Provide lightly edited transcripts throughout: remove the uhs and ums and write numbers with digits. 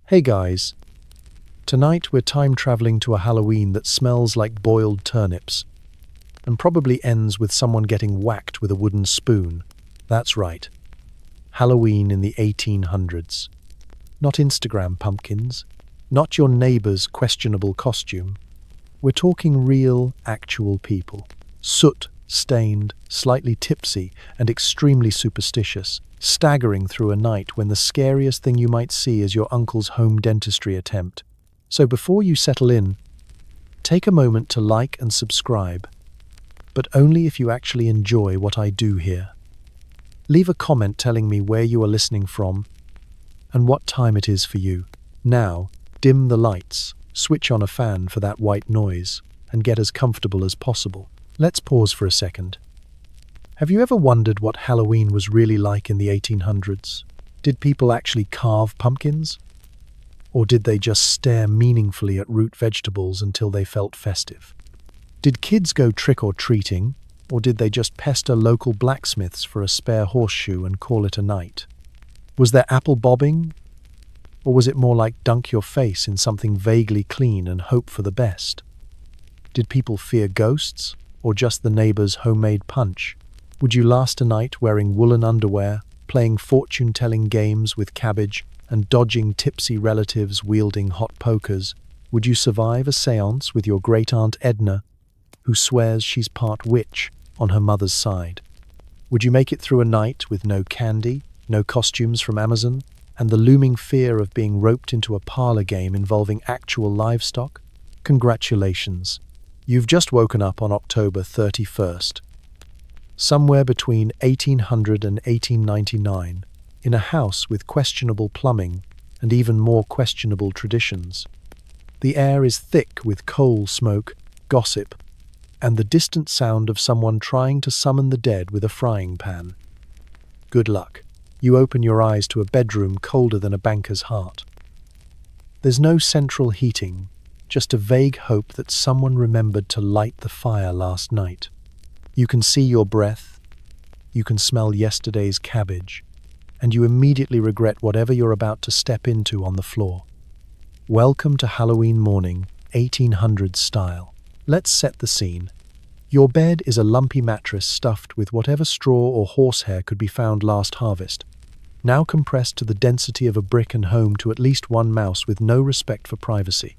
Hey guys, tonight we're time traveling to a Halloween that smells like boiled turnips and probably ends with someone getting whacked with a wooden spoon. That's right, Halloween in the 1800s. Not Instagram pumpkins, not your neighbor's questionable costume. We're talking real, actual people. Soot-stained, slightly tipsy, and extremely superstitious, staggering through a night when the scariest thing you might see is your uncle's home dentistry attempt. So before you settle in, take a moment to like and subscribe, but only if you actually enjoy what I do here. Leave a comment telling me where you are listening from and what time it is for you. Now, dim the lights, switch on a fan for that white noise, and get as comfortable as possible. Let's pause for a second. Have you ever wondered what Halloween was really like in the 1800s? Did people actually carve pumpkins? Or did they just stare meaningfully at root vegetables until they felt festive? Did kids go trick-or-treating, or did they just pester local blacksmiths for a spare horseshoe and call it a night? Was there apple bobbing? Or was it more like dunk your face in something vaguely clean and hope for the best? Did people fear ghosts, or just the neighbor's homemade punch? Would you last a night wearing woolen underwear, playing fortune-telling games with cabbage, and dodging tipsy relatives wielding hot pokers? Would you survive a séance with your great-aunt Edna, who swears she's part witch on her mother's side? Would you make it through a night with no candy, no costumes from Amazon, and the looming fear of being roped into a parlor game involving actual livestock? Congratulations. You've just woken up on October 31st. Somewhere between 1800 and 1899, in a house with questionable plumbing and even more questionable traditions. The air is thick with coal smoke, gossip, and the distant sound of someone trying to summon the dead with a frying pan. Good luck. You open your eyes to a bedroom colder than a banker's heart. There's no central heating, just a vague hope that someone remembered to light the fire last night. You can see your breath, you can smell yesterday's cabbage, and you immediately regret whatever you're about to step into on the floor. Welcome to Halloween morning, 1800s style. Let's set the scene. Your bed is a lumpy mattress stuffed with whatever straw or horsehair could be found last harvest, now compressed to the density of a brick and home to at least one mouse with no respect for privacy.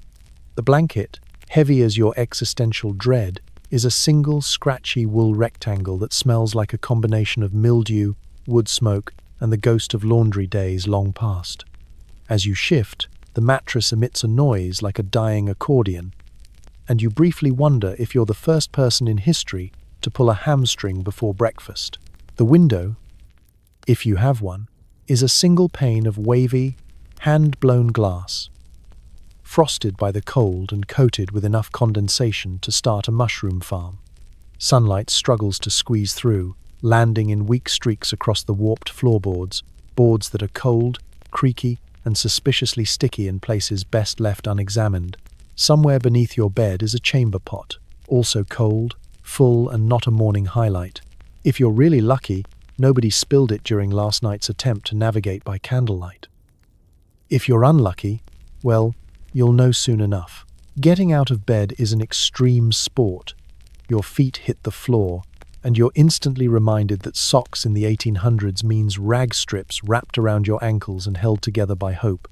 The blanket, heavy as your existential dread, is a single scratchy wool rectangle that smells like a combination of mildew, wood smoke, and the ghost of laundry days long past. As you shift, the mattress emits a noise like a dying accordion, and you briefly wonder if you're the first person in history to pull a hamstring before breakfast. The window, if you have one, is a single pane of wavy, hand-blown glass, frosted by the cold and coated with enough condensation to start a mushroom farm. Sunlight struggles to squeeze through, landing in weak streaks across the warped floorboards, boards that are cold, creaky, and suspiciously sticky in places best left unexamined. Somewhere beneath your bed is a chamber pot, also cold, full, and not a morning highlight. If you're really lucky, nobody spilled it during last night's attempt to navigate by candlelight. If you're unlucky, well, you'll know soon enough. Getting out of bed is an extreme sport. Your feet hit the floor, and you're instantly reminded that socks in the 1800s means rag strips wrapped around your ankles and held together by hope.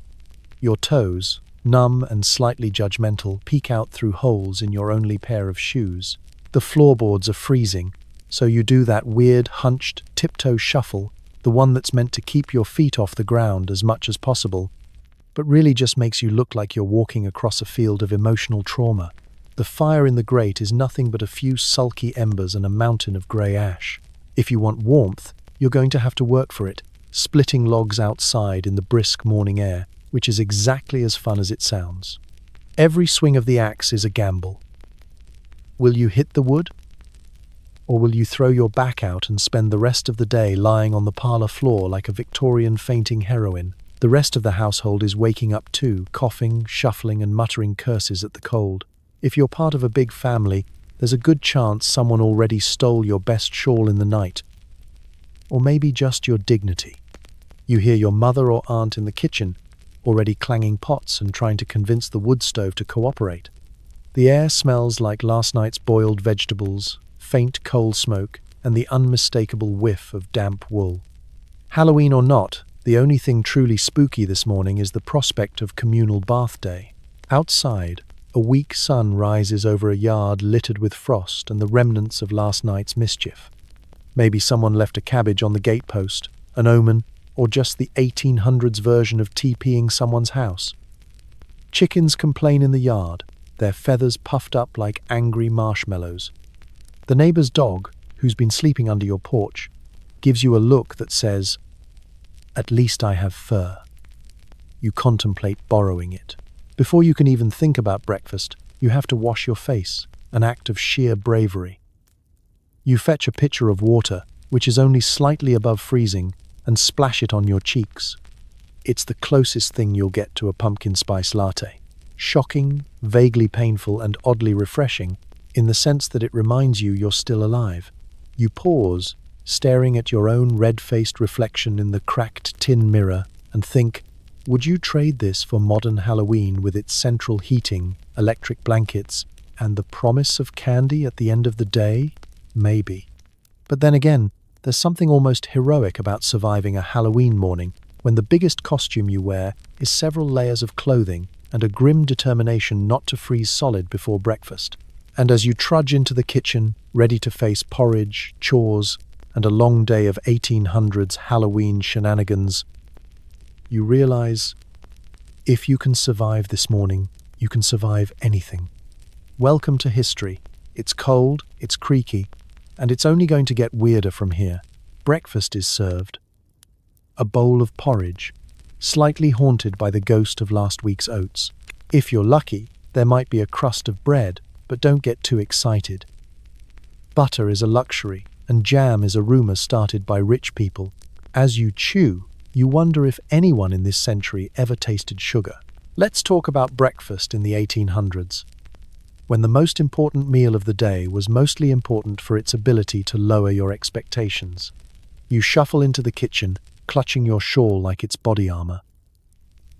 Your toes, numb and slightly judgmental, peek out through holes in your only pair of shoes. The floorboards are freezing, so you do that weird, hunched, tiptoe shuffle, the one that's meant to keep your feet off the ground as much as possible, but really just makes you look like you're walking across a field of emotional trauma. The fire in the grate is nothing but a few sulky embers and a mountain of grey ash. If you want warmth, you're going to have to work for it, splitting logs outside in the brisk morning air, which is exactly as fun as it sounds. Every swing of the axe is a gamble. Will you hit the wood? Or will you throw your back out and spend the rest of the day lying on the parlor floor like a Victorian fainting heroine? The rest of the household is waking up too, coughing, shuffling, and muttering curses at the cold. If you're part of a big family, there's a good chance someone already stole your best shawl in the night. Or maybe just your dignity. You hear your mother or aunt in the kitchen, already clanging pots and trying to convince the wood stove to cooperate. The air smells like last night's boiled vegetables, faint coal smoke, and the unmistakable whiff of damp wool. Halloween or not, the only thing truly spooky this morning is the prospect of communal bath day. Outside, a weak sun rises over a yard littered with frost and the remnants of last night's mischief. Maybe someone left a cabbage on the gatepost, an omen, or just the 1800s version of TPing someone's house. Chickens complain in the yard, their feathers puffed up like angry marshmallows. The neighbor's dog, who's been sleeping under your porch, gives you a look that says, "At least I have fur." You contemplate borrowing it. Before you can even think about breakfast, you have to wash your face, an act of sheer bravery. You fetch a pitcher of water, which is only slightly above freezing, and splash it on your cheeks. It's the closest thing you'll get to a pumpkin spice latte. Shocking, vaguely painful, and oddly refreshing, in the sense that it reminds you you're still alive. You pause, staring at your own red-faced reflection in the cracked tin mirror, and think, would you trade this for modern Halloween with its central heating, electric blankets, and the promise of candy at the end of the day? Maybe. But then again, there's something almost heroic about surviving a Halloween morning when the biggest costume you wear is several layers of clothing and a grim determination not to freeze solid before breakfast. And as you trudge into the kitchen, ready to face porridge, chores, and a long day of 1800s Halloween shenanigans, you realize, if you can survive this morning, you can survive anything. Welcome to history. It's cold, it's creaky, and it's only going to get weirder from here. Breakfast is served. A bowl of porridge, slightly haunted by the ghost of last week's oats. If you're lucky, there might be a crust of bread, but don't get too excited. Butter is a luxury, and jam is a rumor started by rich people. As you chew, you wonder if anyone in this century ever tasted sugar. Let's talk about breakfast in the 1800s, when the most important meal of the day was mostly important for its ability to lower your expectations. You shuffle into the kitchen, clutching your shawl like it's body armor.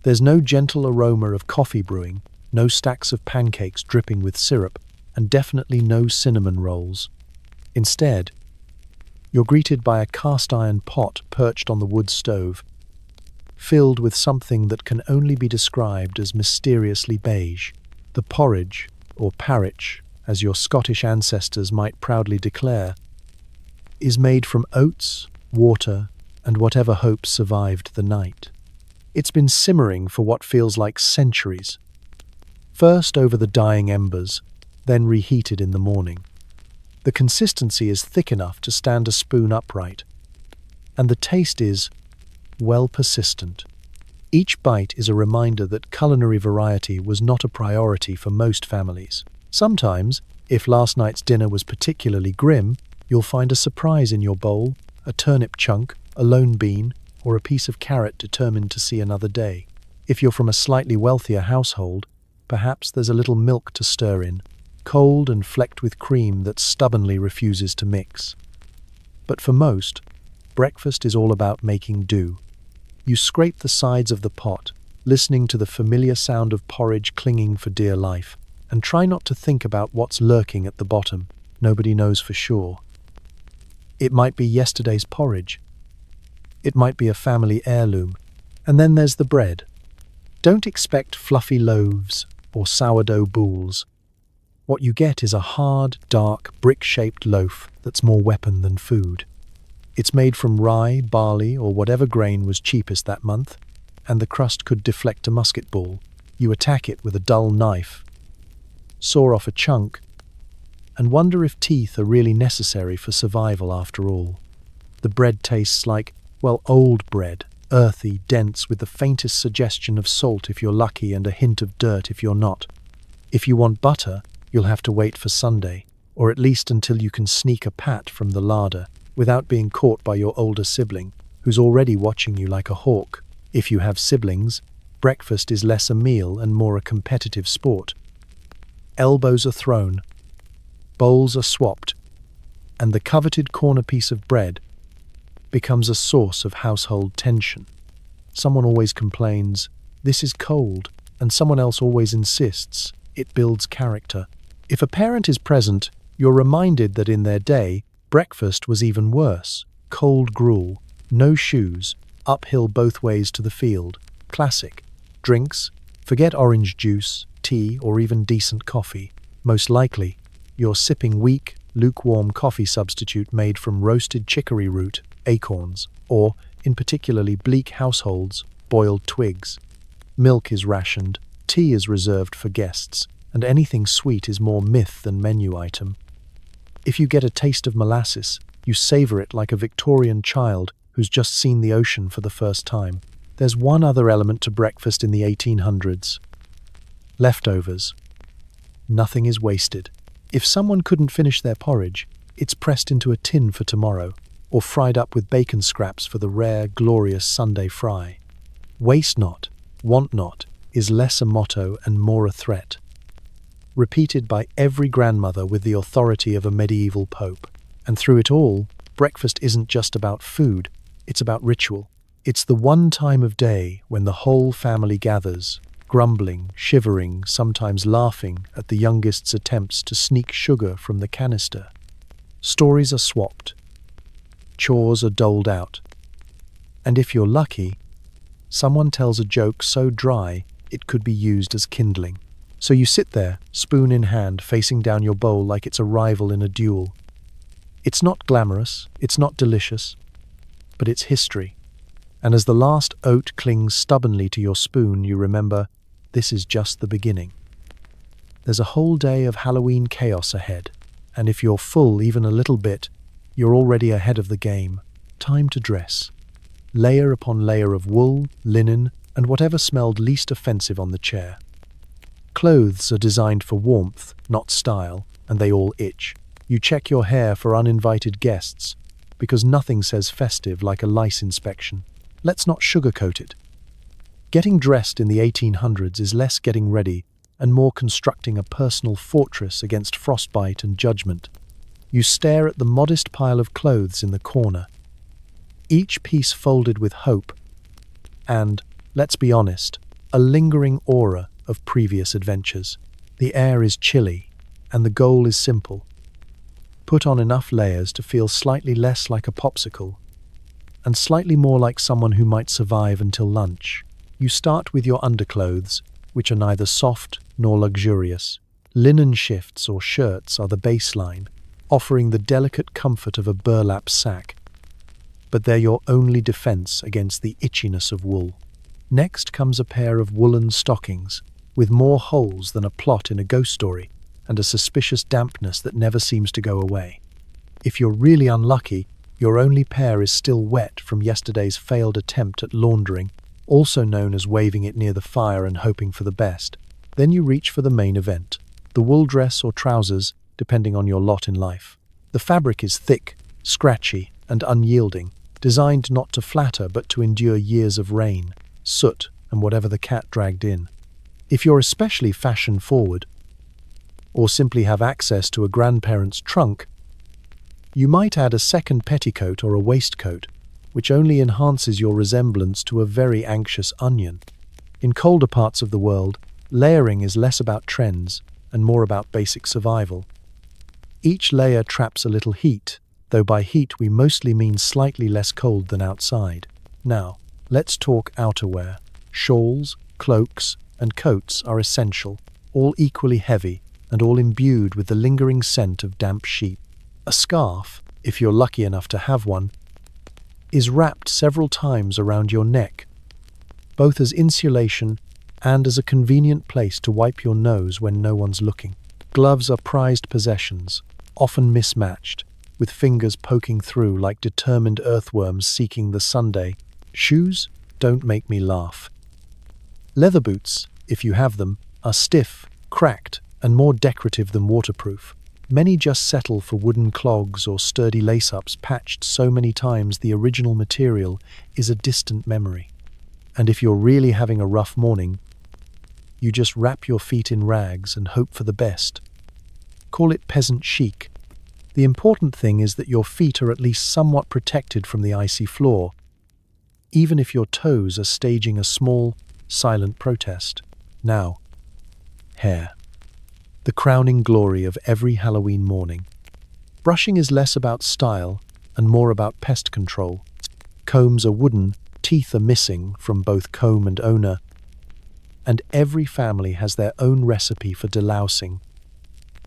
There's no gentle aroma of coffee brewing, no stacks of pancakes dripping with syrup, and definitely no cinnamon rolls. Instead, you're greeted by a cast-iron pot perched on the wood stove, filled with something that can only be described as mysteriously beige. The porridge, or parritch, as your Scottish ancestors might proudly declare, is made from oats, water, and whatever hope survived the night. It's been simmering for what feels like centuries, first over the dying embers, then reheated in the morning. The consistency is thick enough to stand a spoon upright, and the taste is, well, persistent. Each bite is a reminder that culinary variety was not a priority for most families. Sometimes, if last night's dinner was particularly grim, you'll find a surprise in your bowl, a turnip chunk, a lone bean, or a piece of carrot determined to see another day. If you're from a slightly wealthier household, perhaps there's a little milk to stir in, cold and flecked with cream that stubbornly refuses to mix. But for most, breakfast is all about making do. You scrape the sides of the pot, listening to the familiar sound of porridge clinging for dear life, and try not to think about what's lurking at the bottom. Nobody knows for sure. It might be yesterday's porridge. It might be a family heirloom. And then there's the bread. Don't expect fluffy loaves or sourdough boules. What you get is a hard, dark, brick-shaped loaf that's more weapon than food. It's made from rye, barley, or whatever grain was cheapest that month, and the crust could deflect a musket ball. You attack it with a dull knife, saw off a chunk, and wonder if teeth are really necessary for survival after all. The bread tastes like, well, old bread, earthy, dense, with the faintest suggestion of salt if you're lucky and a hint of dirt if you're not. If you want butter, you'll have to wait for Sunday, or at least until you can sneak a pat from the larder without being caught by your older sibling, who's already watching you like a hawk. If you have siblings, breakfast is less a meal and more a competitive sport. Elbows are thrown, bowls are swapped, and the coveted corner piece of bread becomes a source of household tension. Someone always complains, this is cold, and someone else always insists. It builds character. If a parent is present, you're reminded that in their day, breakfast was even worse. Cold gruel, no shoes, uphill both ways to the field. Classic. Drinks, forget orange juice, tea, or even decent coffee. Most likely, you're sipping weak, lukewarm coffee substitute made from roasted chicory root, acorns, or, in particularly bleak households, boiled twigs. Milk is rationed, tea is reserved for guests, and anything sweet is more myth than menu item. If you get a taste of molasses, you savor it like a Victorian child who's just seen the ocean for the first time. There's one other element to breakfast in the 1800s. Leftovers. Nothing is wasted. If someone couldn't finish their porridge, it's pressed into a tin for tomorrow, or fried up with bacon scraps for the rare, glorious Sunday fry. Waste not, want not, is less a motto and more a threat. Repeated by every grandmother with the authority of a medieval pope. And through it all, breakfast isn't just about food, it's about ritual. It's the one time of day when the whole family gathers, grumbling, shivering, sometimes laughing at the youngest's attempts to sneak sugar from the canister. Stories are swapped. Chores are doled out. And if you're lucky, someone tells a joke so dry it could be used as kindling. So you sit there, spoon in hand, facing down your bowl like it's a rival in a duel. It's not glamorous, it's not delicious, but it's history. And as the last oat clings stubbornly to your spoon, you remember, this is just the beginning. There's a whole day of Halloween chaos ahead, and if you're full even a little bit, you're already ahead of the game. Time to dress. Layer upon layer of wool, linen, and whatever smelled least offensive on the chair. Clothes are designed for warmth, not style, and they all itch. You check your hair for uninvited guests, because nothing says festive like a lice inspection. Let's not sugarcoat it. Getting dressed in the 1800s is less getting ready and more constructing a personal fortress against frostbite and judgment. You stare at the modest pile of clothes in the corner, each piece folded with hope and, let's be honest, a lingering aura of previous adventures. The air is chilly, and the goal is simple. Put on enough layers to feel slightly less like a popsicle, and slightly more like someone who might survive until lunch. You start with your underclothes, which are neither soft nor luxurious. Linen shifts or shirts are the baseline, offering the delicate comfort of a burlap sack. But they're your only defense against the itchiness of wool. Next comes a pair of woolen stockings, with more holes than a plot in a ghost story, and a suspicious dampness that never seems to go away. If you're really unlucky, your only pair is still wet from yesterday's failed attempt at laundering, also known as waving it near the fire and hoping for the best. Then you reach for the main event, the wool dress or trousers, depending on your lot in life. The fabric is thick, scratchy, and unyielding, designed not to flatter but to endure years of rain, soot, and whatever the cat dragged in. If you're especially fashion-forward, or simply have access to a grandparent's trunk, you might add a second petticoat or a waistcoat, which only enhances your resemblance to a very anxious onion. In colder parts of the world, layering is less about trends and more about basic survival. Each layer traps a little heat, though by heat we mostly mean slightly less cold than outside. Now, let's talk outerwear. Shawls, cloaks, and coats are essential, all equally heavy and all imbued with the lingering scent of damp sheep. A scarf, if you're lucky enough to have one, is wrapped several times around your neck, both as insulation and as a convenient place to wipe your nose when no one's looking. Gloves are prized possessions, often mismatched, with fingers poking through like determined earthworms seeking the Sunday. Shoes don't make me laugh. Leather boots, if you have them, are stiff, cracked, and more decorative than waterproof. Many just settle for wooden clogs or sturdy lace-ups patched so many times the original material is a distant memory. And if you're really having a rough morning, you just wrap your feet in rags and hope for the best. Call it peasant chic. The important thing is that your feet are at least somewhat protected from the icy floor, even if your toes are staging a small, silent protest. Now, hair. The crowning glory of every Halloween morning. Brushing is less about style and more about pest control. Combs are wooden, teeth are missing from both comb and owner, and every family has their own recipe for delousing,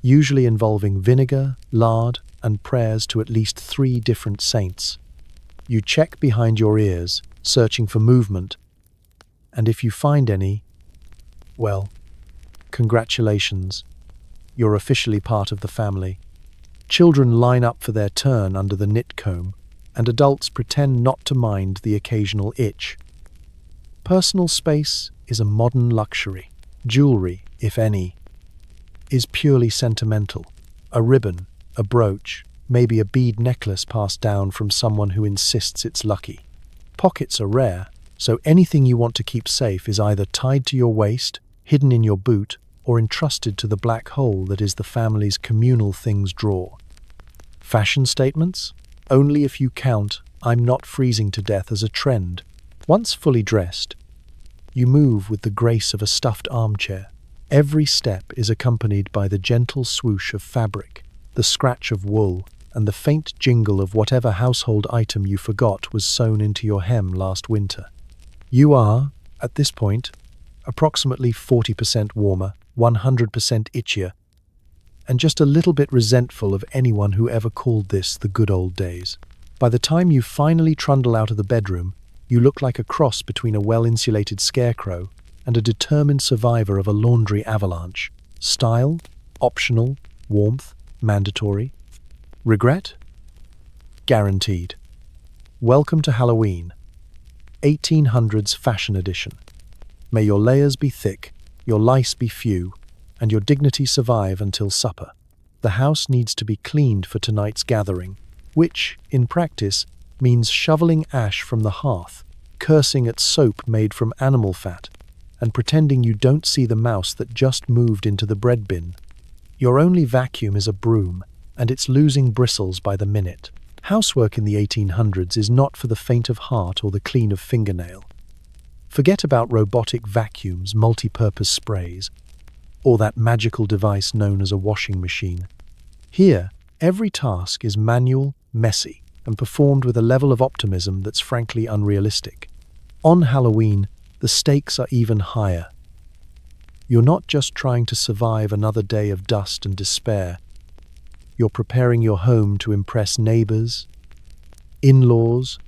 usually involving vinegar, lard, and prayers to at least 3 different saints. You check behind your ears, searching for movement, and if you find any, well, congratulations, you're officially part of the family. Children line up for their turn under the knit comb, and adults pretend not to mind the occasional itch. Personal space is a modern luxury. Jewelry, if any, is purely sentimental. A ribbon, a brooch, maybe a bead necklace passed down from someone who insists it's lucky. Pockets are rare, so anything you want to keep safe is either tied to your waist, hidden in your boot, or entrusted to the black hole that is the family's communal things drawer. Fashion statements? Only if you count "I'm not freezing to death" as a trend. Once fully dressed, you move with the grace of a stuffed armchair. Every step is accompanied by the gentle swoosh of fabric, the scratch of wool, and the faint jingle of whatever household item you forgot was sewn into your hem last winter. You are, at this point, approximately 40% warmer, 100% itchier, and just a little bit resentful of anyone who ever called this the good old days. By the time you finally trundle out of the bedroom, you look like a cross between a well-insulated scarecrow and a determined survivor of a laundry avalanche. Style? Optional. Warmth? Mandatory. Regret? Guaranteed. Welcome to Halloween, 1800s fashion edition. May your layers be thick, your lice be few, and your dignity survive until supper. The house needs to be cleaned for tonight's gathering, which, in practice, means shoveling ash from the hearth, cursing at soap made from animal fat, and pretending you don't see the mouse that just moved into the bread bin. Your only vacuum is a broom, and it's losing bristles by the minute. Housework in the 1800s is not for the faint of heart or the clean of fingernail. Forget about robotic vacuums, multi-purpose sprays, or that magical device known as a washing machine. Here, every task is manual, messy, and performed with a level of optimism that's frankly unrealistic. On Halloween, the stakes are even higher. You're not just trying to survive another day of dust and despair. You're preparing your home to impress neighbors, in-laws,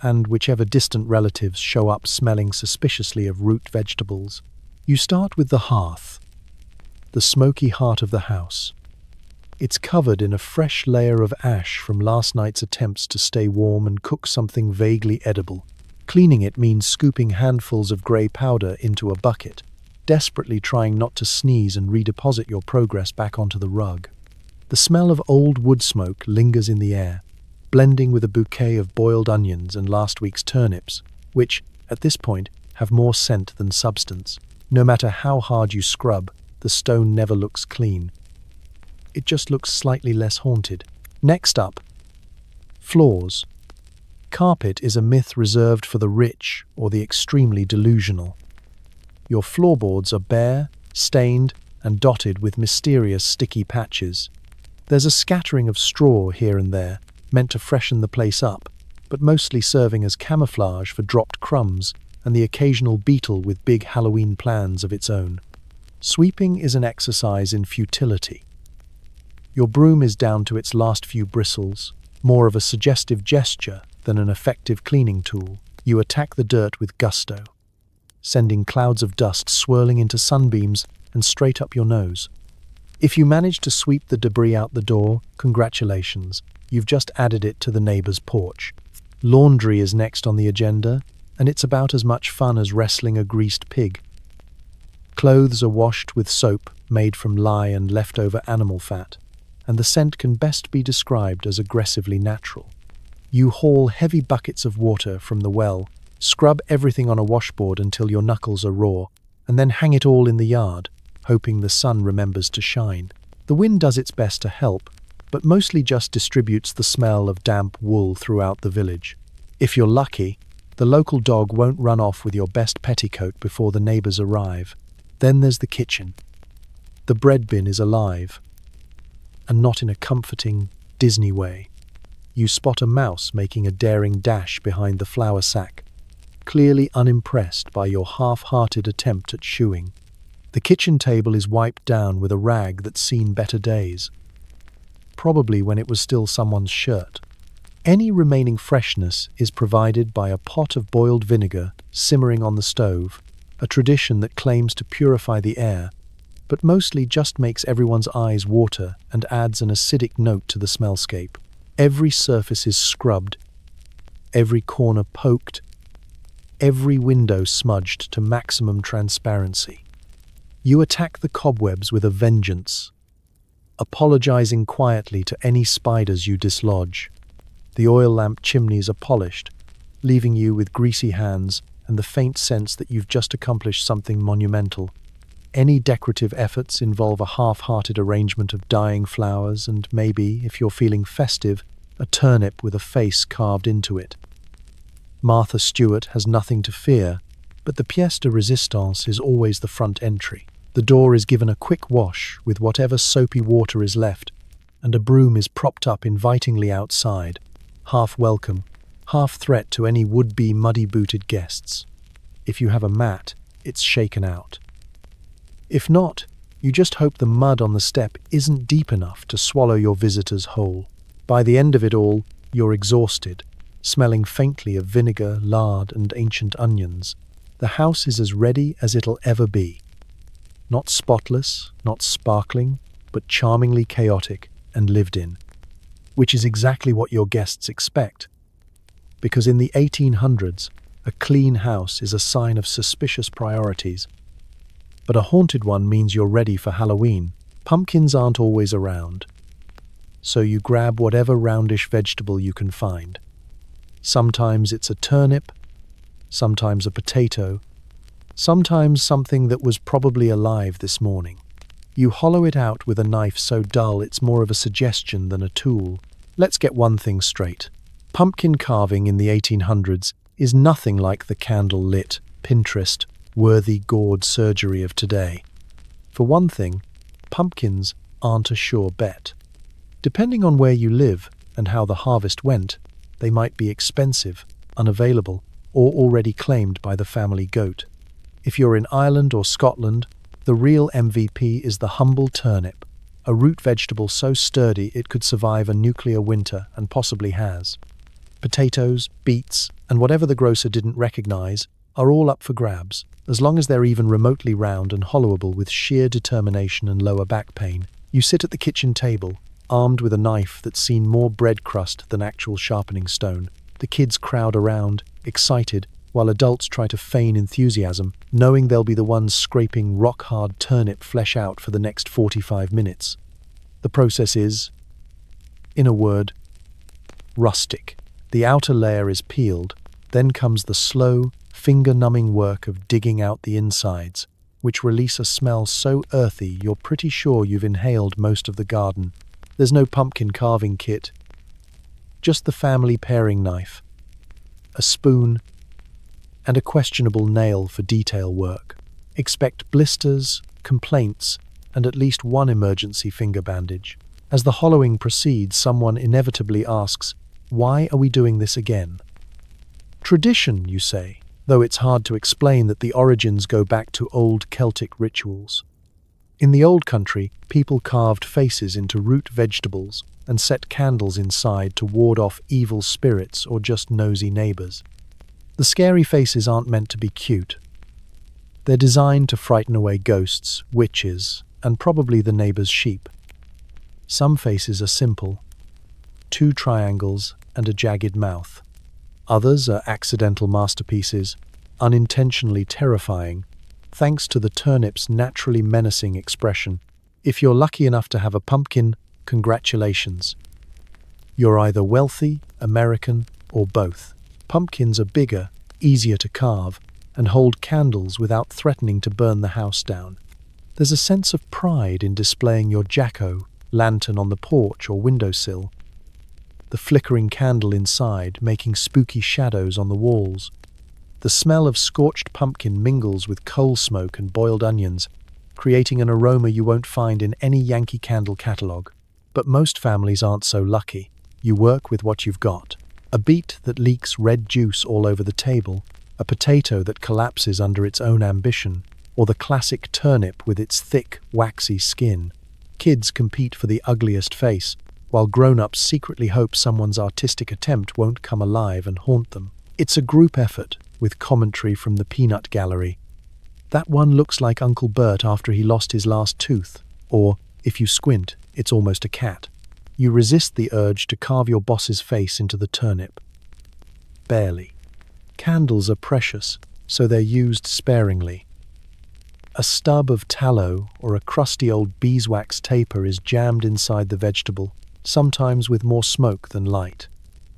and whichever distant relatives show up smelling suspiciously of root vegetables. You start with the hearth, the smoky heart of the house. It's covered in a fresh layer of ash from last night's attempts to stay warm and cook something vaguely edible. Cleaning it means scooping handfuls of grey powder into a bucket, desperately trying not to sneeze and redeposit your progress back onto the rug. The smell of old wood smoke lingers in the air, blending with a bouquet of boiled onions and last week's turnips, which, at this point, have more scent than substance. No matter how hard you scrub, the stone never looks clean. It just looks slightly less haunted. Next up, floors. Carpet is a myth reserved for the rich or the extremely delusional. Your floorboards are bare, stained, and dotted with mysterious sticky patches. There's a scattering of straw here and there, meant to freshen the place up, but mostly serving as camouflage for dropped crumbs and the occasional beetle with big Halloween plans of its own. Sweeping is an exercise in futility. Your broom is down to its last few bristles, more of a suggestive gesture than an effective cleaning tool. You attack the dirt with gusto, sending clouds of dust swirling into sunbeams and straight up your nose. If you manage to sweep the debris out the door, congratulations, you've just added it to the neighbor's porch. Laundry is next on the agenda, and it's about as much fun as wrestling a greased pig. Clothes are washed with soap made from lye and leftover animal fat, and the scent can best be described as aggressively natural. You haul heavy buckets of water from the well, scrub everything on a washboard until your knuckles are raw, and then hang it all in the yard, hoping the sun remembers to shine. The wind does its best to help, but mostly just distributes the smell of damp wool throughout the village. If you're lucky, The local dog won't run off with your best petticoat before the neighbors arrive. Then there's the kitchen. The bread bin is alive, and not in a comforting Disney way. You spot a mouse making a daring dash behind the flour sack, clearly unimpressed by your half-hearted attempt at shooing. The kitchen table is wiped down with a rag that's seen better days, probably when it was still someone's shirt. Any remaining freshness is provided by a pot of boiled vinegar simmering on the stove, a tradition that claims to purify the air, but mostly just makes everyone's eyes water and adds an acidic note to the smellscape. Every surface is scrubbed, every corner poked, every window smudged to maximum transparency. You attack the cobwebs with a vengeance, apologizing quietly to any spiders you dislodge. The oil lamp chimneys are polished, leaving you with greasy hands and the faint sense that you've just accomplished something monumental. Any decorative efforts involve a half-hearted arrangement of dying flowers and maybe, if you're feeling festive, a turnip with a face carved into it. Martha Stewart has nothing to fear, but the pièce de résistance is always the front entry. The door is given a quick wash with whatever soapy water is left, and a broom is propped up invitingly outside, half welcome, half threat to any would-be muddy-booted guests. If you have a mat, it's shaken out. If not, you just hope the mud on the step isn't deep enough to swallow your visitors whole. By the end of it all, you're exhausted, smelling faintly of vinegar, lard, and ancient onions. The house is as ready as it'll ever be. Not spotless, not sparkling, but charmingly chaotic and lived in, which is exactly what your guests expect. Because in the 1800s, a clean house is a sign of suspicious priorities. But a haunted one means you're ready for Halloween. Pumpkins aren't always around, so you grab whatever roundish vegetable you can find. Sometimes it's a turnip, sometimes a potato, sometimes something that was probably alive this morning. You hollow it out with a knife so dull it's more of a suggestion than a tool. Let's get one thing straight. Pumpkin carving in the 1800s is nothing like the candlelit, Pinterest-worthy gourd surgery of today. For one thing, pumpkins aren't a sure bet. Depending on where you live and how the harvest went, they might be expensive, unavailable, or already claimed by the family goat. If you're in Ireland or Scotland, the real MVP is the humble turnip, a root vegetable so sturdy it could survive a nuclear winter and possibly has. Potatoes, beets, and whatever the grocer didn't recognize are all up for grabs, as long as they're even remotely round and hollowable with sheer determination and lower back pain. You sit at the kitchen table, armed with a knife that's seen more bread crust than actual sharpening stone. The kids crowd around, excited, while adults try to feign enthusiasm, knowing they'll be the ones scraping rock-hard turnip flesh out for the next 45 minutes. The process is, in a word, rustic. The outer layer is peeled, then comes the slow, finger-numbing work of digging out the insides, which release a smell so earthy you're pretty sure you've inhaled most of the garden. There's no pumpkin carving kit, just the family paring knife, a spoon, and a questionable nail for detail work. Expect blisters, complaints, and at least one emergency finger bandage. As the hollowing proceeds, someone inevitably asks, "Why are we doing this again?" Tradition, you say, though it's hard to explain that the origins go back to old Celtic rituals. In the old country, people carved faces into root vegetables and set candles inside to ward off evil spirits or just nosy neighbors. The scary faces aren't meant to be cute. They're designed to frighten away ghosts, witches, and probably the neighbor's sheep. Some faces are simple, 2 triangles and a jagged mouth. Others are accidental masterpieces, unintentionally terrifying, thanks to the turnip's naturally menacing expression. If you're lucky enough to have a pumpkin, congratulations. You're either wealthy, American, or both. Pumpkins are bigger, easier to carve, and hold candles without threatening to burn the house down. There's a sense of pride in displaying your jack-o'-lantern on the porch or windowsill, the flickering candle inside making spooky shadows on the walls. The smell of scorched pumpkin mingles with coal smoke and boiled onions, creating an aroma you won't find in any Yankee Candle catalogue. But most families aren't so lucky. You work with what you've got. A beet that leaks red juice all over the table, a potato that collapses under its own ambition, or the classic turnip with its thick, waxy skin. Kids compete for the ugliest face, while grown-ups secretly hope someone's artistic attempt won't come alive and haunt them. It's a group effort, with commentary from the peanut gallery. That one looks like Uncle Bert after he lost his last tooth, or, if you squint, it's almost a cat. You resist the urge to carve your boss's face into the turnip. Barely. Candles are precious, so they're used sparingly. A stub of tallow or a crusty old beeswax taper is jammed inside the vegetable, sometimes with more smoke than light.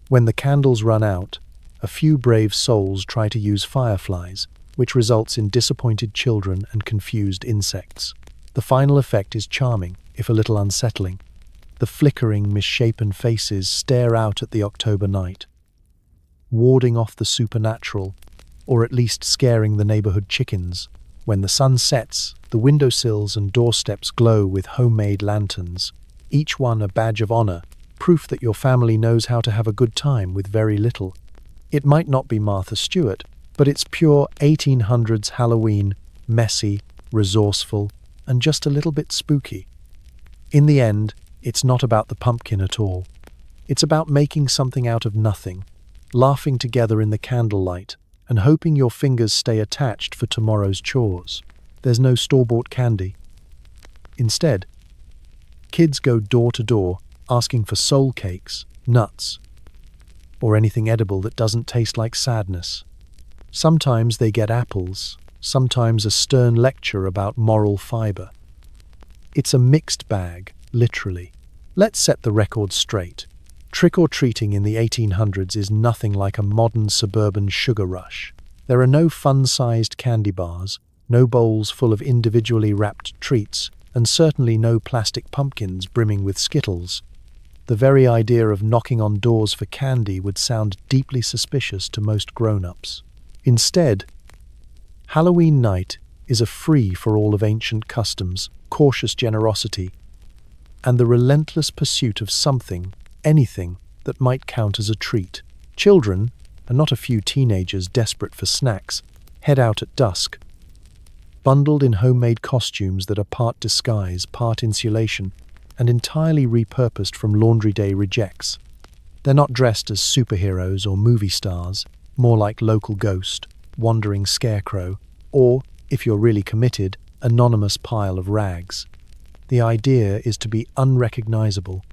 When the candles run out, a few brave souls try to use fireflies, which results in disappointed children and confused insects. The final effect is charming, if a little unsettling. The flickering, misshapen faces stare out at the October night, warding off the supernatural, or at least scaring the neighborhood chickens. When the sun sets, the windowsills and doorsteps glow with homemade lanterns, each one a badge of honor, proof that your family knows how to have a good time with very little. It might not be Martha Stewart, but it's pure 1800s Halloween, messy, resourceful, and just a little bit spooky. In the end, it's not about the pumpkin at all. It's about making something out of nothing, laughing together in the candlelight, and hoping your fingers stay attached for tomorrow's chores. There's no store-bought candy. Instead, kids go door to door asking for soul cakes, nuts, or anything edible that doesn't taste like sadness. Sometimes they get apples, sometimes a stern lecture about moral fiber. It's a mixed bag, literally. Let's set the record straight. Trick-or-treating in the 1800s is nothing like a modern suburban sugar rush. There are no fun-sized candy bars, no bowls full of individually wrapped treats, and certainly no plastic pumpkins brimming with Skittles. The very idea of knocking on doors for candy would sound deeply suspicious to most grown-ups. Instead, Halloween night is a free for all of ancient customs, cautious generosity, and the relentless pursuit of something, anything, that might count as a treat. Children, and not a few teenagers desperate for snacks, head out at dusk, bundled in homemade costumes that are part disguise, part insulation, and entirely repurposed from laundry day rejects. They're not dressed as superheroes or movie stars, more like local ghost, wandering scarecrow, or, if you're really committed, anonymous pile of rags. The idea is to be unrecognizable,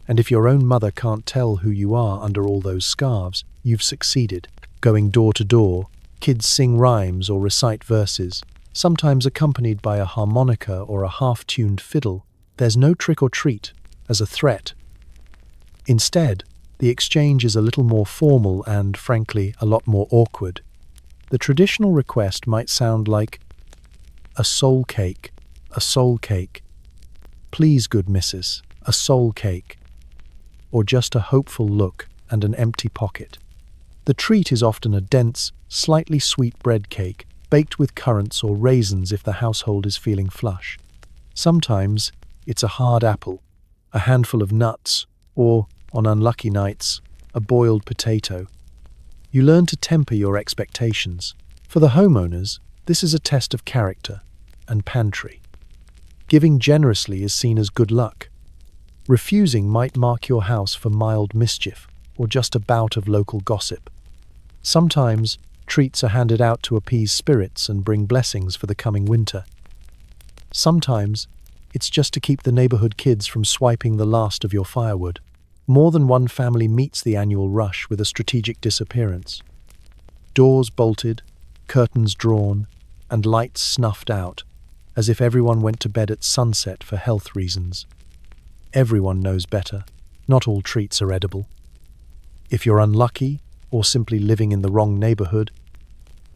and if your own mother can't tell who you are under all those scarves, you've succeeded. Going door to door, kids sing rhymes or recite verses, sometimes accompanied by a harmonica or a half-tuned fiddle. There's no trick-or-treat as a threat. Instead, the exchange is a little more formal and, frankly, a lot more awkward. The traditional request might sound like, "A soul cake, a soul cake. Please, good missus, a soul cake." Or just a hopeful look and an empty pocket. The treat is often a dense, slightly sweet bread cake, baked with currants or raisins if the household is feeling flush. Sometimes, it's a hard apple, a handful of nuts, or, on unlucky nights, a boiled potato. You learn to temper your expectations. For the homeowners, this is a test of character and pantry. Giving generously is seen as good luck. Refusing might mark your house for mild mischief or just a bout of local gossip. Sometimes, treats are handed out to appease spirits and bring blessings for the coming winter. Sometimes, it's just to keep the neighborhood kids from swiping the last of your firewood. More than one family meets the annual rush with a strategic disappearance. Doors bolted, curtains drawn, and lights snuffed out, as if everyone went to bed at sunset for health reasons. Everyone knows better. Not all treats are edible. If you're unlucky, or simply living in the wrong neighborhood,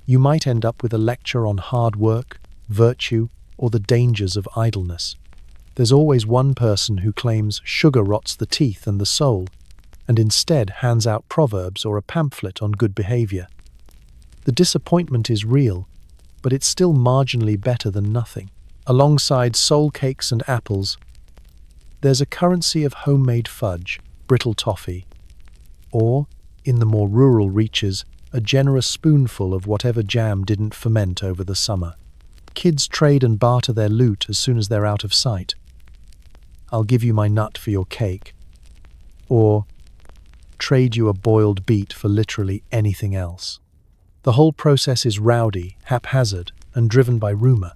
you might end up with a lecture on hard work, virtue, or the dangers of idleness. There's always one person who claims sugar rots the teeth and the soul, and instead hands out proverbs or a pamphlet on good behavior. The disappointment is real, but it's still marginally better than nothing. Alongside soul cakes and apples, there's a currency of homemade fudge, brittle toffee, or, in the more rural reaches, a generous spoonful of whatever jam didn't ferment over the summer. Kids trade and barter their loot as soon as they're out of sight. I'll give you my nut for your cake, or trade you a boiled beet for literally anything else. The whole process is rowdy, haphazard, and driven by rumor.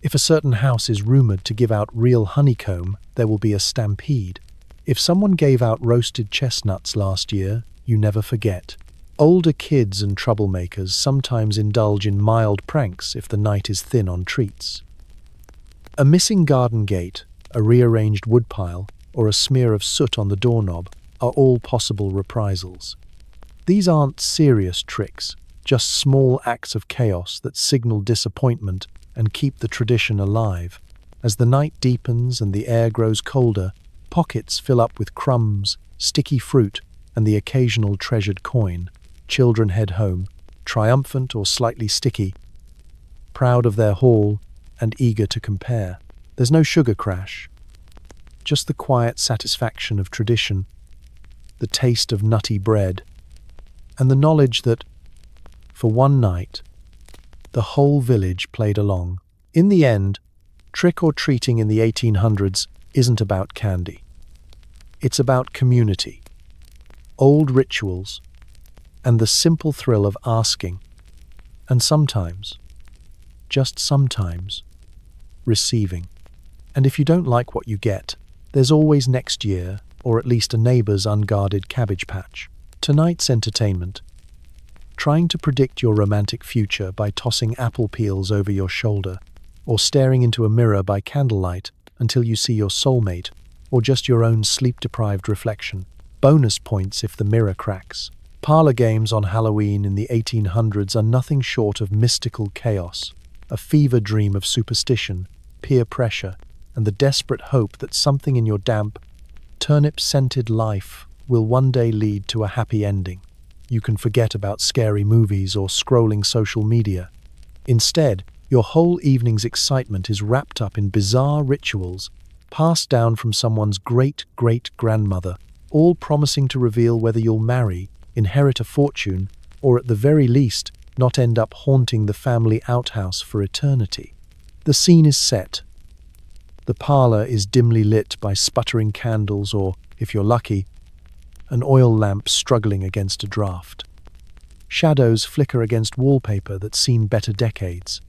If a certain house is rumored to give out real honeycomb, there will be a stampede. If someone gave out roasted chestnuts last year, you never forget. Older kids and troublemakers sometimes indulge in mild pranks if the night is thin on treats. A missing garden gate, a rearranged woodpile, or a smear of soot on the doorknob are all possible reprisals. These aren't serious tricks, just small acts of chaos that signal disappointment and keep the tradition alive. As the night deepens and the air grows colder, pockets fill up with crumbs, sticky fruit, and the occasional treasured coin. Children head home, triumphant or slightly sticky, proud of their haul and eager to compare. There's no sugar crash, just the quiet satisfaction of tradition, the taste of nutty bread, and the knowledge that, for one night, the whole village played along. In the end, trick-or-treating in the 1800s isn't about candy. It's about community, old rituals, and the simple thrill of asking, and sometimes, just sometimes, receiving. And if you don't like what you get, there's always next year, or at least a neighbor's unguarded cabbage patch. Tonight's entertainment. Trying to predict your romantic future by tossing apple peels over your shoulder, or staring into a mirror by candlelight until you see your soulmate, or just your own sleep-deprived reflection. Bonus points if the mirror cracks. Parlor games on Halloween in the 1800s are nothing short of mystical chaos, a fever dream of superstition, peer pressure, and the desperate hope that something in your damp, turnip-scented life will one day lead to a happy ending. You can forget about scary movies or scrolling social media. Instead, your whole evening's excitement is wrapped up in bizarre rituals passed down from someone's great-great-grandmother, all promising to reveal whether you'll marry, inherit a fortune, or at the very least, not end up haunting the family outhouse for eternity. The scene is set. The parlor is dimly lit by sputtering candles or, if you're lucky, an oil lamp struggling against a draft. Shadows flicker against wallpaper that's seen better decades.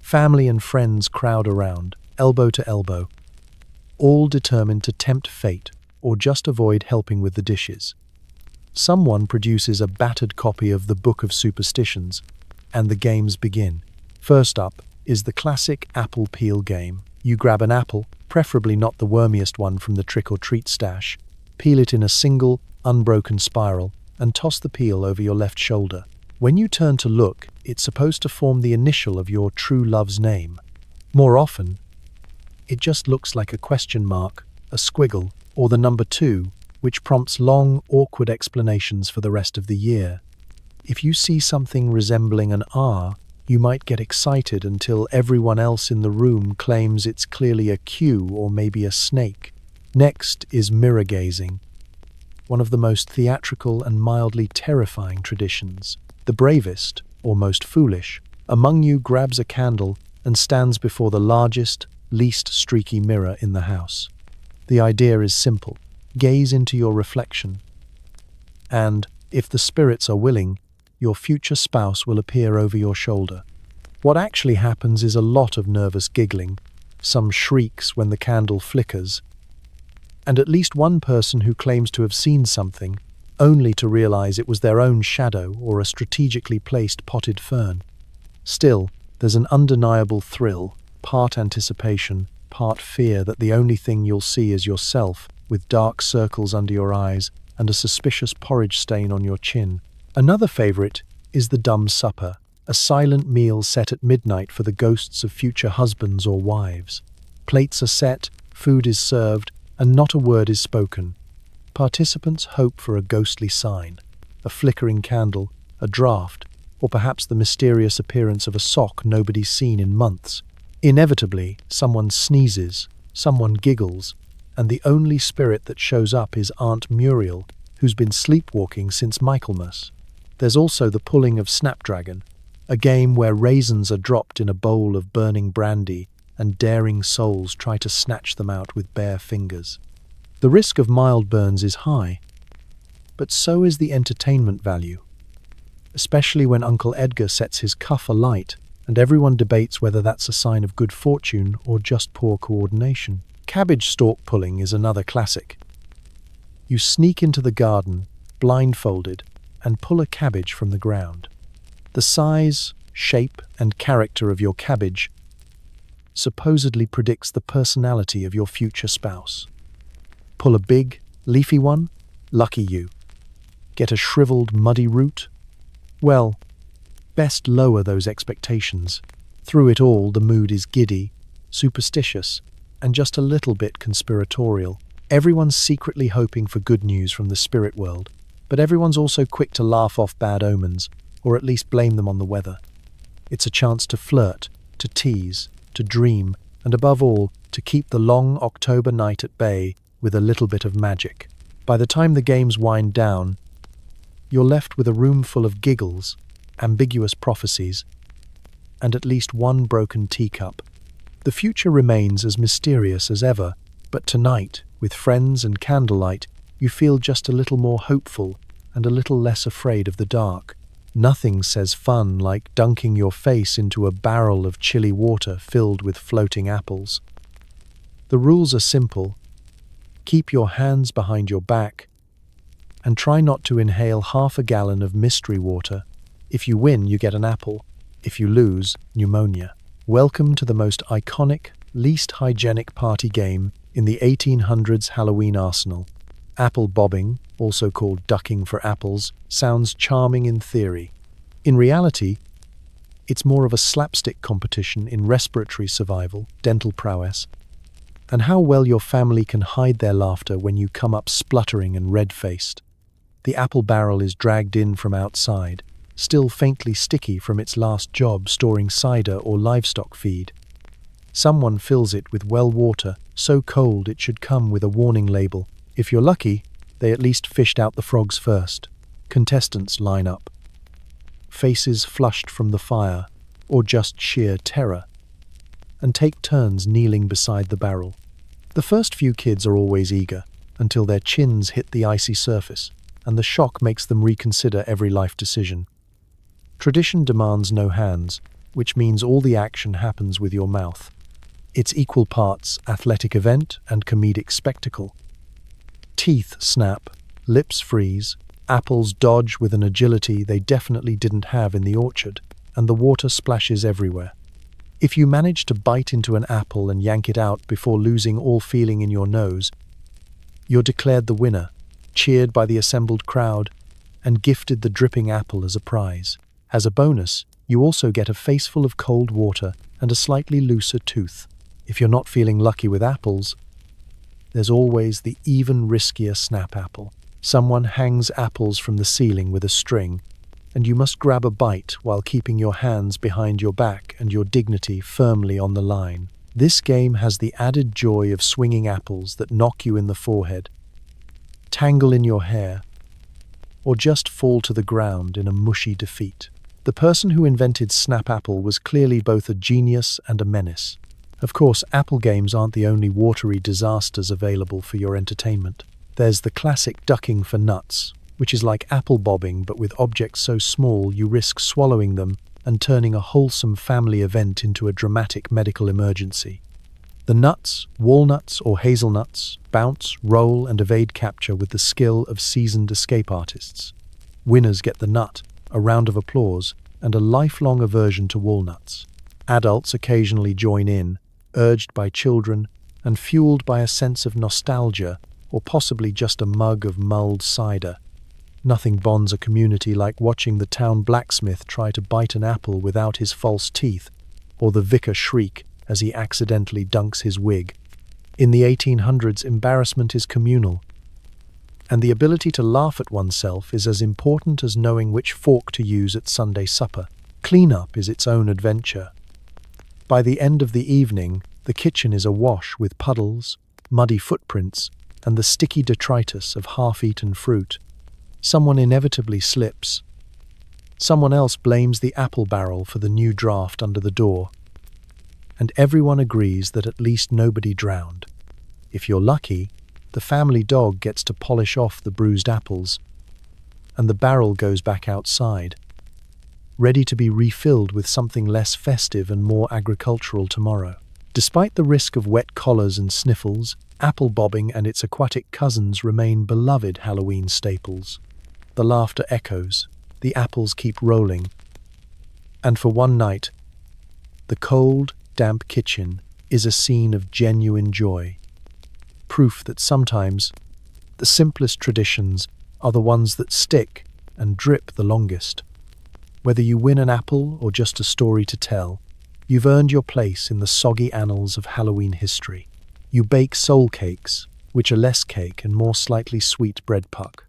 Family and friends crowd around, elbow to elbow, all determined to tempt fate or just avoid helping with the dishes. Someone produces a battered copy of the Book of Superstitions, and the games begin. First up is the classic apple peel game. You grab an apple, preferably not the wormiest one from the trick-or-treat stash, peel it in a single, unbroken spiral, and toss the peel over your left shoulder. When you turn to look, it's supposed to form the initial of your true love's name. More often, it just looks like a question mark, a squiggle, or the number 2, which prompts long, awkward explanations for the rest of the year. If you see something resembling an R, you might get excited until everyone else in the room claims it's clearly a Q or maybe a snake. Next is mirror gazing, one of the most theatrical and mildly terrifying traditions. The bravest, or most foolish, among you grabs a candle and stands before the largest, least streaky mirror in the house. The idea is simple. Gaze into your reflection, and, if the spirits are willing, your future spouse will appear over your shoulder. What actually happens is a lot of nervous giggling, some shrieks when the candle flickers, and at least one person who claims to have seen something, only to realize it was their own shadow or a strategically placed potted fern. Still, there's an undeniable thrill, part anticipation, part fear that the only thing you'll see is yourself, with dark circles under your eyes and a suspicious porridge stain on your chin. Another favorite is the dumb supper, a silent meal set at midnight for the ghosts of future husbands or wives. Plates are set, food is served, and not a word is spoken. Participants hope for a ghostly sign, a flickering candle, a draft, or perhaps the mysterious appearance of a sock nobody's seen in months. Inevitably, someone sneezes, someone giggles, and the only spirit that shows up is Aunt Muriel, who's been sleepwalking since Michaelmas. There's also the pulling of Snapdragon, a game where raisins are dropped in a bowl of burning brandy and daring souls try to snatch them out with bare fingers. The risk of mild burns is high, but so is the entertainment value, especially when Uncle Edgar sets his cuff alight and everyone debates whether that's a sign of good fortune or just poor coordination. Cabbage stalk pulling is another classic. You sneak into the garden, blindfolded, and pull a cabbage from the ground. The size, shape, and character of your cabbage supposedly predicts the personality of your future spouse. Pull a big, leafy one? Lucky you. Get a shriveled, muddy root? Well, best lower those expectations. Through it all, the mood is giddy, superstitious, and just a little bit conspiratorial. Everyone's secretly hoping for good news from the spirit world, but everyone's also quick to laugh off bad omens, or at least blame them on the weather. It's a chance to flirt, to tease, to dream, and above all, to keep the long October night at bay with a little bit of magic. By the time the games wind down, you're left with a room full of giggles, ambiguous prophecies, and at least one broken teacup. The future remains as mysterious as ever, but tonight, with friends and candlelight, you feel just a little more hopeful and a little less afraid of the dark. Nothing says fun like dunking your face into a barrel of chilly water filled with floating apples. The rules are simple. Keep your hands behind your back and try not to inhale half a gallon of mystery water. If you win, you get an apple. If you lose, pneumonia. Welcome to the most iconic, least hygienic party game in the 1800s Halloween arsenal. Apple bobbing, also called ducking for apples, sounds charming in theory. In reality, it's more of a slapstick competition in respiratory survival, dental prowess, and how well your family can hide their laughter when you come up spluttering and red-faced. The apple barrel is dragged in from outside, still faintly sticky from its last job storing cider or livestock feed. Someone fills it with well water, so cold it should come with a warning label. If you're lucky, they at least fished out the frogs first. Contestants line up. Faces flushed from the fire, or just sheer terror, and take turns kneeling beside the barrel. The first few kids are always eager, until their chins hit the icy surface, and the shock makes them reconsider every life decision. Tradition demands no hands, which means all the action happens with your mouth. It's equal parts athletic event and comedic spectacle. Teeth snap, lips freeze, apples dodge with an agility they definitely didn't have in the orchard, and the water splashes everywhere. If you manage to bite into an apple and yank it out before losing all feeling in your nose, you're declared the winner, cheered by the assembled crowd, and gifted the dripping apple as a prize. As a bonus, you also get a face full of cold water and a slightly looser tooth. If you're not feeling lucky with apples, there's always the even riskier snap apple. Someone hangs apples from the ceiling with a string, and you must grab a bite while keeping your hands behind your back and your dignity firmly on the line. This game has the added joy of swinging apples that knock you in the forehead, tangle in your hair, or just fall to the ground in a mushy defeat. The person who invented Snap Apple was clearly both a genius and a menace. Of course, apple games aren't the only watery disasters available for your entertainment. There's the classic ducking for nuts, which is like apple bobbing but with objects so small you risk swallowing them and turning a wholesome family event into a dramatic medical emergency. The nuts, walnuts or hazelnuts, bounce, roll and evade capture with the skill of seasoned escape artists. Winners get the nut, a round of applause, and a lifelong aversion to walnuts. Adults occasionally join in, urged by children and fueled by a sense of nostalgia or possibly just a mug of mulled cider. Nothing bonds a community like watching the town blacksmith try to bite an apple without his false teeth, or the vicar shriek as he accidentally dunks his wig. In the 1800s, embarrassment is communal, And the ability to laugh at oneself is as important as knowing which fork to use at Sunday supper. Cleanup is its own adventure. By the end of the evening, the kitchen is awash with puddles, muddy footprints, and the sticky detritus of half-eaten fruit. Someone inevitably slips. Someone else blames the apple barrel for the new draft under the door. And everyone agrees that at least nobody drowned. If you're lucky, the family dog gets to polish off the bruised apples, and the barrel goes back outside, ready to be refilled with something less festive and more agricultural tomorrow. Despite the risk of wet collars and sniffles, apple bobbing and its aquatic cousins remain beloved Halloween staples. The laughter echoes, the apples keep rolling, and for one night, the cold, damp kitchen is a scene of genuine joy. Proof that sometimes the simplest traditions are the ones that stick and drip the longest. Whether you win an apple or just a story to tell, you've earned your place in the soggy annals of Halloween history. You bake soul cakes, which are less cake and more slightly sweet bread puck.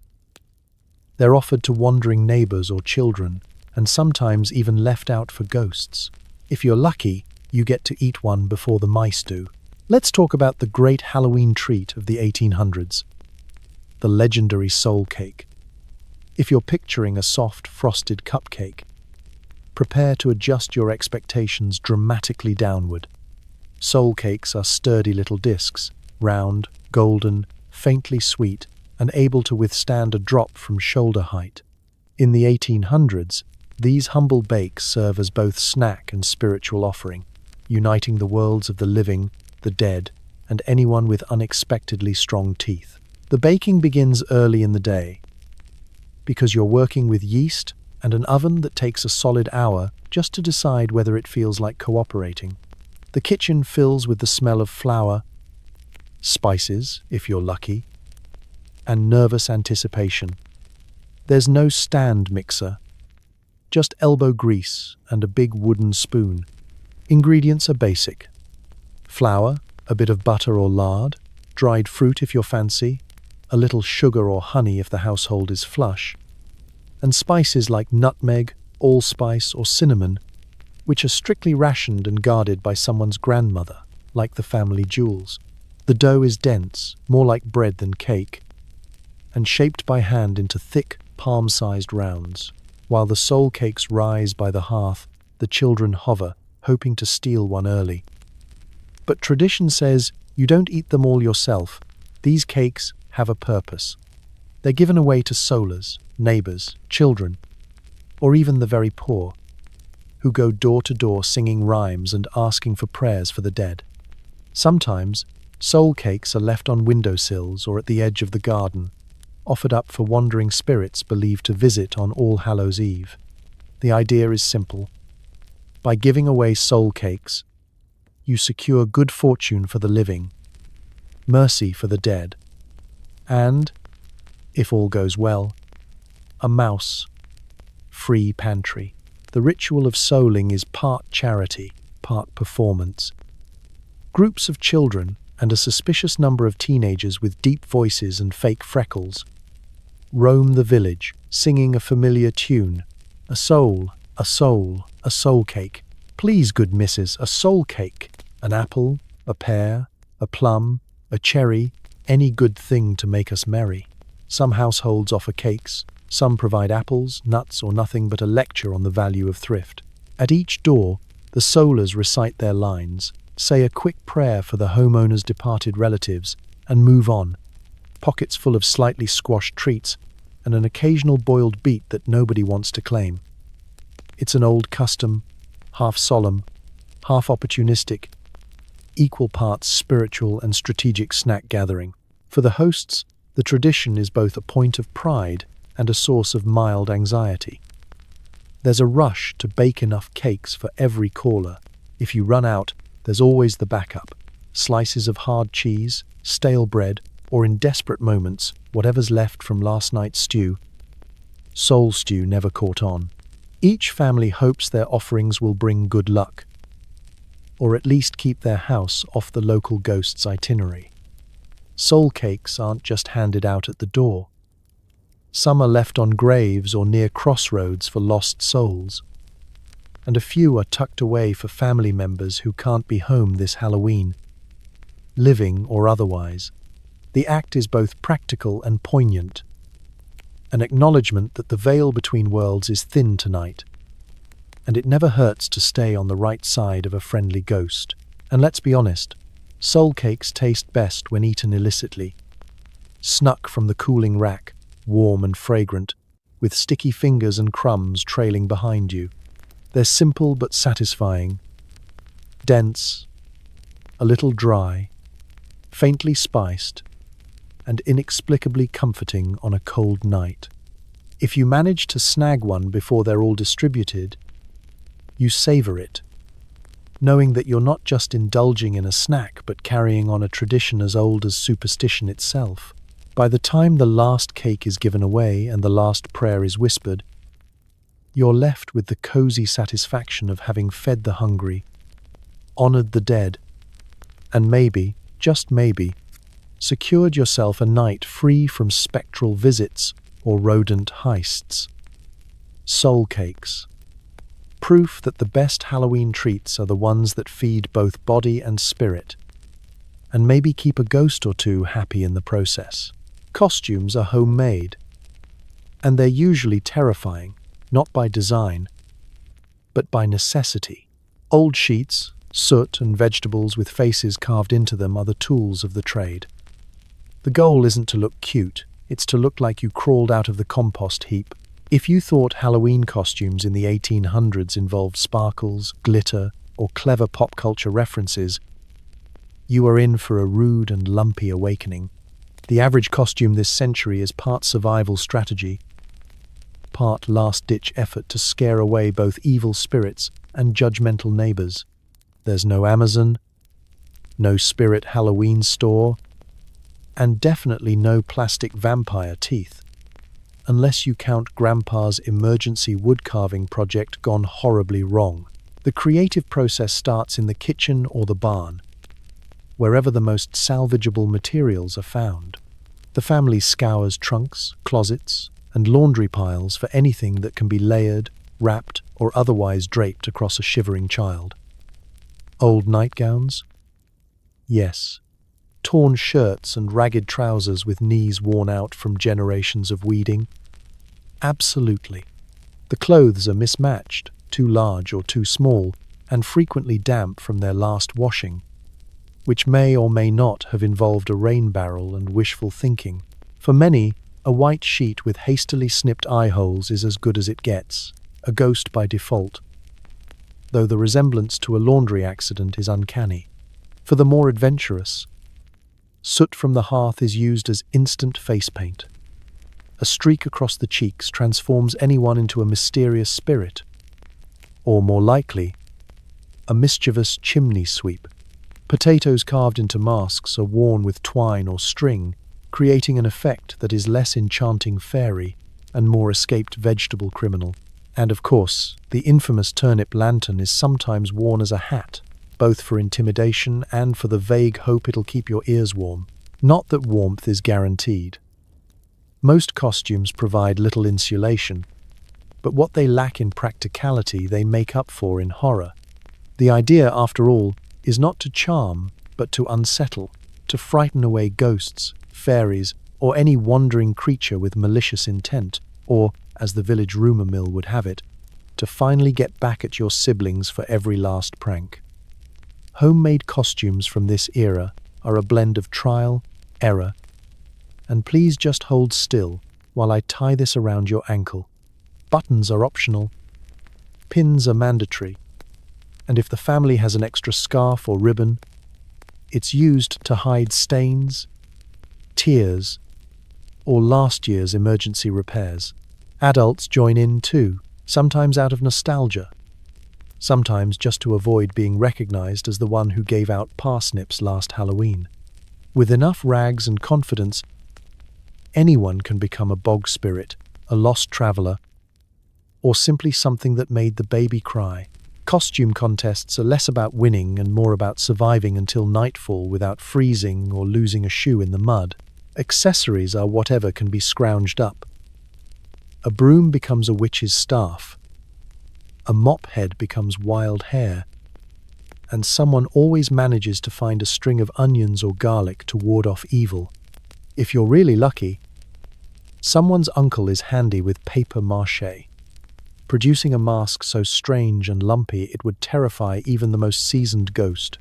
They're offered to wandering neighbors or children, and sometimes even left out for ghosts. If you're lucky, you get to eat one before the mice do. Let's talk about the great Halloween treat of the 1800s, the legendary soul cake. If you're picturing a soft, frosted cupcake, prepare to adjust your expectations dramatically downward. Soul cakes are sturdy little discs, round, golden, faintly sweet, and able to withstand a drop from shoulder height. In the 1800s, these humble bakes serve as both snack and spiritual offering, uniting the worlds of the living, the dead, and anyone with unexpectedly strong teeth. The baking begins early in the day, because you're working with yeast and an oven that takes a solid hour just to decide whether it feels like cooperating. The kitchen fills with the smell of flour, spices, if you're lucky, and nervous anticipation. There's no stand mixer, just elbow grease and a big wooden spoon. Ingredients are basic. Flour, a bit of butter or lard, dried fruit if you're fancy, a little sugar or honey if the household is flush, and spices like nutmeg, allspice, or cinnamon, which are strictly rationed and guarded by someone's grandmother, like the family jewels. The dough is dense, more like bread than cake, and shaped by hand into thick, palm-sized rounds. While the soul cakes rise by the hearth, the children hover, hoping to steal one early. But tradition says you don't eat them all yourself. These cakes have a purpose. They're given away to solars, neighbors, children, or even the very poor, who go door to door singing rhymes and asking for prayers for the dead. Sometimes, soul cakes are left on windowsills or at the edge of the garden, offered up for wandering spirits believed to visit on All Hallows' Eve. The idea is simple. By giving away soul cakes, you secure good fortune for the living, mercy for the dead, and, if all goes well, a mouse-free pantry. The ritual of souling is part charity, part performance. Groups of children and a suspicious number of teenagers with deep voices and fake freckles roam the village, singing a familiar tune. A soul, a soul, a soul cake. Please, good missus, a soul cake. An apple, a pear, a plum, a cherry, any good thing to make us merry. Some households offer cakes, some provide apples, nuts, or nothing but a lecture on the value of thrift. At each door, the soulers recite their lines, say a quick prayer for the homeowner's departed relatives, and move on, pockets full of slightly squashed treats and an occasional boiled beet that nobody wants to claim. It's an old custom, half solemn, half opportunistic, equal parts spiritual and strategic snack gathering. For the hosts, the tradition is both a point of pride and a source of mild anxiety. There's a rush to bake enough cakes for every caller. If you run out, there's always the backup. Slices of hard cheese, stale bread, or in desperate moments, whatever's left from last night's stew. Soul stew never caught on. Each family hopes their offerings will bring good luck, or at least keep their house off the local ghost's itinerary. Soul cakes aren't just handed out at the door. Some are left on graves or near crossroads for lost souls. And a few are tucked away for family members who can't be home this Halloween, living or otherwise. The act is both practical and poignant, an acknowledgement that the veil between worlds is thin tonight, and it never hurts to stay on the right side of a friendly ghost. And let's be honest, soul cakes taste best when eaten illicitly, snuck from the cooling rack, warm and fragrant, with sticky fingers and crumbs trailing behind you. They're simple but satisfying, dense, a little dry, faintly spiced, and inexplicably comforting on a cold night. If you manage to snag one before they're all distributed, you savor it, knowing that you're not just indulging in a snack but carrying on a tradition as old as superstition itself. By the time the last cake is given away and the last prayer is whispered, you're left with the cozy satisfaction of having fed the hungry, honored the dead, and maybe, just maybe, secured yourself a night free from spectral visits or rodent heists. Soul cakes. Proof that the best Halloween treats are the ones that feed both body and spirit, and maybe keep a ghost or two happy in the process. Costumes are homemade, and they're usually terrifying, not by design, but by necessity. Old sheets, soot, and vegetables with faces carved into them are the tools of the trade. The goal isn't to look cute, it's to look like you crawled out of the compost heap. If you thought Halloween costumes in the 1800s involved sparkles, glitter, or clever pop culture references, you are in for a rude and lumpy awakening. The average costume this century is part survival strategy, part last-ditch effort to scare away both evil spirits and judgmental neighbors. There's no Amazon, no Spirit Halloween store, and definitely no plastic vampire teeth, unless you count Grandpa's emergency wood-carving project gone horribly wrong. The creative process starts in the kitchen or the barn, wherever the most salvageable materials are found. The family scours trunks, closets, and laundry piles for anything that can be layered, wrapped, or otherwise draped across a shivering child. Old nightgowns? Yes. Torn shirts and ragged trousers with knees worn out from generations of weeding? Absolutely. The clothes are mismatched, too large or too small, and frequently damp from their last washing, which may or may not have involved a rain barrel and wishful thinking. For many, a white sheet with hastily snipped eye holes is as good as it gets, a ghost by default, though the resemblance to a laundry accident is uncanny. For the more adventurous, soot from the hearth is used as instant face paint. A streak across the cheeks transforms anyone into a mysterious spirit, or more likely, a mischievous chimney sweep. Potatoes carved into masks are worn with twine or string, creating an effect that is less enchanting fairy and more escaped vegetable criminal. And of course, the infamous turnip lantern is sometimes worn as a hat, both for intimidation and for the vague hope it'll keep your ears warm. Not that warmth is guaranteed. Most costumes provide little insulation, but what they lack in practicality they make up for in horror. The idea, after all, is not to charm, but to unsettle, to frighten away ghosts, fairies, or any wandering creature with malicious intent, or, as the village rumor mill would have it, to finally get back at your siblings for every last prank. Homemade costumes from this era are a blend of trial, error, and please just hold still while I tie this around your ankle. Buttons are optional, pins are mandatory, and if the family has an extra scarf or ribbon, it's used to hide stains, tears, or last year's emergency repairs. Adults join in too, sometimes out of nostalgia, sometimes just to avoid being recognized as the one who gave out parsnips last Halloween. With enough rags and confidence, anyone can become a bog spirit, a lost traveler, or simply something that made the baby cry. Costume contests are less about winning and more about surviving until nightfall without freezing or losing a shoe in the mud. Accessories are whatever can be scrounged up, A broom becomes a witch's staff. A mop head becomes wild hair. And someone always manages to find a string of onions or garlic to ward off evil. If you're really lucky, someone's uncle is handy with paper mache, producing a mask so strange and lumpy it would terrify even the most seasoned ghost.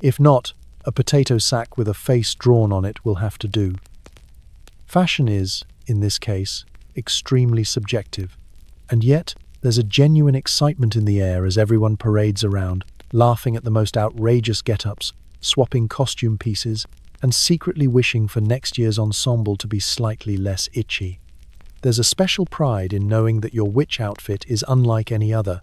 If not, a potato sack with a face drawn on it will have to do. Fashion is, in this case, extremely subjective, and yet there's a genuine excitement in the air as everyone parades around, laughing at the most outrageous get-ups, swapping costume pieces, and secretly wishing for next year's ensemble to be slightly less itchy. There's a special pride in knowing that your witch outfit is unlike any other,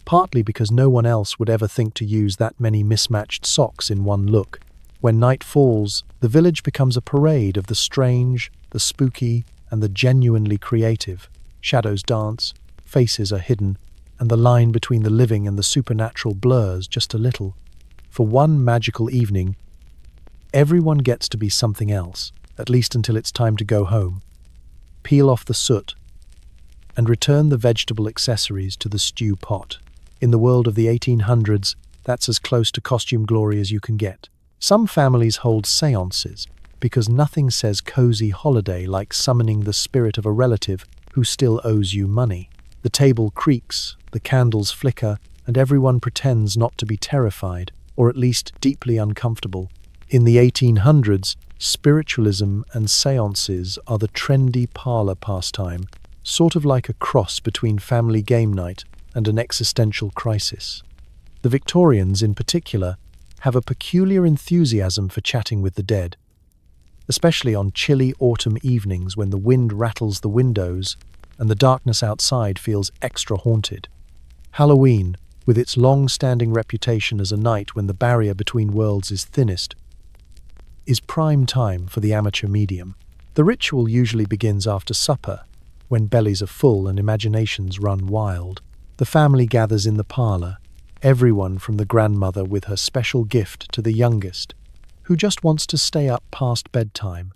partly because no one else would ever think to use that many mismatched socks in one look. When night falls, the village becomes a parade of the strange, the spooky, and the genuinely creative. Shadows dance, faces are hidden, and the line between the living and the supernatural blurs just a little. For one magical evening, everyone gets to be something else, at least until it's time to go home. Peel off the soot and return the vegetable accessories to the stew pot. In the world of the 1800s, that's as close to costume glory as you can get. Some families hold seances because nothing says cozy holiday like summoning the spirit of a relative who still owes you money. The table creaks, the candles flicker, and everyone pretends not to be terrified, or at least deeply uncomfortable. In the 1800s, spiritualism and seances are the trendy parlor pastime, sort of like a cross between family game night and an existential crisis. The Victorians, in particular, have a peculiar enthusiasm for chatting with the dead, especially on chilly autumn evenings when the wind rattles the windows and the darkness outside feels extra haunted. Halloween, with its long-standing reputation as a night when the barrier between worlds is thinnest, is prime time for the amateur medium. The ritual usually begins after supper, when bellies are full and imaginations run wild. The family gathers in the parlor, everyone from the grandmother with her special gift to the youngest, who just wants to stay up past bedtime.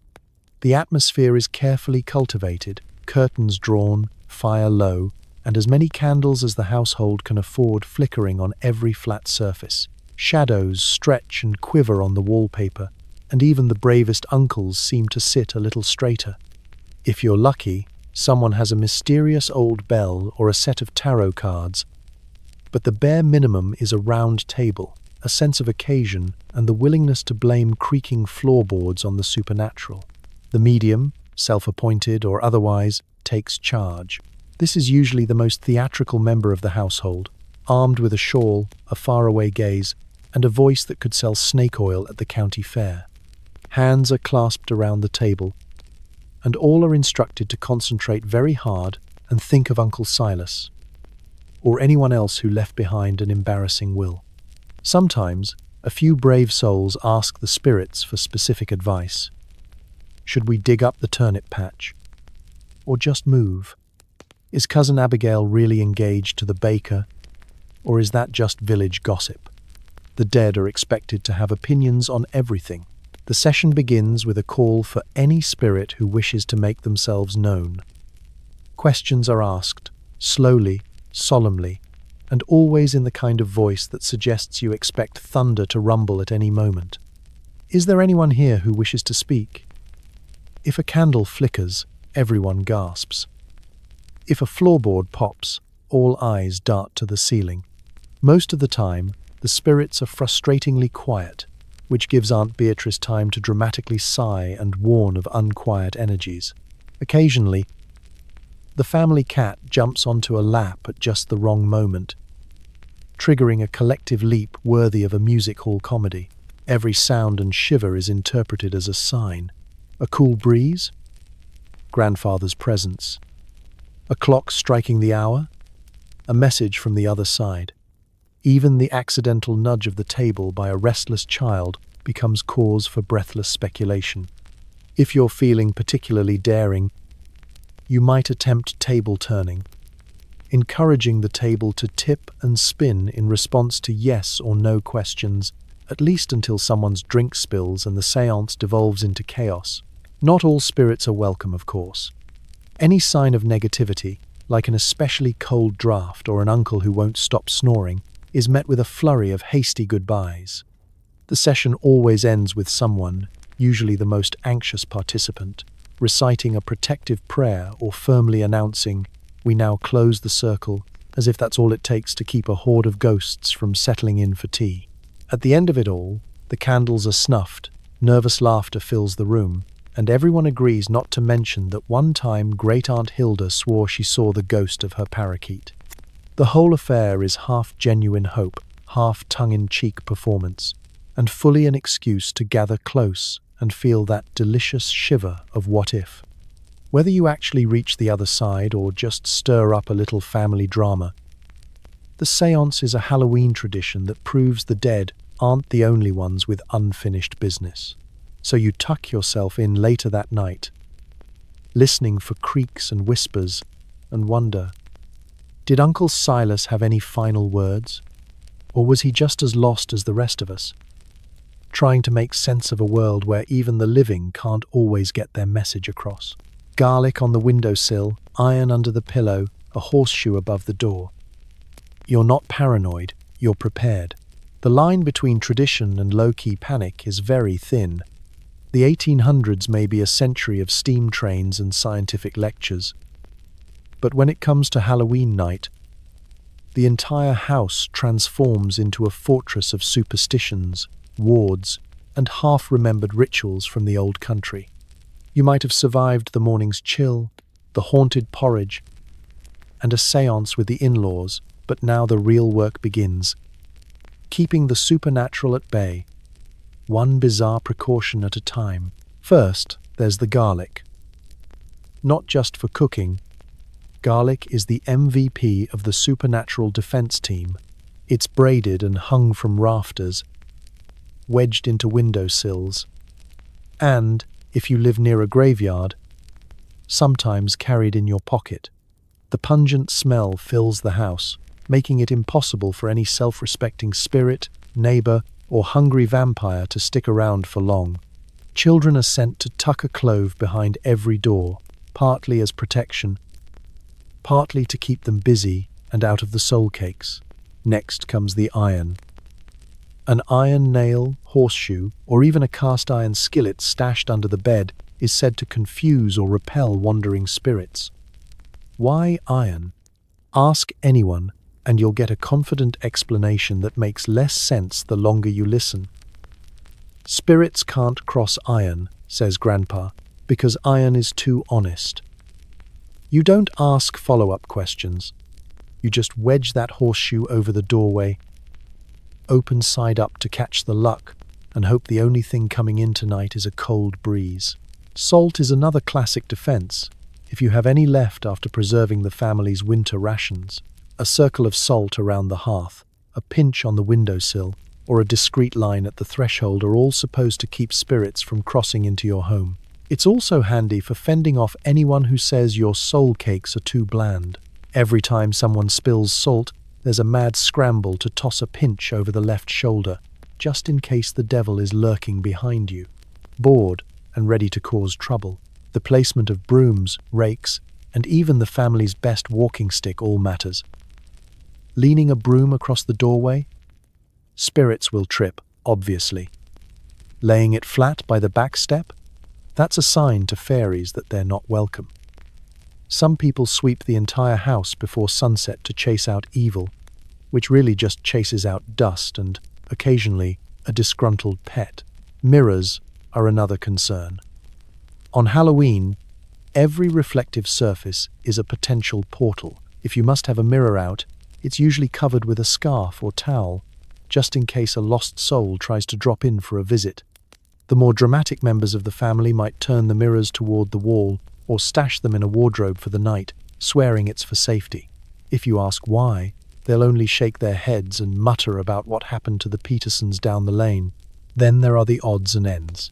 The atmosphere is carefully cultivated, curtains drawn, fire low, and as many candles as the household can afford flickering on every flat surface. Shadows stretch and quiver on the wallpaper, and even the bravest uncles seem to sit a little straighter. If you're lucky, someone has a mysterious old bell or a set of tarot cards, but the bare minimum is a round table, a sense of occasion, and the willingness to blame creaking floorboards on the supernatural. The medium, self-appointed or otherwise, takes charge. This is usually the most theatrical member of the household, armed with a shawl, a faraway gaze, and a voice that could sell snake oil at the county fair. Hands are clasped around the table, and all are instructed to concentrate very hard and think of Uncle Silas, or anyone else who left behind an embarrassing will. Sometimes, a few brave souls ask the spirits for specific advice. Should we dig up the turnip patch? Or just move? Is Cousin Abigail really engaged to the baker? Or is that just village gossip? The dead are expected to have opinions on everything. The session begins with a call for any spirit who wishes to make themselves known. Questions are asked, slowly, solemnly, and always in the kind of voice that suggests you expect thunder to rumble at any moment. Is there anyone here who wishes to speak? If a candle flickers, everyone gasps. If a floorboard pops, all eyes dart to the ceiling. Most of the time, the spirits are frustratingly quiet, which gives Aunt Beatrice time to dramatically sigh and warn of unquiet energies. Occasionally, the family cat jumps onto a lap at just the wrong moment, triggering a collective leap worthy of a music hall comedy. Every sound and shiver is interpreted as a sign. A cool breeze? Grandfather's presence. A clock striking the hour? A message from the other side. Even the accidental nudge of the table by a restless child becomes cause for breathless speculation. If you're feeling particularly daring, you might attempt table turning, encouraging the table to tip and spin in response to yes or no questions, at least until someone's drink spills and the séance devolves into chaos. Not all spirits are welcome, of course. Any sign of negativity, like an especially cold draft or an uncle who won't stop snoring, is met with a flurry of hasty goodbyes. The session always ends with someone, usually the most anxious participant, reciting a protective prayer or firmly announcing, "We now close the circle," as if that's all it takes to keep a horde of ghosts from settling in for tea. At the end of it all, the candles are snuffed, nervous laughter fills the room, and everyone agrees not to mention that one time Great Aunt Hilda swore she saw the ghost of her parakeet. The whole affair is half genuine hope, half tongue-in-cheek performance, and fully an excuse to gather close and feel that delicious shiver of what if. Whether you actually reach the other side or just stir up a little family drama, the séance is a Halloween tradition that proves the dead aren't the only ones with unfinished business. So you tuck yourself in later that night, listening for creaks and whispers, and wonder, did Uncle Silas have any final words? Or was he just as lost as the rest of us, trying to make sense of a world where even the living can't always get their message across? Garlic on the windowsill, iron under the pillow, a horseshoe above the door. You're not paranoid, you're prepared. The line between tradition and low-key panic is very thin. The 1800s may be a century of steam trains and scientific lectures. But when it comes to Halloween night, the entire house transforms into a fortress of superstitions, wards, and half-remembered rituals from the old country. You might have survived the morning's chill, the haunted porridge, and a séance with the in-laws, but now the real work begins. Keeping the supernatural at bay, one bizarre precaution at a time. First, there's the garlic. Not just for cooking, garlic is the MVP of the supernatural defense team. It's braided and hung from rafters, wedged into windowsills, and, if you live near a graveyard, sometimes carried in your pocket. The pungent smell fills the house, making it impossible for any self-respecting spirit, neighbor, or hungry vampire to stick around for long. Children are sent to tuck a clove behind every door, partly as protection, partly to keep them busy and out of the soul cakes. Next comes the iron. An iron nail, horseshoe, or even a cast iron skillet stashed under the bed is said to confuse or repel wandering spirits. Why iron? Ask anyone, and you'll get a confident explanation that makes less sense the longer you listen. Spirits can't cross iron, says Grandpa, because iron is too honest. You don't ask follow-up questions. You just wedge that horseshoe over the doorway, open side up to catch the luck, and hope the only thing coming in tonight is a cold breeze. Salt is another classic defense, if you have any left after preserving the family's winter rations. A circle of salt around the hearth, a pinch on the windowsill, or a discreet line at the threshold are all supposed to keep spirits from crossing into your home. It's also handy for fending off anyone who says your soul cakes are too bland. Every time someone spills salt, there's a mad scramble to toss a pinch over the left shoulder, just in case the devil is lurking behind you. Bored and ready to cause trouble, the placement of brooms, rakes, and even the family's best walking stick all matters. Leaning a broom across the doorway? Spirits will trip, obviously. Laying it flat by the back step? That's a sign to fairies that they're not welcome. Some people sweep the entire house before sunset to chase out evil, which really just chases out dust and, occasionally, a disgruntled pet. Mirrors are another concern. On Halloween, every reflective surface is a potential portal. If you must have a mirror out, it's usually covered with a scarf or towel, just in case a lost soul tries to drop in for a visit. The more dramatic members of the family might turn the mirrors toward the wall or stash them in a wardrobe for the night, swearing it's for safety. If you ask why, they'll only shake their heads and mutter about what happened to the Petersons down the lane. Then there are the odds and ends.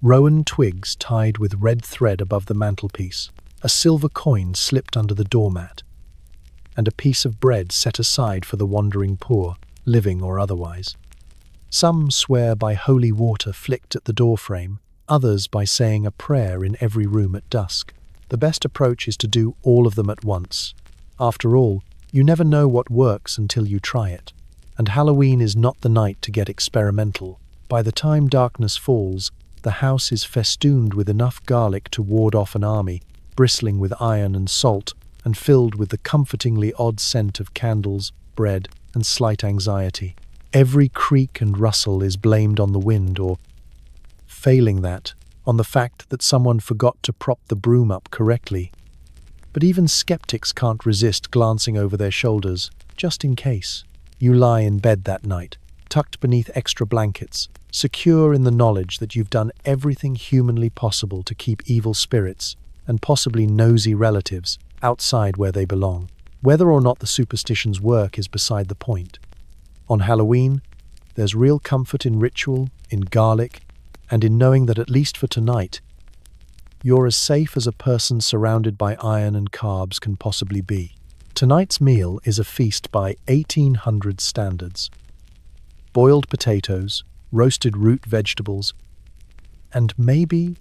Rowan twigs tied with red thread above the mantelpiece, a silver coin slipped under the doormat, and a piece of bread set aside for the wandering poor, living or otherwise. Some swear by holy water flicked at the doorframe, others by saying a prayer in every room at dusk. The best approach is to do all of them at once. After all, you never know what works until you try it. And Halloween is not the night to get experimental. By the time darkness falls, the house is festooned with enough garlic to ward off an army, bristling with iron and salt, and filled with the comfortingly odd scent of candles, bread, and slight anxiety. Every creak and rustle is blamed on the wind or, failing that, on the fact that someone forgot to prop the broom up correctly. But even skeptics can't resist glancing over their shoulders, just in case. You lie in bed that night, tucked beneath extra blankets, secure in the knowledge that you've done everything humanly possible to keep evil spirits, and possibly nosy relatives, outside where they belong. Whether or not the superstitions work is beside the point. On Halloween, there's real comfort in ritual, in garlic, and in knowing that at least for tonight, you're as safe as a person surrounded by iron and carbs can possibly be. Tonight's meal is a feast by 1800 standards. Boiled potatoes, roasted root vegetables, and maybe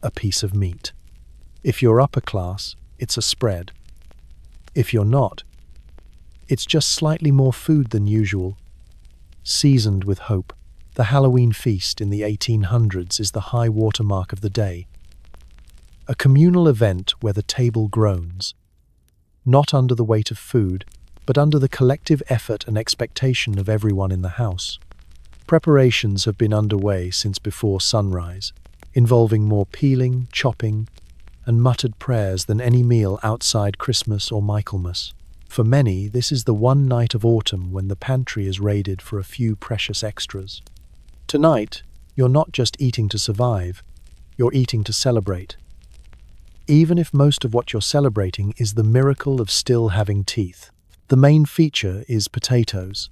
a piece of meat. If you're upper class, it's a spread. If you're not, it's just slightly more food than usual, seasoned with hope. The Halloween feast in the 1800s is the high watermark of the day. A communal event where the table groans, not under the weight of food, but under the collective effort and expectation of everyone in the house. Preparations have been underway since before sunrise, involving more peeling, chopping, and muttered prayers than any meal outside Christmas or Michaelmas. For many, this is the one night of autumn when the pantry is raided for a few precious extras. Tonight, you're not just eating to survive, you're eating to celebrate. Even if most of what you're celebrating is the miracle of still having teeth. The main feature is potatoes.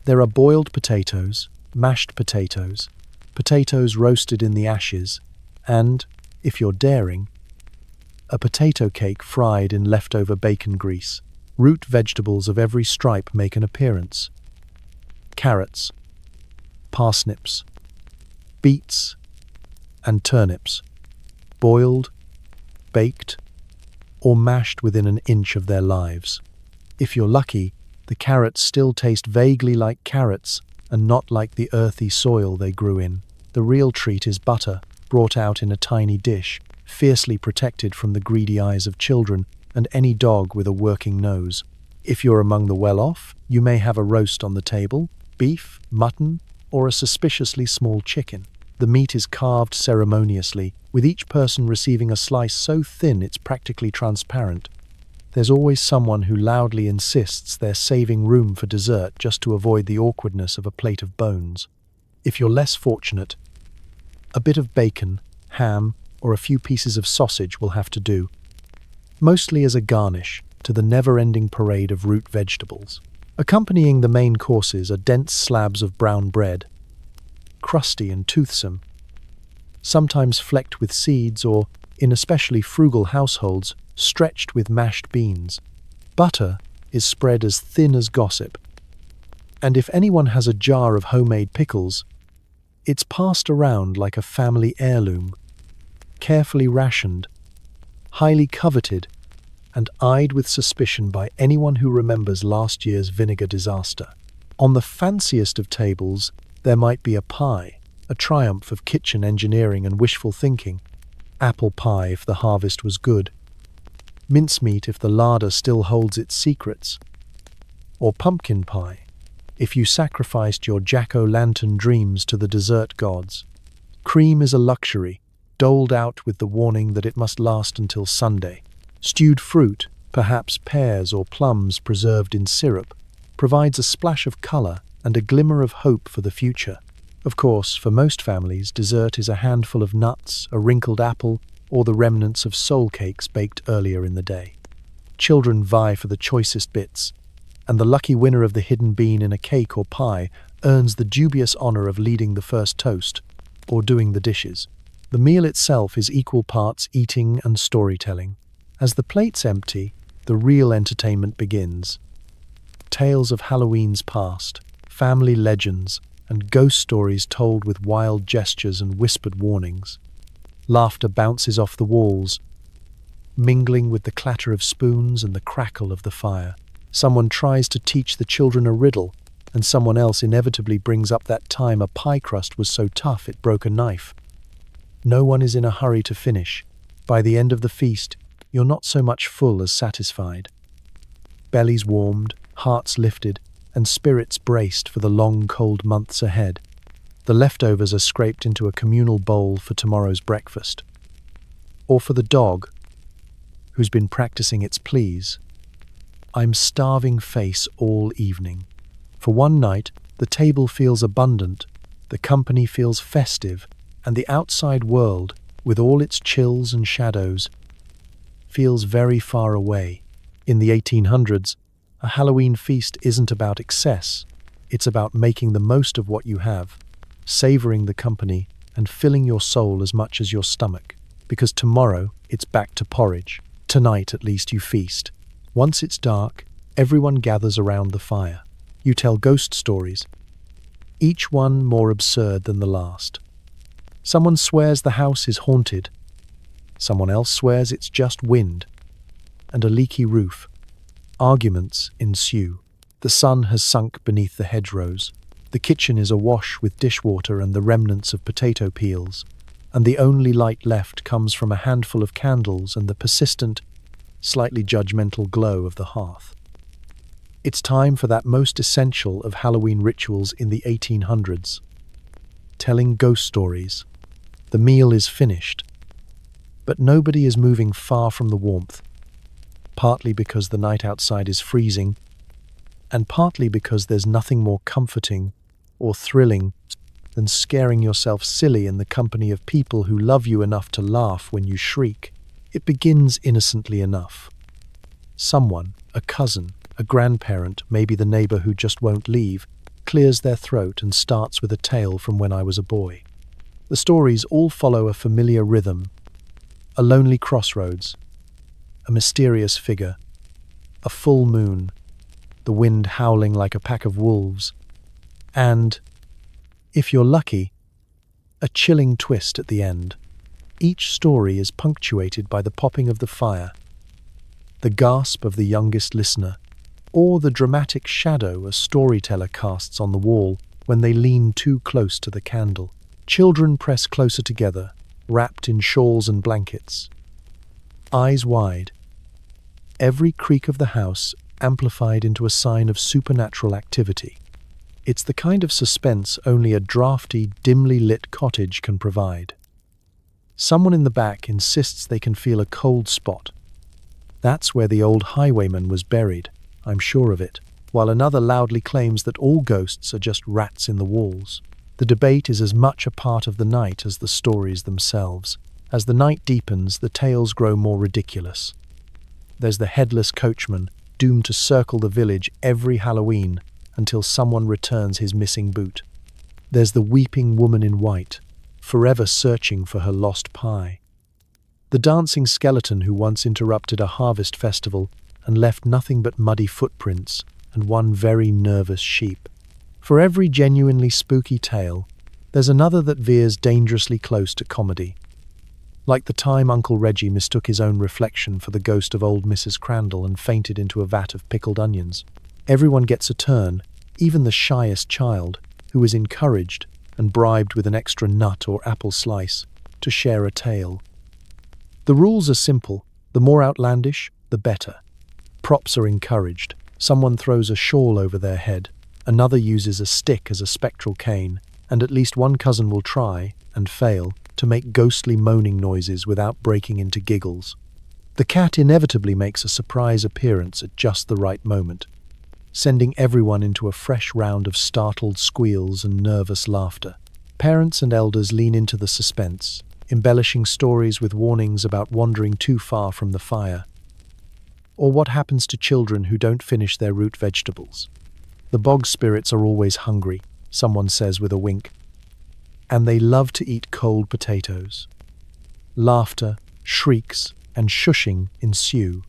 There are boiled potatoes, mashed potatoes, potatoes roasted in the ashes, and, if you're daring, a potato cake fried in leftover bacon grease. Root vegetables of every stripe make an appearance. Carrots, parsnips, beets, and turnips, boiled, baked, or mashed within an inch of their lives. If you're lucky, the carrots still taste vaguely like carrots and not like the earthy soil they grew in. The real treat is butter, brought out in a tiny dish, fiercely protected from the greedy eyes of children and any dog with a working nose. If you're among the well-off, you may have a roast on the table, beef, mutton, or a suspiciously small chicken. The meat is carved ceremoniously, with each person receiving a slice so thin it's practically transparent. There's always someone who loudly insists they're saving room for dessert just to avoid the awkwardness of a plate of bones. If you're less fortunate, a bit of bacon, ham, or a few pieces of sausage will have to do, mostly as a garnish to the never-ending parade of root vegetables. Accompanying the main courses are dense slabs of brown bread, crusty and toothsome, sometimes flecked with seeds or, in especially frugal households, stretched with mashed beans. Butter is spread as thin as gossip, and if anyone has a jar of homemade pickles, it's passed around like a family heirloom, carefully rationed, highly coveted, and eyed with suspicion by anyone who remembers last year's vinegar disaster. On the fanciest of tables, there might be a pie, a triumph of kitchen engineering and wishful thinking. Apple pie if the harvest was good, mincemeat if the larder still holds its secrets, or pumpkin pie if you sacrificed your jack-o'-lantern dreams to the dessert gods. Cream is a luxury, doled out with the warning that it must last until Sunday. Stewed fruit, perhaps pears or plums preserved in syrup, provides a splash of color and a glimmer of hope for the future. Of course, for most families, dessert is a handful of nuts, a wrinkled apple, or the remnants of soul cakes baked earlier in the day. Children vie for the choicest bits, and the lucky winner of the hidden bean in a cake or pie earns the dubious honor of leading the first toast, or doing the dishes. The meal itself is equal parts eating and storytelling. As the plates empty, the real entertainment begins. Tales of Halloween's past, family legends, and ghost stories told with wild gestures and whispered warnings. Laughter bounces off the walls, mingling with the clatter of spoons and the crackle of the fire. Someone tries to teach the children a riddle, and someone else inevitably brings up that time a pie crust was so tough it broke a knife. No one is in a hurry to finish. By the end of the feast, you're not so much full as satisfied. Bellies warmed, hearts lifted, and spirits braced for the long, cold months ahead. The leftovers are scraped into a communal bowl for tomorrow's breakfast. Or for the dog, who's been practicing its pleas. I'm starving face all evening. For one night, the table feels abundant, the company feels festive, and the outside world, with all its chills and shadows, feels very far away. In the 1800s, a Halloween feast isn't about excess. It's about making the most of what you have, savoring the company, and filling your soul as much as your stomach. Because tomorrow, it's back to porridge. Tonight, at least, you feast. Once it's dark, everyone gathers around the fire. You tell ghost stories, each one more absurd than the last. Someone swears the house is haunted. Someone else swears it's just wind and a leaky roof. Arguments ensue. The sun has sunk beneath the hedgerows. The kitchen is awash with dishwater and the remnants of potato peels, and the only light left comes from a handful of candles and the persistent, slightly judgmental glow of the hearth. It's time for that most essential of Halloween rituals in the 1800s. Telling ghost stories. The meal is finished, but nobody is moving far from the warmth, partly because the night outside is freezing, and partly because there's nothing more comforting or thrilling than scaring yourself silly in the company of people who love you enough to laugh when you shriek. It begins innocently enough. Someone, a cousin, a grandparent, maybe the neighbor who just won't leave, clears their throat and starts with a tale from when I was a boy. The stories all follow a familiar rhythm: a lonely crossroads, a mysterious figure, a full moon, the wind howling like a pack of wolves, and, if you're lucky, a chilling twist at the end. Each story is punctuated by the popping of the fire, the gasp of the youngest listener, or the dramatic shadow a storyteller casts on the wall when they lean too close to the candle. Children press closer together, wrapped in shawls and blankets, eyes wide, every creak of the house amplified into a sign of supernatural activity. It's the kind of suspense only a drafty, dimly lit cottage can provide. Someone in the back insists they can feel a cold spot. That's where the old highwayman was buried, I'm sure of it, while another loudly claims that all ghosts are just rats in the walls. The debate is as much a part of the night as the stories themselves. As the night deepens, the tales grow more ridiculous. There's the headless coachman, doomed to circle the village every Halloween until someone returns his missing boot. There's the weeping woman in white, forever searching for her lost pie. The dancing skeleton who once interrupted a harvest festival and left nothing but muddy footprints and one very nervous sheep. For every genuinely spooky tale, there's another that veers dangerously close to comedy. Like the time Uncle Reggie mistook his own reflection for the ghost of old Mrs. Crandall and fainted into a vat of pickled onions. Everyone gets a turn, even the shyest child, who is encouraged and bribed with an extra nut or apple slice to share a tale. The rules are simple: the more outlandish, the better. Props are encouraged. Someone throws a shawl over their head, another uses a stick as a spectral cane, and at least one cousin will try, and fail, to make ghostly moaning noises without breaking into giggles. The cat inevitably makes a surprise appearance at just the right moment, sending everyone into a fresh round of startled squeals and nervous laughter. Parents and elders lean into the suspense, embellishing stories with warnings about wandering too far from the fire, or what happens to children who don't finish their root vegetables. The bog spirits are always hungry, someone says with a wink, and they love to eat cold potatoes. Laughter, shrieks, and shushing ensue.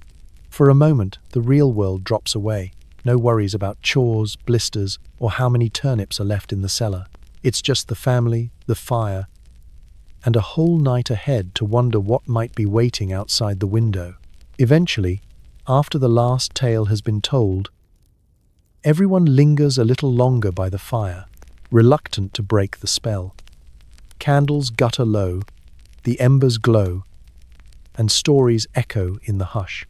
For a moment, the real world drops away. No worries about chores, blisters, or how many turnips are left in the cellar. It's just the family, the fire, and a whole night ahead to wonder what might be waiting outside the window. Eventually, after the last tale has been told, everyone lingers a little longer by the fire, reluctant to break the spell. Candles gutter low, the embers glow, and stories echo in the hush.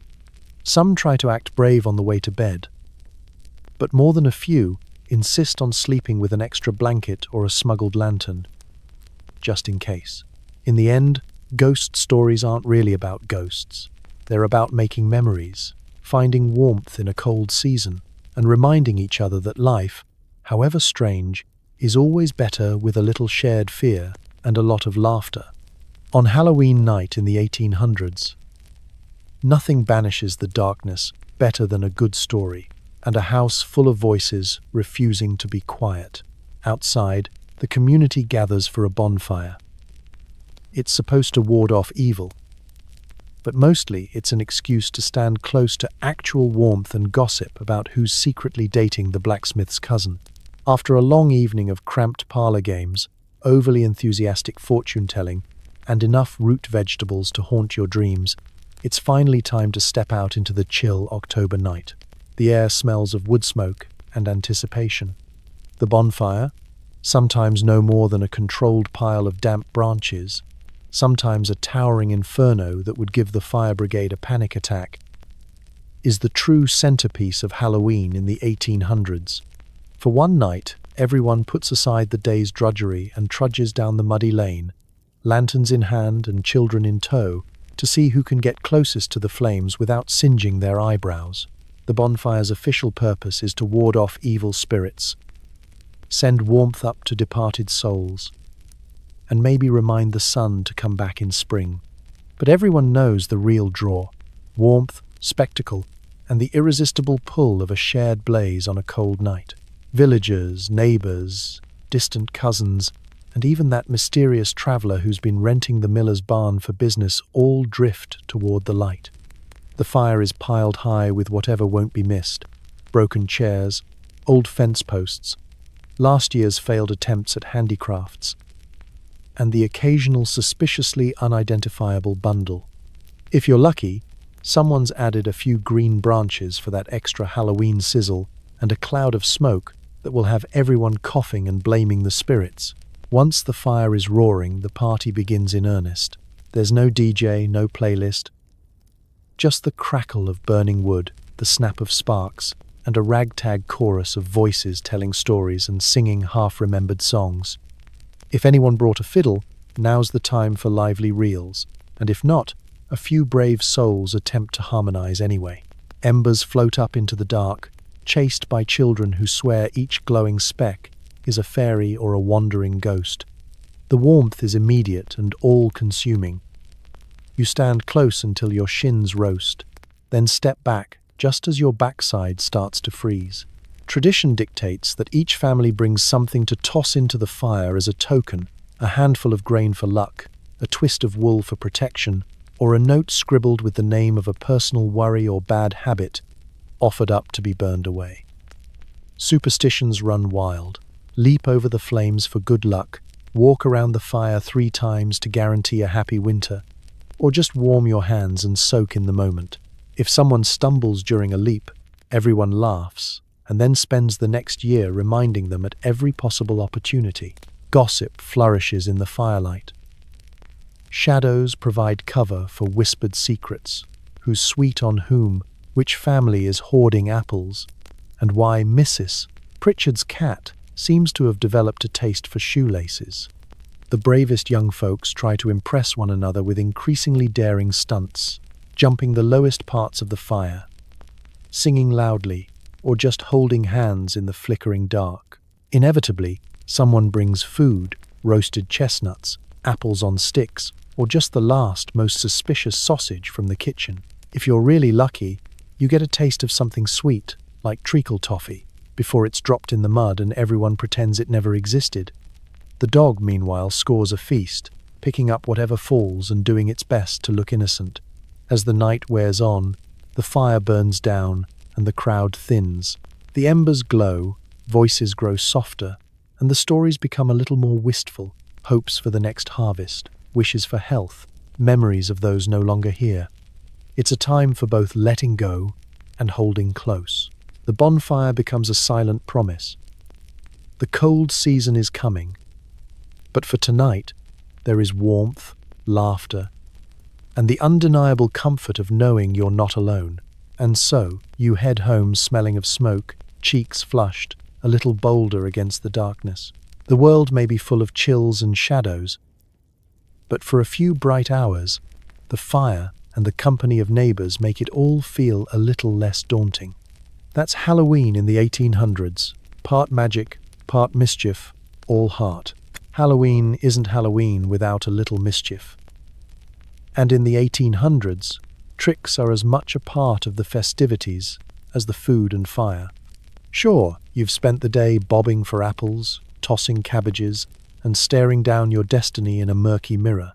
Some try to act brave on the way to bed, but more than a few insist on sleeping with an extra blanket or a smuggled lantern, just in case. In the end, ghost stories aren't really about ghosts. They're about making memories, finding warmth in a cold season, and reminding each other that life, however strange, is always better with a little shared fear and a lot of laughter. On Halloween night in the 1800s, nothing banishes the darkness better than a good story and a house full of voices refusing to be quiet. Outside, the community gathers for a bonfire. It's supposed to ward off evil, but mostly it's an excuse to stand close to actual warmth and gossip about who's secretly dating the blacksmith's cousin. After a long evening of cramped parlor games, overly enthusiastic fortune-telling, and enough root vegetables to haunt your dreams, it's finally time to step out into the chill October night. The air smells of wood smoke and anticipation. The bonfire, sometimes no more than a controlled pile of damp branches, sometimes a towering inferno that would give the fire brigade a panic attack, is the true centerpiece of Halloween in the 1800s. For one night, everyone puts aside the day's drudgery and trudges down the muddy lane, lanterns in hand and children in tow, to see who can get closest to the flames without singeing their eyebrows. The bonfire's official purpose is to ward off evil spirits, send warmth up to departed souls, and maybe remind the sun to come back in spring. But everyone knows the real draw: warmth, spectacle, and the irresistible pull of a shared blaze on a cold night. Villagers, neighbors, distant cousins, and even that mysterious traveler who's been renting the miller's barn for business all drift toward the light. The fire is piled high with whatever won't be missed: broken chairs, old fence posts, last year's failed attempts at handicrafts, and the occasional suspiciously unidentifiable bundle. If you're lucky, someone's added a few green branches for that extra Halloween sizzle and a cloud of smoke that will have everyone coughing and blaming the spirits. Once the fire is roaring, the party begins in earnest. There's no DJ, no playlist, just the crackle of burning wood, the snap of sparks, and a ragtag chorus of voices telling stories and singing half-remembered songs. If anyone brought a fiddle, now's the time for lively reels, and if not, a few brave souls attempt to harmonize anyway. Embers float up into the dark, chased by children who swear each glowing speck is a fairy or a wandering ghost. The warmth is immediate and all-consuming. You stand close until your shins roast, then step back just as your backside starts to freeze. Tradition dictates that each family brings something to toss into the fire as a token: a handful of grain for luck, a twist of wool for protection, or a note scribbled with the name of a personal worry or bad habit offered up to be burned away. Superstitions run wild: leap over the flames for good luck, walk around the fire 3 times to guarantee a happy winter, or just warm your hands and soak in the moment. If someone stumbles during a leap, everyone laughs, and then spends the next year reminding them at every possible opportunity. Gossip flourishes in the firelight. Shadows provide cover for whispered secrets: who's sweet on whom, which family is hoarding apples, and why Mrs. Pritchard's cat seems to have developed a taste for shoelaces. The bravest young folks try to impress one another with increasingly daring stunts, jumping the lowest parts of the fire, singing loudly, or just holding hands in the flickering dark. Inevitably, someone brings food: roasted chestnuts, apples on sticks, or just the last, most suspicious sausage from the kitchen. If you're really lucky, you get a taste of something sweet, like treacle toffee, before it's dropped in the mud and everyone pretends it never existed. The dog, meanwhile, scores a feast, picking up whatever falls and doing its best to look innocent. As the night wears on, the fire burns down and the crowd thins. The embers glow, voices grow softer, and the stories become a little more wistful, hopes for the next harvest. wishes for health, memories of those no longer here. It's a time for both letting go and holding close. The bonfire becomes a silent promise. The cold season is coming, but for tonight, there is warmth, laughter, and the undeniable comfort of knowing you're not alone. And so, you head home smelling of smoke, cheeks flushed, a little bolder against the darkness. The world may be full of chills and shadows, but for a few bright hours, the fire and the company of neighbors make it all feel a little less daunting. That's Halloween in the 1800s, part magic, part mischief, all heart. Halloween isn't Halloween without a little mischief. And in the 1800s, tricks are as much a part of the festivities as the food and fire. Sure, you've spent the day bobbing for apples, tossing cabbages, and staring down your destiny in a murky mirror.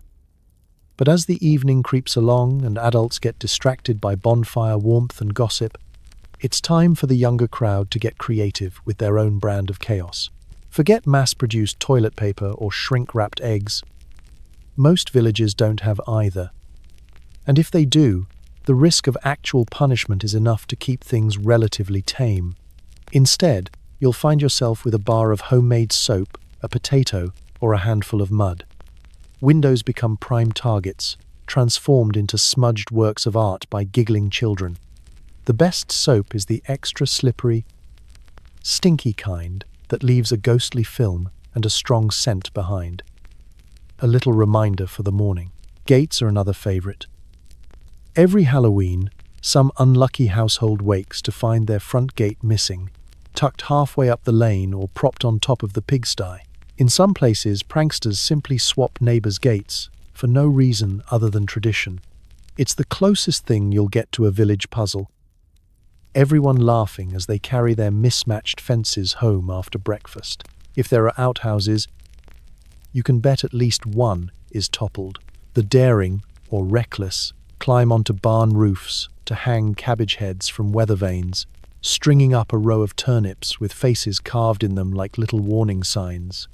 But as the evening creeps along and adults get distracted by bonfire warmth and gossip, it's time for the younger crowd to get creative with their own brand of chaos. Forget mass-produced toilet paper or shrink-wrapped eggs. Most villages don't have either. And if they do, the risk of actual punishment is enough to keep things relatively tame. Instead, you'll find yourself with a bar of homemade soap, a potato, or a handful of mud. Windows become prime targets, transformed into smudged works of art by giggling children. The best soap is the extra slippery, stinky kind that leaves a ghostly film and a strong scent behind. A little reminder for the morning. Gates are another favorite. Every Halloween, some unlucky household wakes to find their front gate missing, tucked halfway up the lane or propped on top of the pigsty. In some places, pranksters simply swap neighbors' gates for no reason other than tradition. It's the closest thing you'll get to a village puzzle. Everyone laughing as they carry their mismatched fences home after breakfast. If there are outhouses, you can bet at least one is toppled. The daring, or reckless, climb onto barn roofs to hang cabbage heads from weather vanes, stringing up a row of turnips with faces carved in them like little warning signs.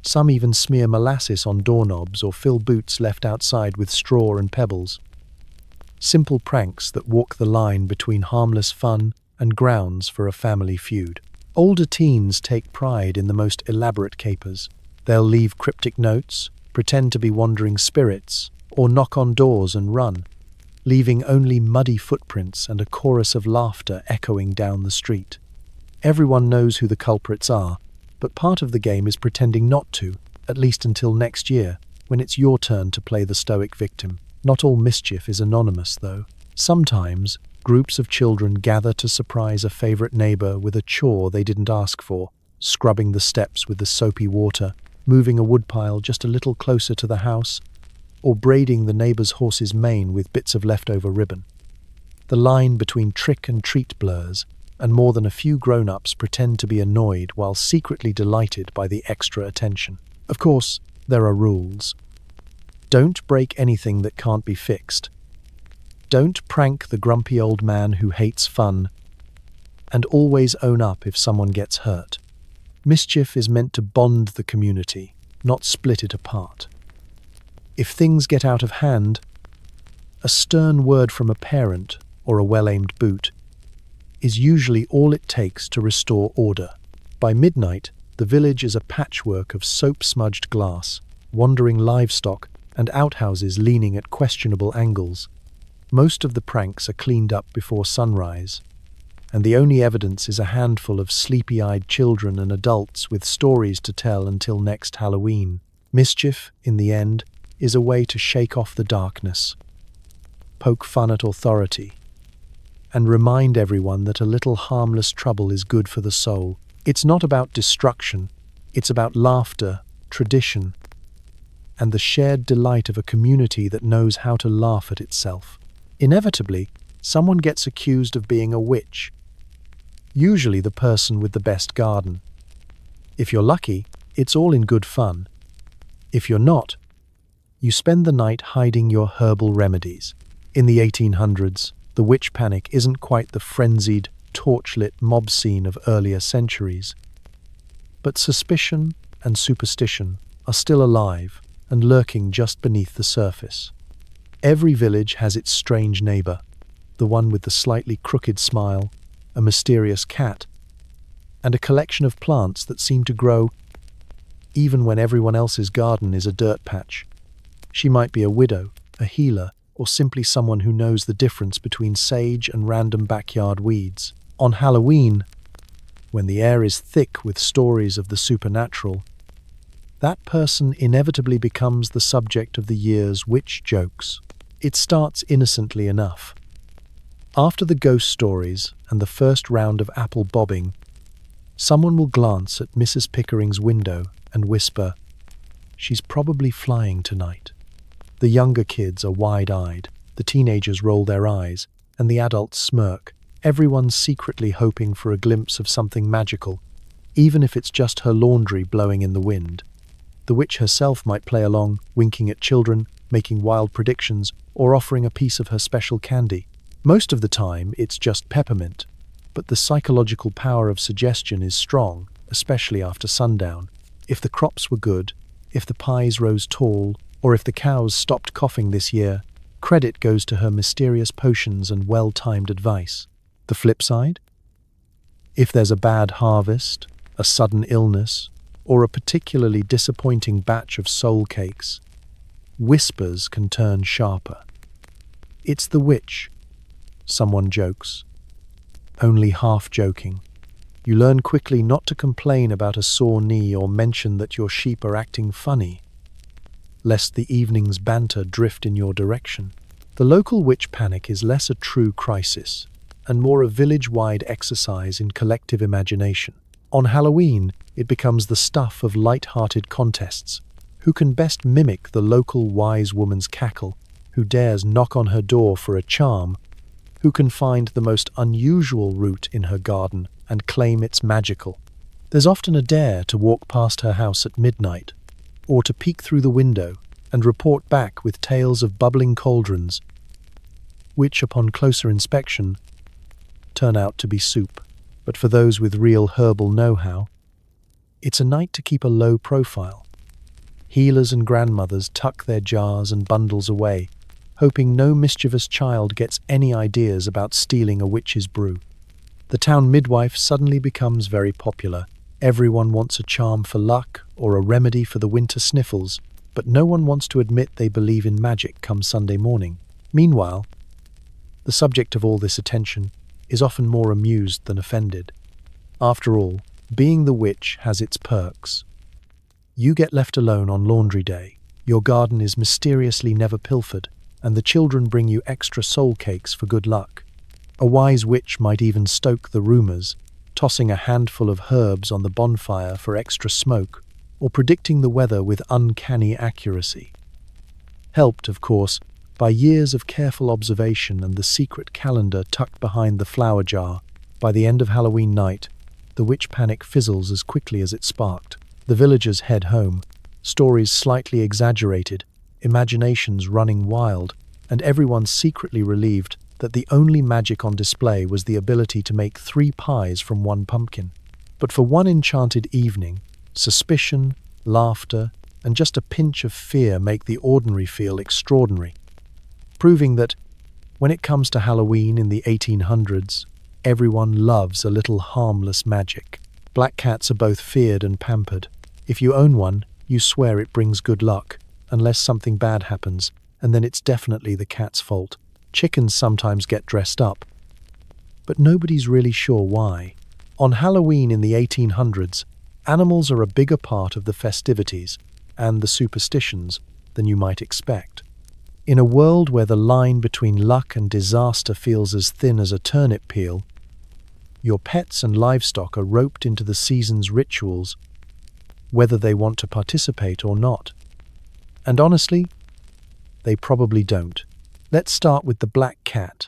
Some even smear molasses on doorknobs or fill boots left outside with straw and pebbles. Simple pranks that walk the line between harmless fun and grounds for a family feud. Older teens take pride in the most elaborate capers. They'll leave cryptic notes, pretend to be wandering spirits, or knock on doors and run, leaving only muddy footprints and a chorus of laughter echoing down the street. Everyone knows who the culprits are, but part of the game is pretending not to, at least until next year, when it's your turn to play the stoic victim. Not all mischief is anonymous, though. Sometimes, groups of children gather to surprise a favorite neighbor with a chore they didn't ask for, scrubbing the steps with the soapy water, moving a woodpile just a little closer to the house, or braiding the neighbor's horse's mane with bits of leftover ribbon. The line between trick and treat blurs, and more than a few grown-ups pretend to be annoyed while secretly delighted by the extra attention. Of course, there are rules. Don't break anything that can't be fixed. Don't prank the grumpy old man who hates fun, and always own up if someone gets hurt. Mischief is meant to bond the community, not split it apart. If things get out of hand, a stern word from a parent or a well-aimed boot is usually all it takes to restore order. By midnight, the village is a patchwork of soap-smudged glass, wandering livestock, and outhouses leaning at questionable angles. Most of the pranks are cleaned up before sunrise, and the only evidence is a handful of sleepy-eyed children and adults with stories to tell until next Halloween. Mischief, in the end, is a way to shake off the darkness, poke fun at authority, and remind everyone that a little harmless trouble is good for the soul. It's not about destruction, it's about laughter, tradition, and the shared delight of a community that knows how to laugh at itself. Inevitably, someone gets accused of being a witch, usually the person with the best garden. If you're lucky, it's all in good fun. If you're not, you spend the night hiding your herbal remedies. In the 1800s, the witch panic isn't quite the frenzied, torchlit mob scene of earlier centuries. But suspicion and superstition are still alive, and lurking just beneath the surface. Every village has its strange neighbor, the one with the slightly crooked smile, a mysterious cat, and a collection of plants that seem to grow even when everyone else's garden is a dirt patch. She might be a widow, a healer, or simply someone who knows the difference between sage and random backyard weeds. On Halloween, when the air is thick with stories of the supernatural, that person inevitably becomes the subject of the year's witch jokes. It starts innocently enough. After the ghost stories and the first round of apple bobbing, someone will glance at Mrs. Pickering's window and whisper, "She's probably flying tonight." The younger kids are wide-eyed, the teenagers roll their eyes, and the adults smirk, everyone secretly hoping for a glimpse of something magical, even if it's just her laundry blowing in the wind. The witch herself might play along, winking at children, making wild predictions, or offering a piece of her special candy. Most of the time, it's just peppermint, but the psychological power of suggestion is strong, especially after sundown. If the crops were good, if the pies rose tall, or if the cows stopped coughing this year, credit goes to her mysterious potions and well-timed advice. The flip side? If there's a bad harvest, a sudden illness, or a particularly disappointing batch of soul cakes, whispers can turn sharper. "It's the witch," someone jokes, only half joking. You learn quickly not to complain about a sore knee or mention that your sheep are acting funny, lest the evening's banter drift in your direction. The local witch panic is less a true crisis and more a village-wide exercise in collective imagination. On Halloween, it becomes the stuff of light-hearted contests. Who can best mimic the local wise woman's cackle? Who dares knock on her door for a charm? Who can find the most unusual root in her garden and claim it's magical? There's often a dare to walk past her house at midnight, or to peek through the window and report back with tales of bubbling cauldrons, which, upon closer inspection, turn out to be soup. But for those with real herbal know-how, it's a night to keep a low profile. Healers and grandmothers tuck their jars and bundles away, hoping no mischievous child gets any ideas about stealing a witch's brew. The town midwife suddenly becomes very popular. Everyone wants a charm for luck or a remedy for the winter sniffles, but no one wants to admit they believe in magic come Sunday morning. Meanwhile, the subject of all this attention is often more amused than offended. After all, being the witch has its perks. You get left alone on laundry day, your garden is mysteriously never pilfered, and the children bring you extra soul cakes for good luck. A wise witch might even stoke the rumors, tossing a handful of herbs on the bonfire for extra smoke, or predicting the weather with uncanny accuracy. Helped, of course, by years of careful observation and the secret calendar tucked behind the flower jar, by the end of Halloween night, the witch panic fizzles as quickly as it sparked. The villagers head home, stories slightly exaggerated, imaginations running wild, and everyone secretly relieved that the only magic on display was the ability to make 3 pies from 1 pumpkin. But for one enchanted evening, suspicion, laughter, and just a pinch of fear make the ordinary feel extraordinary, proving that, when it comes to Halloween in the 1800s, everyone loves a little harmless magic. Black cats are both feared and pampered. If you own one, you swear it brings good luck, unless something bad happens, and then it's definitely the cat's fault. Chickens sometimes get dressed up, but nobody's really sure why. On Halloween in the 1800s, animals are a bigger part of the festivities and the superstitions than you might expect. In a world where the line between luck and disaster feels as thin as a turnip peel, your pets and livestock are roped into the season's rituals, whether they want to participate or not. And honestly, they probably don't. Let's start with the black cat,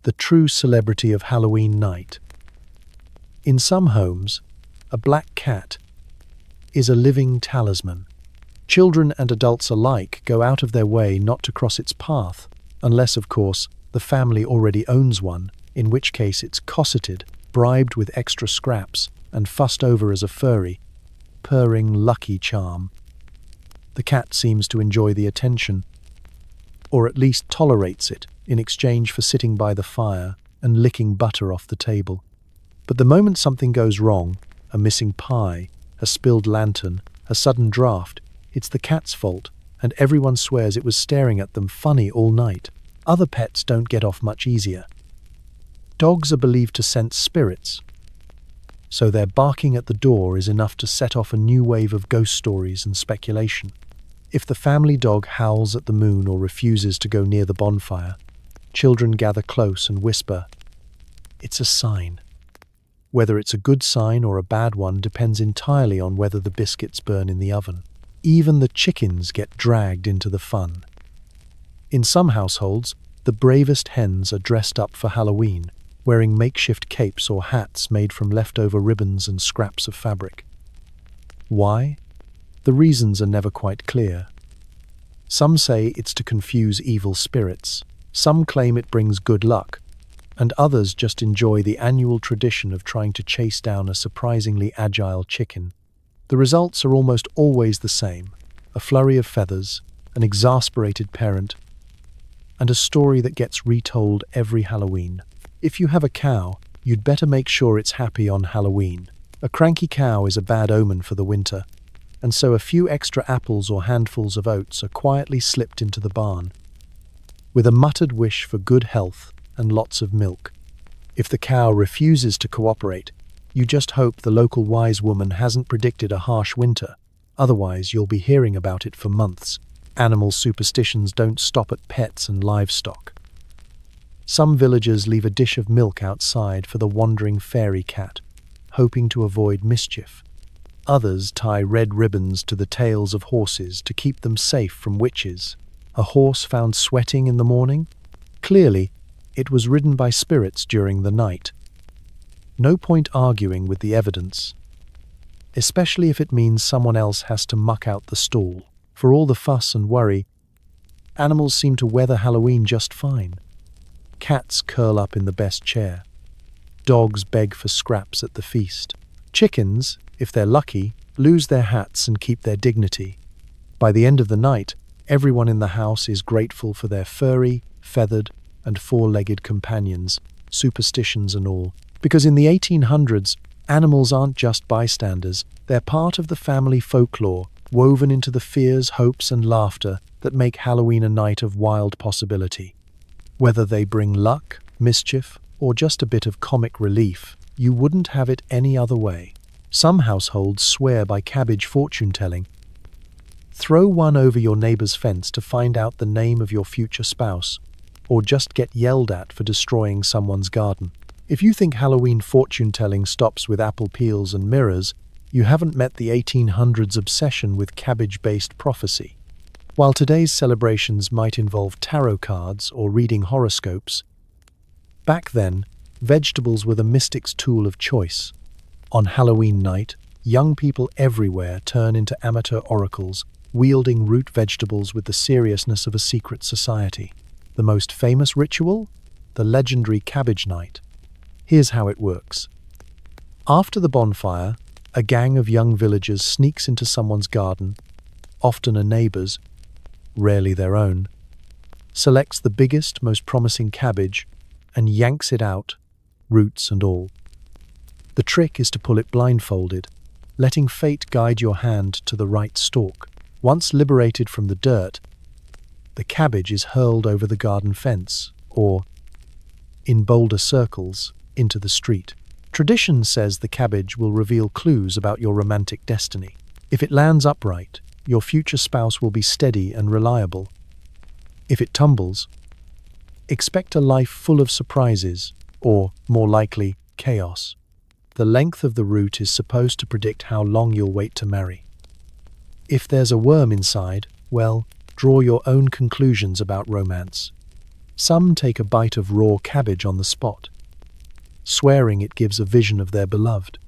the true celebrity of Halloween night. In some homes, a black cat is a living talisman. Children and adults alike go out of their way not to cross its path, unless, of course, the family already owns one, in which case it's cosseted, bribed with extra scraps, and fussed over as a furry, purring lucky charm. The cat seems to enjoy the attention, or at least tolerates it, in exchange for sitting by the fire and licking butter off the table. But the moment something goes wrong, a missing pie, a spilled lantern, a sudden draft, it's the cat's fault, and everyone swears it was staring at them funny all night. Other pets don't get off much easier. Dogs are believed to sense spirits, so their barking at the door is enough to set off a new wave of ghost stories and speculation. If the family dog howls at the moon or refuses to go near the bonfire, children gather close and whisper, "It's a sign." Whether it's a good sign or a bad one depends entirely on whether the biscuits burn in the oven. Even the chickens get dragged into the fun. In some households, the bravest hens are dressed up for Halloween, wearing makeshift capes or hats made from leftover ribbons and scraps of fabric. Why? The reasons are never quite clear. Some say it's to confuse evil spirits, some claim it brings good luck, and others just enjoy the annual tradition of trying to chase down a surprisingly agile chicken. The results are almost always the same: a flurry of feathers, an exasperated parent, and a story that gets retold every Halloween. If you have a cow, you'd better make sure it's happy on Halloween. A cranky cow is a bad omen for the winter, and so a few extra apples or handfuls of oats are quietly slipped into the barn, with a muttered wish for good health and lots of milk. If the cow refuses to cooperate, you just hope the local wise woman hasn't predicted a harsh winter. Otherwise, you'll be hearing about it for months. Animal superstitions don't stop at pets and livestock. Some villagers leave a dish of milk outside for the wandering fairy cat, hoping to avoid mischief. Others tie red ribbons to the tails of horses to keep them safe from witches. A horse found sweating in the morning? Clearly, it was ridden by spirits during the night. No point arguing with the evidence, especially if it means someone else has to muck out the stall. For all the fuss and worry, animals seem to weather Halloween just fine. Cats curl up in the best chair. Dogs beg for scraps at the feast. Chickens, if they're lucky, lose their hats and keep their dignity. By the end of the night, everyone in the house is grateful for their furry, feathered, and four-legged companions, superstitions and all. Because in the 1800s, animals aren't just bystanders, they're part of the family folklore, woven into the fears, hopes, and laughter that make Halloween a night of wild possibility. Whether they bring luck, mischief, or just a bit of comic relief, you wouldn't have it any other way. Some households swear by cabbage fortune-telling. Throw one over your neighbor's fence to find out the name of your future spouse, or just get yelled at for destroying someone's garden. If you think Halloween fortune-telling stops with apple peels and mirrors, you haven't met the 1800s obsession with cabbage-based prophecy. While today's celebrations might involve tarot cards or reading horoscopes, back then, vegetables were the mystic's tool of choice. On Halloween night, young people everywhere turn into amateur oracles, wielding root vegetables with the seriousness of a secret society. The most famous ritual? The legendary cabbage night. Here's how it works. After the bonfire, a gang of young villagers sneaks into someone's garden, often a neighbor's, rarely their own, selects the biggest, most promising cabbage, and yanks it out, roots and all. The trick is to pull it blindfolded, letting fate guide your hand to the right stalk. Once liberated from the dirt, the cabbage is hurled over the garden fence, or, in bolder circles, into the street. Tradition says the cabbage will reveal clues about your romantic destiny. If it lands upright, your future spouse will be steady and reliable. If it tumbles, expect a life full of surprises, or, more likely, chaos. The length of the root is supposed to predict how long you'll wait to marry. If there's a worm inside, well, draw your own conclusions about romance. Some take a bite of raw cabbage on the spot, swearing it gives a vision of their beloved.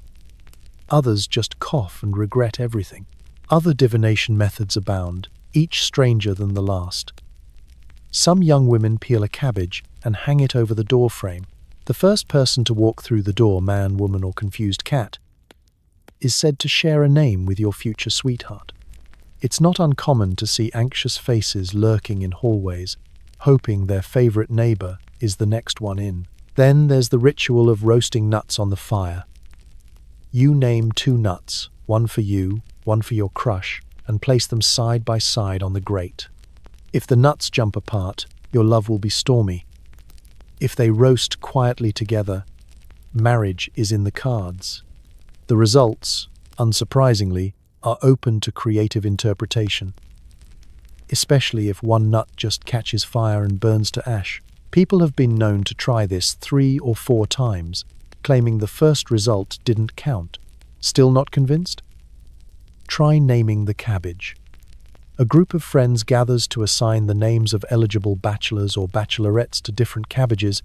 Others just cough and regret everything. Other divination methods abound, each stranger than the last. Some young women peel a cabbage and hang it over the doorframe. The first person to walk through the door, man, woman, or confused cat, is said to share a name with your future sweetheart. It's not uncommon to see anxious faces lurking in hallways, hoping their favorite neighbor is the next one in. Then there's the ritual of roasting nuts on the fire. You name 2 nuts, one for you, one for your crush, and place them side by side on the grate. If the nuts jump apart, your love will be stormy. If they roast quietly together, marriage is in the cards. The results, unsurprisingly, are open to creative interpretation. Especially if one nut just catches fire and burns to ash. People have been known to try this 3 or 4 times, claiming the first result didn't count. Still not convinced? Try naming the cabbage. A group of friends gathers to assign the names of eligible bachelors or bachelorettes to different cabbages,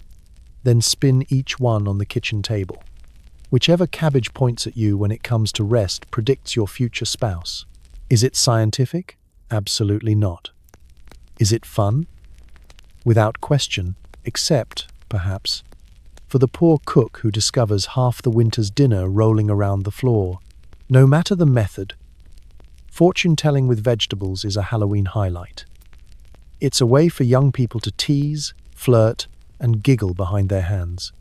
then spin each one on the kitchen table. Whichever cabbage points at you when it comes to rest predicts your future spouse. Is it scientific? Absolutely not. Is it fun? Without question, except, perhaps, for the poor cook who discovers half the winter's dinner rolling around the floor. No matter the method, fortune-telling with vegetables is a Halloween highlight. It's a way for young people to tease, flirt, and giggle behind their hands.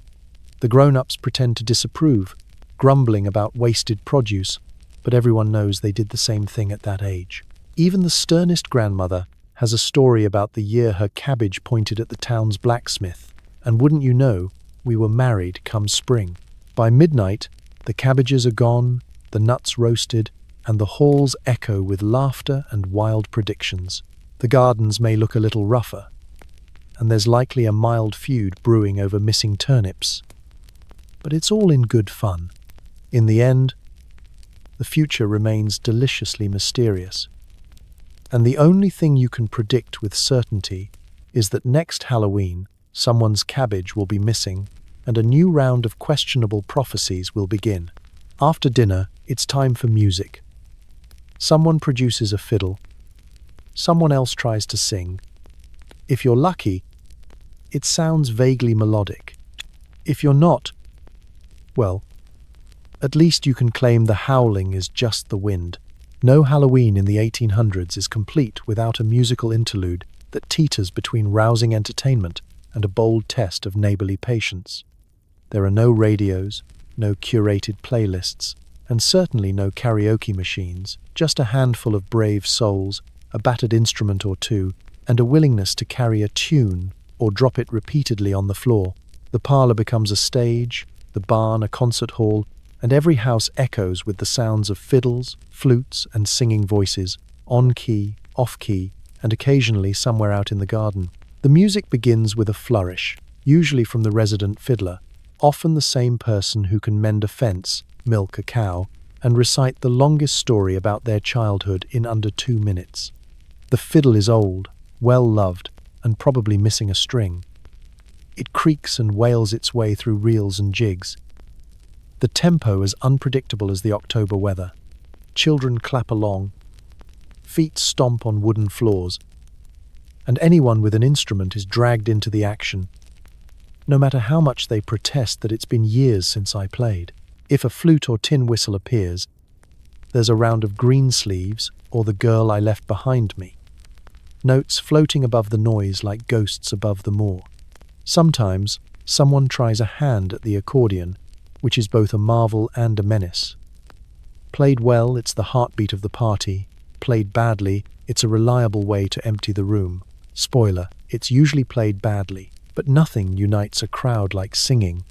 The grown-ups pretend to disapprove, grumbling about wasted produce, but everyone knows they did the same thing at that age. Even the sternest grandmother has a story about the year her cabbage pointed at the town's blacksmith, and wouldn't you know, we were married come spring. By midnight, the cabbages are gone, the nuts roasted, and the halls echo with laughter and wild predictions. The gardens may look a little rougher, and there's likely a mild feud brewing over missing turnips. But it's all in good fun. In the end, the future remains deliciously mysterious. And the only thing you can predict with certainty is that next Halloween, someone's cabbage will be missing, and a new round of questionable prophecies will begin. After dinner, it's time for music. Someone produces a fiddle. Someone else tries to sing. If you're lucky, it sounds vaguely melodic. If you're not, well, at least you can claim the howling is just the wind. No Halloween in the 1800s is complete without a musical interlude that teeters between rousing entertainment and a bold test of neighborly patience. There are no radios, no curated playlists, and certainly no karaoke machines, just a handful of brave souls, a battered instrument or two, and a willingness to carry a tune or drop it repeatedly on the floor. The parlor becomes a stage, the barn a concert hall, and every house echoes with the sounds of fiddles, flutes, and singing voices, on-key, off-key, and occasionally somewhere out in the garden. The music begins with a flourish, usually from the resident fiddler, often the same person who can mend a fence, milk a cow, and recite the longest story about their childhood in under 2 minutes. The fiddle is old, well-loved, and probably missing a string. It creaks and wails its way through reels and jigs. The tempo is unpredictable as the October weather. Children clap along, feet stomp on wooden floors, and anyone with an instrument is dragged into the action, no matter how much they protest that it's been years since I played. If a flute or tin whistle appears, there's a round of green sleeves or the girl I left behind me. Notes floating above the noise like ghosts above the moor. Sometimes, someone tries a hand at the accordion, which is both a marvel and a menace. Played well, it's the heartbeat of the party. Played badly, it's a reliable way to empty the room. Spoiler, it's usually played badly, but nothing unites a crowd like singing.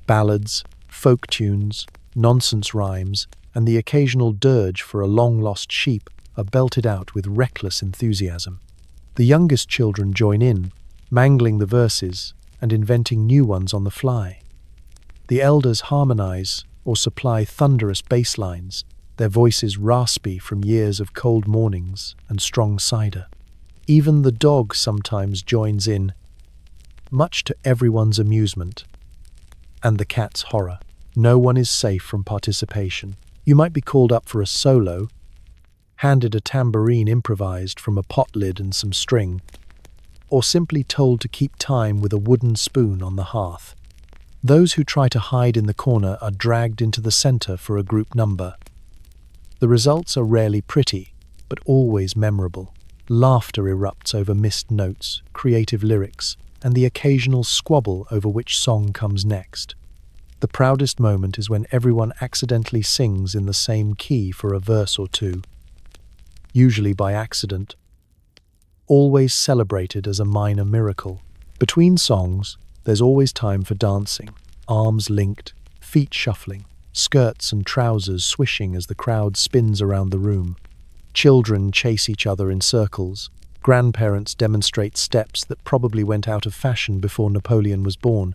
Ballads, folk tunes, nonsense rhymes, and the occasional dirge for a long-lost sheep are belted out with reckless enthusiasm. The youngest children join in, mangling the verses and inventing new ones on the fly. The elders harmonize or supply thunderous bass lines, their voices raspy from years of cold mornings and strong cider. Even the dog sometimes joins in, much to everyone's amusement, and the cat's horror. No one is safe from participation. You might be called up for a solo, handed a tambourine improvised from a pot lid and some string, or simply told to keep time with a wooden spoon on the hearth. Those who try to hide in the corner are dragged into the center for a group number. The results are rarely pretty, but always memorable. Laughter erupts over missed notes, creative lyrics, and the occasional squabble over which song comes next. The proudest moment is when everyone accidentally sings in the same key for a verse or two, usually by accident, always celebrated as a minor miracle. Between songs, there's always time for dancing, arms linked, feet shuffling, skirts and trousers swishing as the crowd spins around the room. Children chase each other in circles. Grandparents demonstrate steps that probably went out of fashion before Napoleon was born.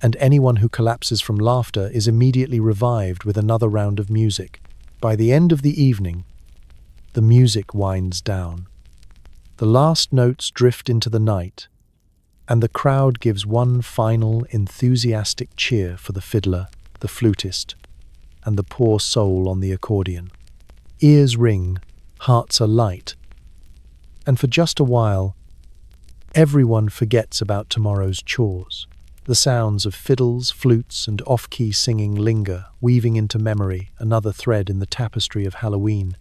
And anyone who collapses from laughter is immediately revived with another round of music. By the end of the evening, the music winds down. The last notes drift into the night, and the crowd gives one final enthusiastic cheer for the fiddler, the flutist, and the poor soul on the accordion. Ears ring, hearts are light, and for just a while, everyone forgets about tomorrow's chores. The sounds of fiddles, flutes, and off-key singing linger, weaving into memory another thread in the tapestry of Halloween.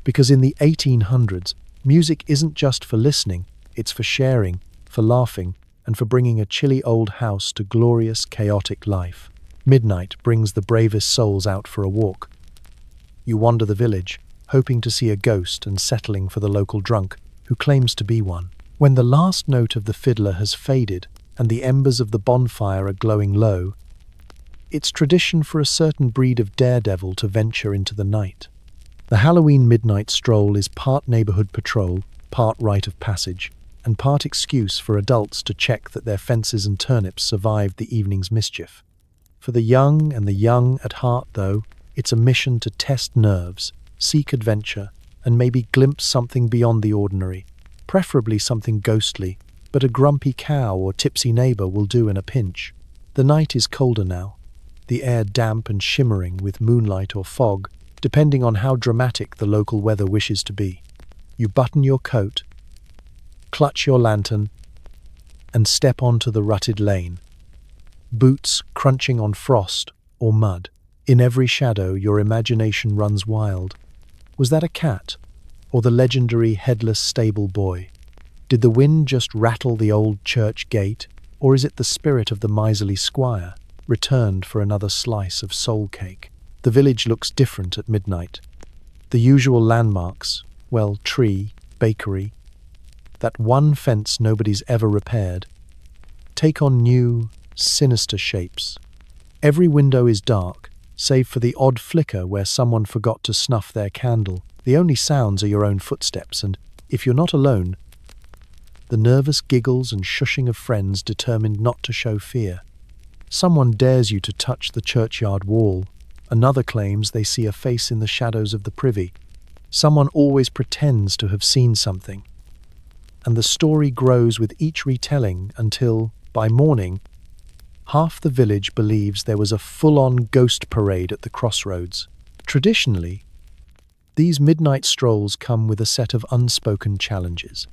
Because in the 1800s, music isn't just for listening, it's for sharing, for laughing, and for bringing a chilly old house to glorious, chaotic life. Midnight brings the bravest souls out for a walk. You wander the village, hoping to see a ghost and settling for the local drunk, who claims to be one. When the last note of the fiddler has faded and the embers of the bonfire are glowing low, it's tradition for a certain breed of daredevil to venture into the night. The Halloween midnight stroll is part neighborhood patrol, part rite of passage, and part excuse for adults to check that their fences and turnips survived the evening's mischief. For the young and the young at heart, though, it's a mission to test nerves, seek adventure, and maybe glimpse something beyond the ordinary, preferably something ghostly, but a grumpy cow or tipsy neighbor will do in a pinch. The night is colder now, the air damp and shimmering with moonlight or fog, depending on how dramatic the local weather wishes to be. You button your coat, clutch your lantern, and step onto the rutted lane, boots crunching on frost or mud. In every shadow, your imagination runs wild. Was that a cat, or the legendary headless stable boy? Did the wind just rattle the old church gate, or is it the spirit of the miserly squire, returned for another slice of soul cake? The village looks different at midnight. The usual landmarks, well, tree, bakery, that one fence nobody's ever repaired, take on new, sinister shapes. Every window is dark, save for the odd flicker where someone forgot to snuff their candle. The only sounds are your own footsteps, and, if you're not alone, the nervous giggles and shushing of friends determined not to show fear. Someone dares you to touch the churchyard wall. Another claims they see a face in the shadows of the privy. Someone always pretends to have seen something. And the story grows with each retelling until, by morning, half the village believes there was a full-on ghost parade at the crossroads. Traditionally, these midnight strolls come with a set of unspoken challenges.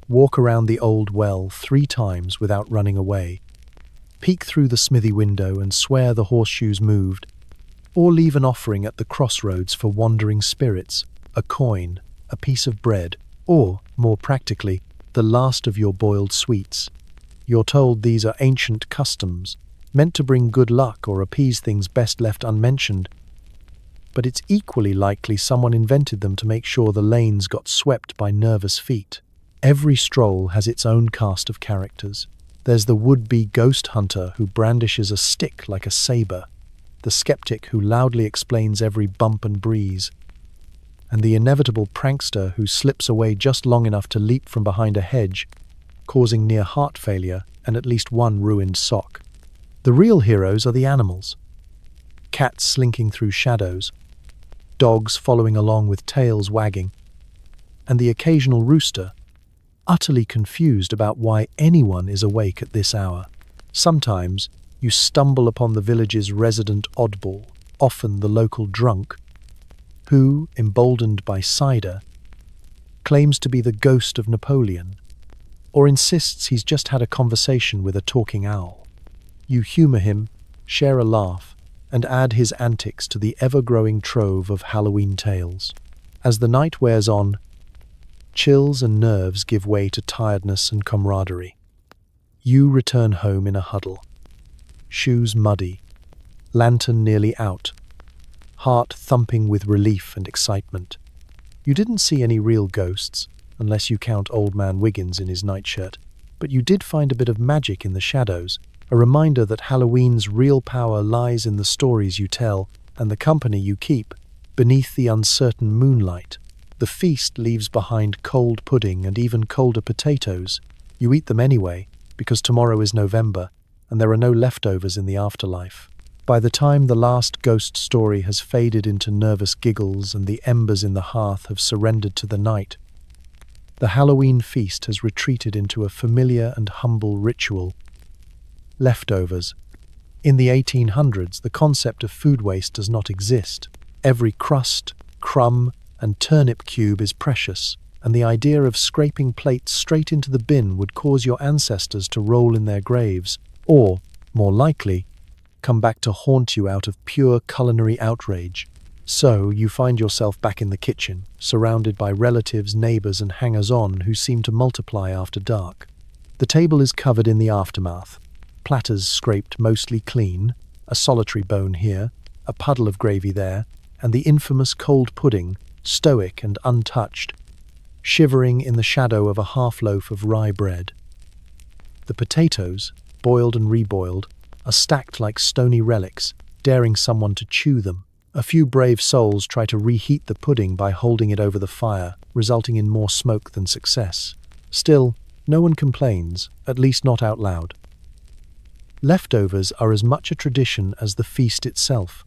Walk around the old well 3 times without running away, peek through the smithy window and swear the horseshoes moved, or leave an offering at the crossroads for wandering spirits, a coin, a piece of bread, or, more practically, the last of your boiled sweets. You're told these are ancient customs, meant to bring good luck or appease things best left unmentioned, but it's equally likely someone invented them to make sure the lanes got swept by nervous feet. Every stroll has its own cast of characters. There's the would-be ghost hunter who brandishes a stick like a saber, the skeptic who loudly explains every bump and breeze, and the inevitable prankster who slips away just long enough to leap from behind a hedge, causing near heart failure and at least one ruined sock. The real heroes are the animals. Cats slinking through shadows, dogs following along with tails wagging, and the occasional rooster, utterly confused about why anyone is awake at this hour. Sometimes you stumble upon the village's resident oddball, often the local drunk, who, emboldened by cider, claims to be the ghost of Napoleon, or insists he's just had a conversation with a talking owl. You humor him, share a laugh, and add his antics to the ever-growing trove of Halloween tales. As the night wears on, chills and nerves give way to tiredness and camaraderie. You return home in a huddle. Shoes muddy, lantern nearly out, heart thumping with relief and excitement. You didn't see any real ghosts, unless you count Old Man Wiggins in his nightshirt, but you did find a bit of magic in the shadows, a reminder that Halloween's real power lies in the stories you tell and the company you keep beneath the uncertain moonlight. The feast leaves behind cold pudding and even colder potatoes. You eat them anyway, because tomorrow is November, and there are no leftovers in the afterlife. By the time the last ghost story has faded into nervous giggles and the embers in the hearth have surrendered to the night, the Halloween feast has retreated into a familiar and humble ritual. Leftovers. In the 1800s, the concept of food waste does not exist. Every crust, crumb, and turnip cube is precious, and the idea of scraping plates straight into the bin would cause your ancestors to roll in their graves, or, more likely, come back to haunt you out of pure culinary outrage. So you find yourself back in the kitchen, surrounded by relatives, neighbors, and hangers-on who seem to multiply after dark. The table is covered in the aftermath. Platters scraped mostly clean, a solitary bone here, a puddle of gravy there, and the infamous cold pudding, stoic and untouched, shivering in the shadow of a half-loaf of rye bread. The potatoes, boiled and reboiled, are stacked like stony relics, daring someone to chew them. A few brave souls try to reheat the pudding by holding it over the fire, resulting in more smoke than success. Still, no one complains, at least not out loud. Leftovers are as much a tradition as the feast itself.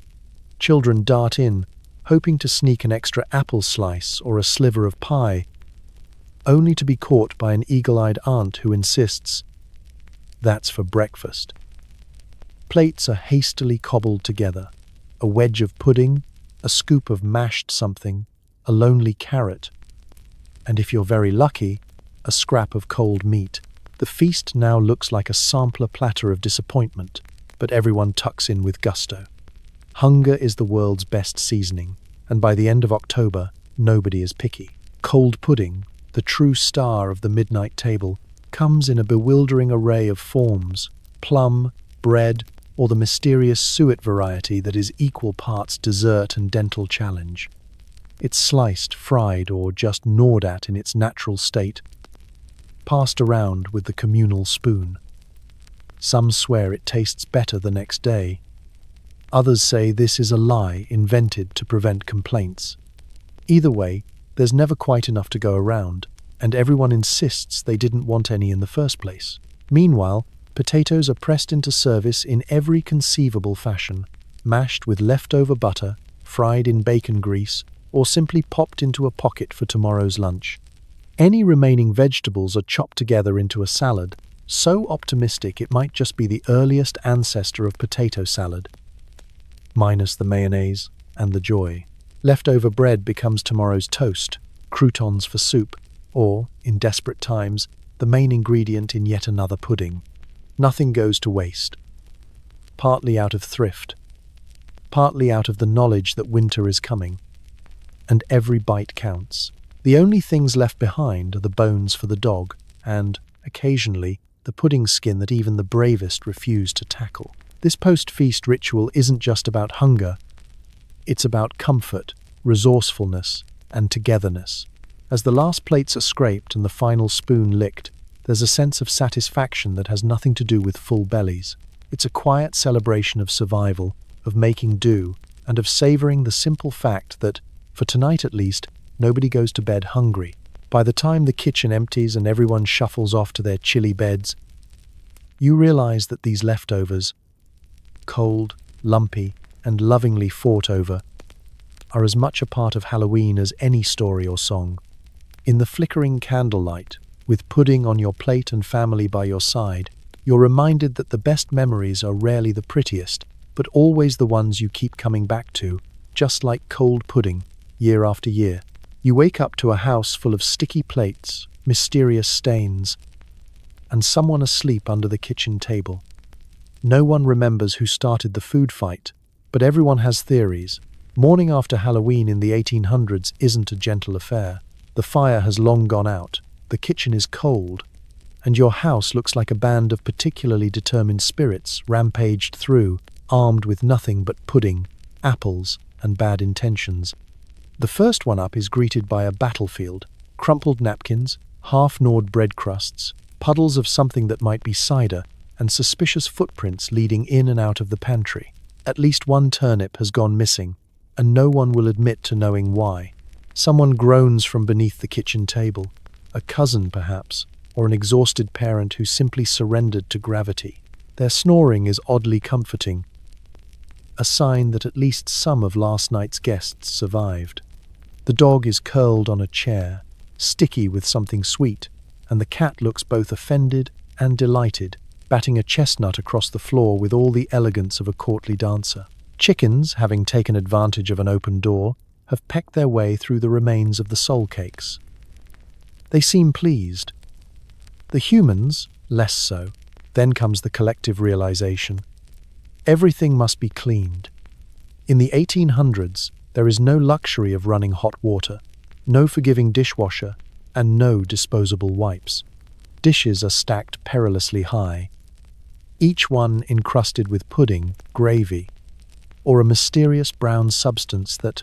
Children dart in, hoping to sneak an extra apple slice or a sliver of pie, only to be caught by an eagle-eyed aunt who insists, "That's for breakfast." Plates are hastily cobbled together. A wedge of pudding, a scoop of mashed something, a lonely carrot, and if you're very lucky, a scrap of cold meat. The feast now looks like a sampler platter of disappointment, but everyone tucks in with gusto. Hunger is the world's best seasoning, and by the end of October, nobody is picky. Cold pudding, the true star of the midnight table, comes in a bewildering array of forms: plum, bread, or the mysterious suet variety that is equal parts dessert and dental challenge. It's sliced, fried, or just gnawed at in its natural state, passed around with the communal spoon. Some swear it tastes better the next day. Others say this is a lie invented to prevent complaints. Either way, there's never quite enough to go around, and everyone insists they didn't want any in the first place. Meanwhile, potatoes are pressed into service in every conceivable fashion, mashed with leftover butter, fried in bacon grease, or simply popped into a pocket for tomorrow's lunch. Any remaining vegetables are chopped together into a salad, so optimistic it might just be the earliest ancestor of potato salad, minus the mayonnaise and the joy. Leftover bread becomes tomorrow's toast, croutons for soup, or, in desperate times, the main ingredient in yet another pudding. Nothing goes to waste. Partly out of thrift, partly out of the knowledge that winter is coming. And every bite counts. The only things left behind are the bones for the dog, and, occasionally, the pudding skin that even the bravest refuse to tackle. This post-feast ritual isn't just about hunger. It's about comfort, resourcefulness, and togetherness. As the last plates are scraped and the final spoon licked, there's a sense of satisfaction that has nothing to do with full bellies. It's a quiet celebration of survival, of making do, and of savoring the simple fact that, for tonight at least, nobody goes to bed hungry. By the time the kitchen empties and everyone shuffles off to their chilly beds, you realize that these leftovers, cold, lumpy, and lovingly fought over, are as much a part of Halloween as any story or song. In the flickering candlelight, with pudding on your plate and family by your side, you're reminded that the best memories are rarely the prettiest, but always the ones you keep coming back to, just like cold pudding, year after year. You wake up to a house full of sticky plates, mysterious stains, and someone asleep under the kitchen table. No one remembers who started the food fight, but everyone has theories. Morning after Halloween in the 1800s isn't a gentle affair. The fire has long gone out, the kitchen is cold, and your house looks like a band of particularly determined spirits rampaged through, armed with nothing but pudding, apples, and bad intentions. The first one up is greeted by a battlefield, crumpled napkins, half-gnawed bread crusts, puddles of something that might be cider, and suspicious footprints leading in and out of the pantry. At least one turnip has gone missing, and no one will admit to knowing why. Someone groans from beneath the kitchen table, a cousin perhaps, or an exhausted parent who simply surrendered to gravity. Their snoring is oddly comforting, a sign that at least some of last night's guests survived. The dog is curled on a chair, sticky with something sweet, and the cat looks both offended and delighted, batting a chestnut across the floor with all the elegance of a courtly dancer. Chickens, having taken advantage of an open door, have pecked their way through the remains of the soul cakes. They seem pleased. The humans, less so. Then comes the collective realization. Everything must be cleaned. In the 1800s, there is no luxury of running hot water, no forgiving dishwasher, and no disposable wipes. Dishes are stacked perilously high, each one encrusted with pudding, gravy, or a mysterious brown substance that,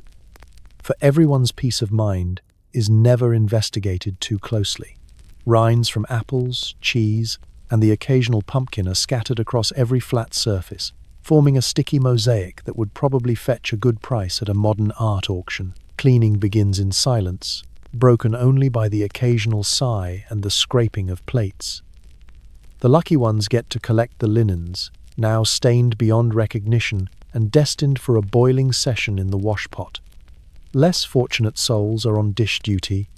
for everyone's peace of mind, is never investigated too closely. Rinds from apples, cheese, and the occasional pumpkin are scattered across every flat surface, forming a sticky mosaic that would probably fetch a good price at a modern art auction. Cleaning begins in silence, broken only by the occasional sigh and the scraping of plates. The lucky ones get to collect the linens, now stained beyond recognition and destined for a boiling session in the washpot. Less fortunate souls are on dish duty,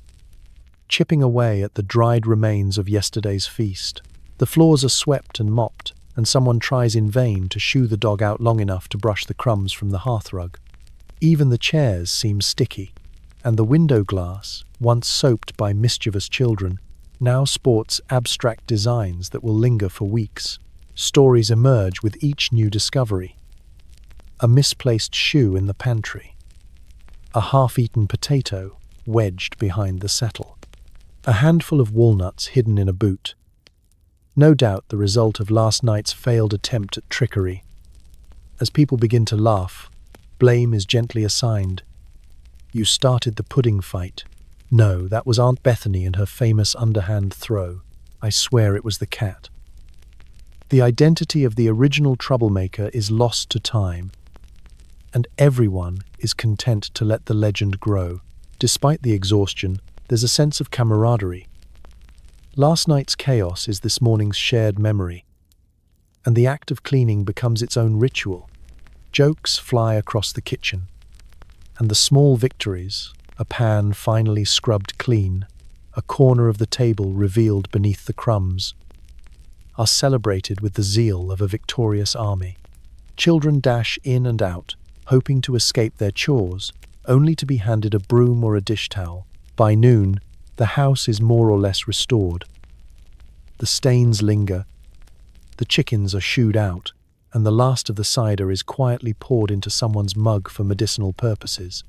chipping away at the dried remains of yesterday's feast. The floors are swept and mopped, and someone tries in vain to shoo the dog out long enough to brush the crumbs from the hearthrug. Even the chairs seem sticky, and the window glass, once soaped by mischievous children, now sports abstract designs that will linger for weeks. Stories emerge with each new discovery. A misplaced shoe in the pantry. A half-eaten potato wedged behind the settle. A handful of walnuts hidden in a boot. No doubt the result of last night's failed attempt at trickery. As people begin to laugh, blame is gently assigned. You started the pudding fight. No, that was Aunt Bethany and her famous underhand throw. I swear it was the cat. The identity of the original troublemaker is lost to time, and everyone is content to let the legend grow. Despite the exhaustion, there's a sense of camaraderie. Last night's chaos is this morning's shared memory, and the act of cleaning becomes its own ritual. Jokes fly across the kitchen, and the small victories, a pan finally scrubbed clean, a corner of the table revealed beneath the crumbs, are celebrated with the zeal of a victorious army. Children dash in and out, hoping to escape their chores, only to be handed a broom or a dish towel. By noon, the house is more or less restored. The stains linger, the chickens are shooed out, and the last of the cider is quietly poured into someone's mug for medicinal purposes.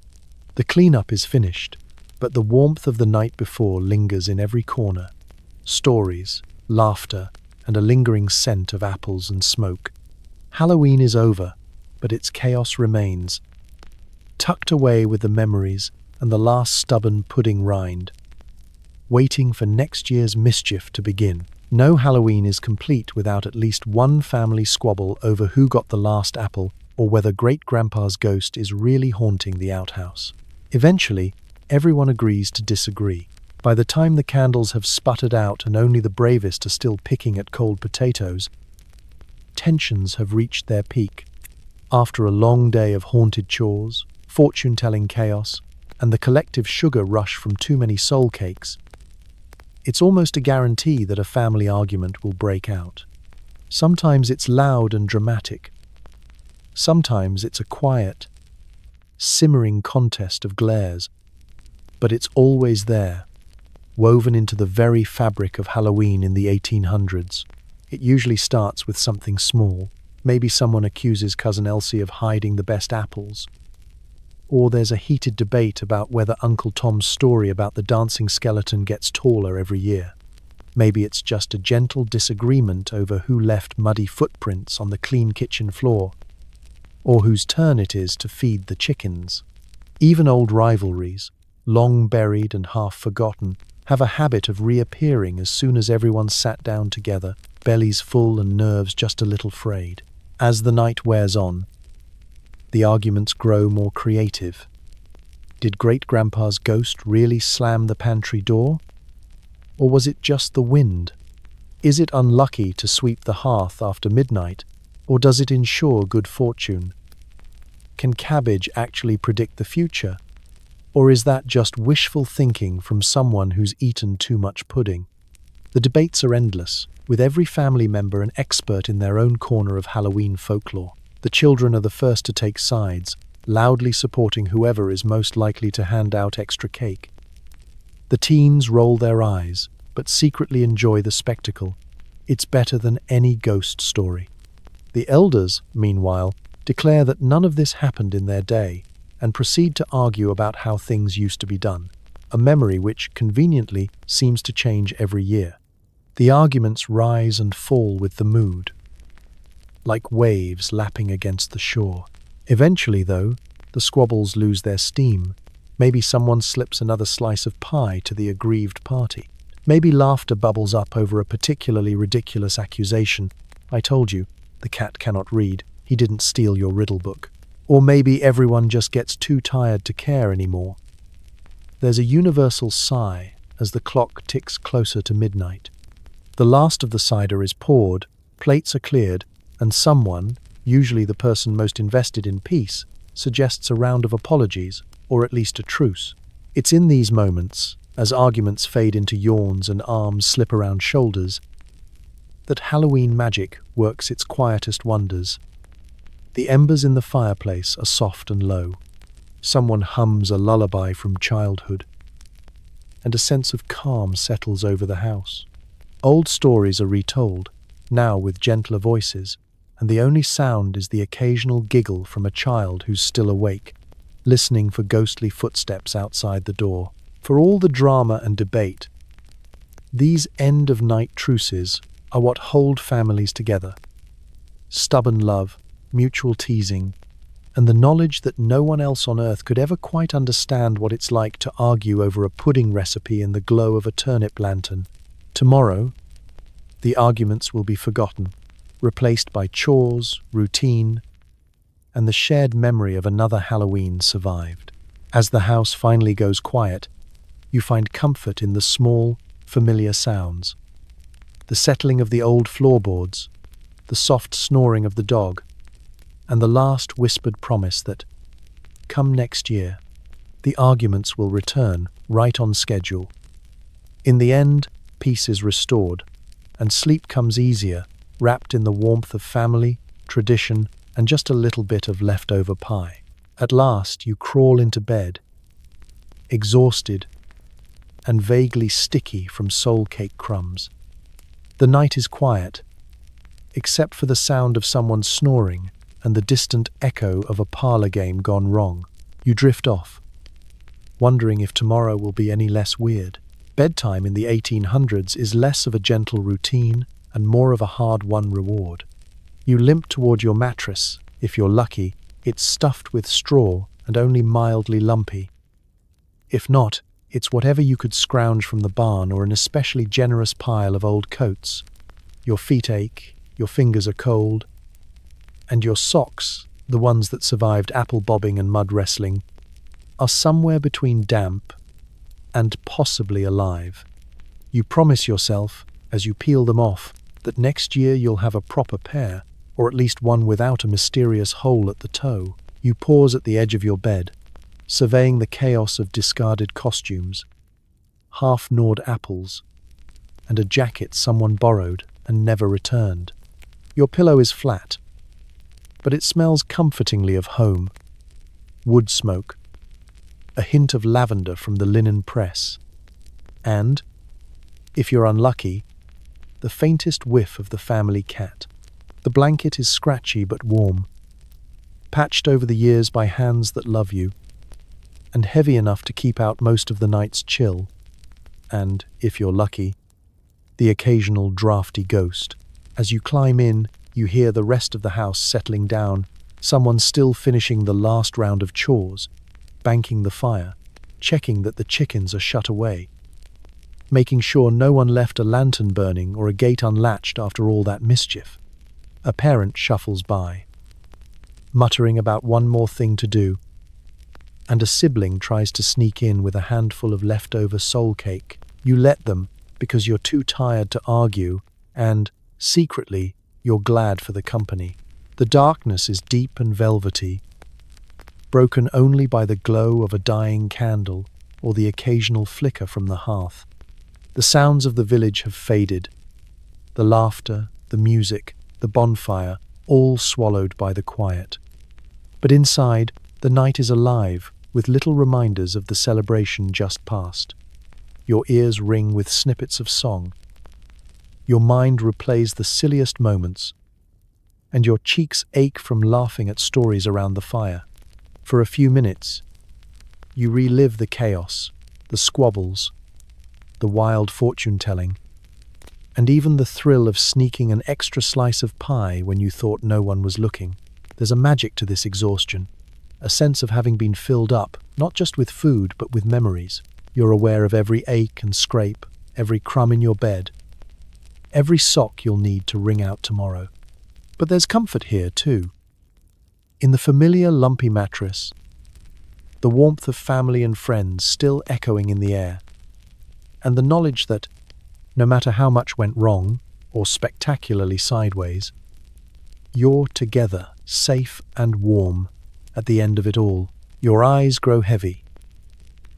The cleanup is finished, but the warmth of the night before lingers in every corner. Stories, laughter, and a lingering scent of apples and smoke. Halloween is over, but its chaos remains, tucked away with the memories and the last stubborn pudding rind, waiting for next year's mischief to begin. No Halloween is complete without at least one family squabble over who got the last apple or whether great-grandpa's ghost is really haunting the outhouse. Eventually, everyone agrees to disagree. By the time the candles have sputtered out and only the bravest are still picking at cold potatoes, tensions have reached their peak. After a long day of haunted chores, fortune-telling chaos, and the collective sugar rush from too many soul cakes, it's almost a guarantee that a family argument will break out. Sometimes it's loud and dramatic. Sometimes it's a quiet, simmering contest of glares. But it's always there, woven into the very fabric of Halloween in the 1800s. It usually starts with something small. Maybe someone accuses Cousin Elsie of hiding the best apples. Or there's a heated debate about whether Uncle Tom's story about the dancing skeleton gets taller every year. Maybe it's just a gentle disagreement over who left muddy footprints on the clean kitchen floor, or whose turn it is to feed the chickens. Even old rivalries, long buried and half forgotten, have a habit of reappearing as soon as everyone's sat down together, bellies full and nerves just a little frayed. As the night wears on, the arguments grow more creative. Did Great-Grandpa's ghost really slam the pantry door? Or was it just the wind? Is it unlucky to sweep the hearth after midnight, or does it ensure good fortune? Can cabbage actually predict the future? Or is that just wishful thinking from someone who's eaten too much pudding? The debates are endless, with every family member an expert in their own corner of Halloween folklore. The children are the first to take sides, loudly supporting whoever is most likely to hand out extra cake. The teens roll their eyes, but secretly enjoy the spectacle. It's better than any ghost story. The elders, meanwhile, declare that none of this happened in their day and proceed to argue about how things used to be done, a memory which, conveniently, seems to change every year. The arguments rise and fall with the mood, like waves lapping against the shore. Eventually, though, the squabbles lose their steam. Maybe someone slips another slice of pie to the aggrieved party. Maybe laughter bubbles up over a particularly ridiculous accusation. I told you, the cat cannot read. He didn't steal your riddle book. Or maybe everyone just gets too tired to care anymore. There's a universal sigh as the clock ticks closer to midnight. The last of the cider is poured, plates are cleared, and someone, usually the person most invested in peace, suggests a round of apologies, or at least a truce. It's in these moments, as arguments fade into yawns and arms slip around shoulders, that Halloween magic works its quietest wonders. The embers in the fireplace are soft and low. Someone hums a lullaby from childhood, and a sense of calm settles over the house. Old stories are retold, now with gentler voices, and the only sound is the occasional giggle from a child who's still awake, listening for ghostly footsteps outside the door. For all the drama and debate, these end-of-night truces are what hold families together. Stubborn love, mutual teasing, and the knowledge that no one else on earth could ever quite understand what it's like to argue over a pudding recipe in the glow of a turnip lantern. Tomorrow, the arguments will be forgotten, replaced by chores, routine, and the shared memory of another Halloween survived. As the house finally goes quiet, you find comfort in the small, familiar sounds. The settling of the old floorboards, the soft snoring of the dog, and the last whispered promise that, come next year, the arguments will return right on schedule. In the end, peace is restored, and sleep comes easier, wrapped in the warmth of family, tradition, and just a little bit of leftover pie. At last, you crawl into bed, exhausted and vaguely sticky from soul cake crumbs. The night is quiet, except for the sound of someone snoring and the distant echo of a parlor game gone wrong. You drift off, wondering if tomorrow will be any less weird. Bedtime in the 1800s is less of a gentle routine and more of a hard-won reward. You limp toward your mattress. If you're lucky, it's stuffed with straw and only mildly lumpy. If not, it's whatever you could scrounge from the barn or an especially generous pile of old coats. Your feet ache, your fingers are cold, and your socks, the ones that survived apple bobbing and mud wrestling, are somewhere between damp and possibly alive. You promise yourself, as you peel them off, that next year you'll have a proper pair, or at least one without a mysterious hole at the toe. You pause at the edge of your bed, surveying the chaos of discarded costumes, half-gnawed apples, and a jacket someone borrowed and never returned. Your pillow is flat, but it smells comfortingly of home. Wood smoke, a hint of lavender from the linen press, and, if you're unlucky, the faintest whiff of the family cat. The blanket is scratchy but warm, patched over the years by hands that love you, and heavy enough to keep out most of the night's chill, and, if you're lucky, the occasional drafty ghost. As you climb in, you hear the rest of the house settling down, someone still finishing the last round of chores, banking the fire, checking that the chickens are shut away, making sure no one left a lantern burning or a gate unlatched after all that mischief. A parent shuffles by, muttering about one more thing to do, and a sibling tries to sneak in with a handful of leftover soul cake. You let them because you're too tired to argue, and, secretly, you're glad for the company. The darkness is deep and velvety, broken only by the glow of a dying candle or the occasional flicker from the hearth. The sounds of the village have faded, the laughter, the music, the bonfire, all swallowed by the quiet. But inside, the night is alive, with little reminders of the celebration just past. Your ears ring with snippets of song. Your mind replays the silliest moments, and your cheeks ache from laughing at stories around the fire. For a few minutes, you relive the chaos, the squabbles, the wild fortune-telling, and even the thrill of sneaking an extra slice of pie when you thought no one was looking. There's a magic to this exhaustion, a sense of having been filled up, not just with food, but with memories. You're aware of every ache and scrape, every crumb in your bed, every sock you'll need to wring out tomorrow. But there's comfort here, too. In the familiar lumpy mattress, the warmth of family and friends still echoing in the air, and the knowledge that, no matter how much went wrong, or spectacularly sideways, you're together, safe and warm, at the end of it all. Your eyes grow heavy.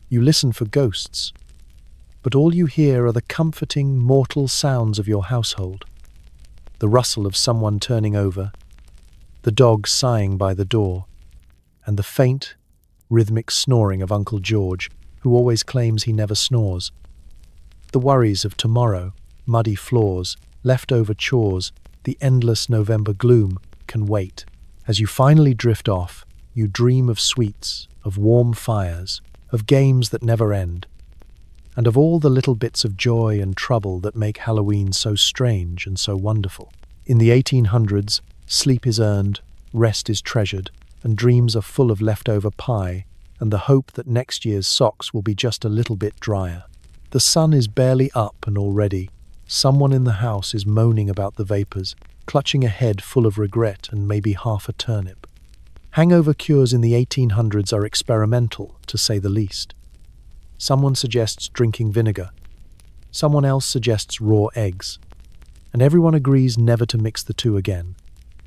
You listen for ghosts, but all you hear are the comforting, mortal sounds of your household. The rustle of someone turning over, the dog sighing by the door, and the faint, rhythmic snoring of Uncle George, who always claims he never snores. The worries of tomorrow, muddy floors, leftover chores, the endless November gloom can wait. As you finally drift off, you dream of sweets, of warm fires, of games that never end, and of all the little bits of joy and trouble that make Halloween so strange and so wonderful. In the 1800s, sleep is earned, rest is treasured, and dreams are full of leftover pie and the hope that next year's socks will be just a little bit drier. The sun is barely up and already, someone in the house is moaning about the vapors, clutching a head full of regret and maybe half a turnip. Hangover cures in the 1800s are experimental, to say the least. Someone suggests drinking vinegar. Someone else suggests raw eggs. And everyone agrees never to mix the two again.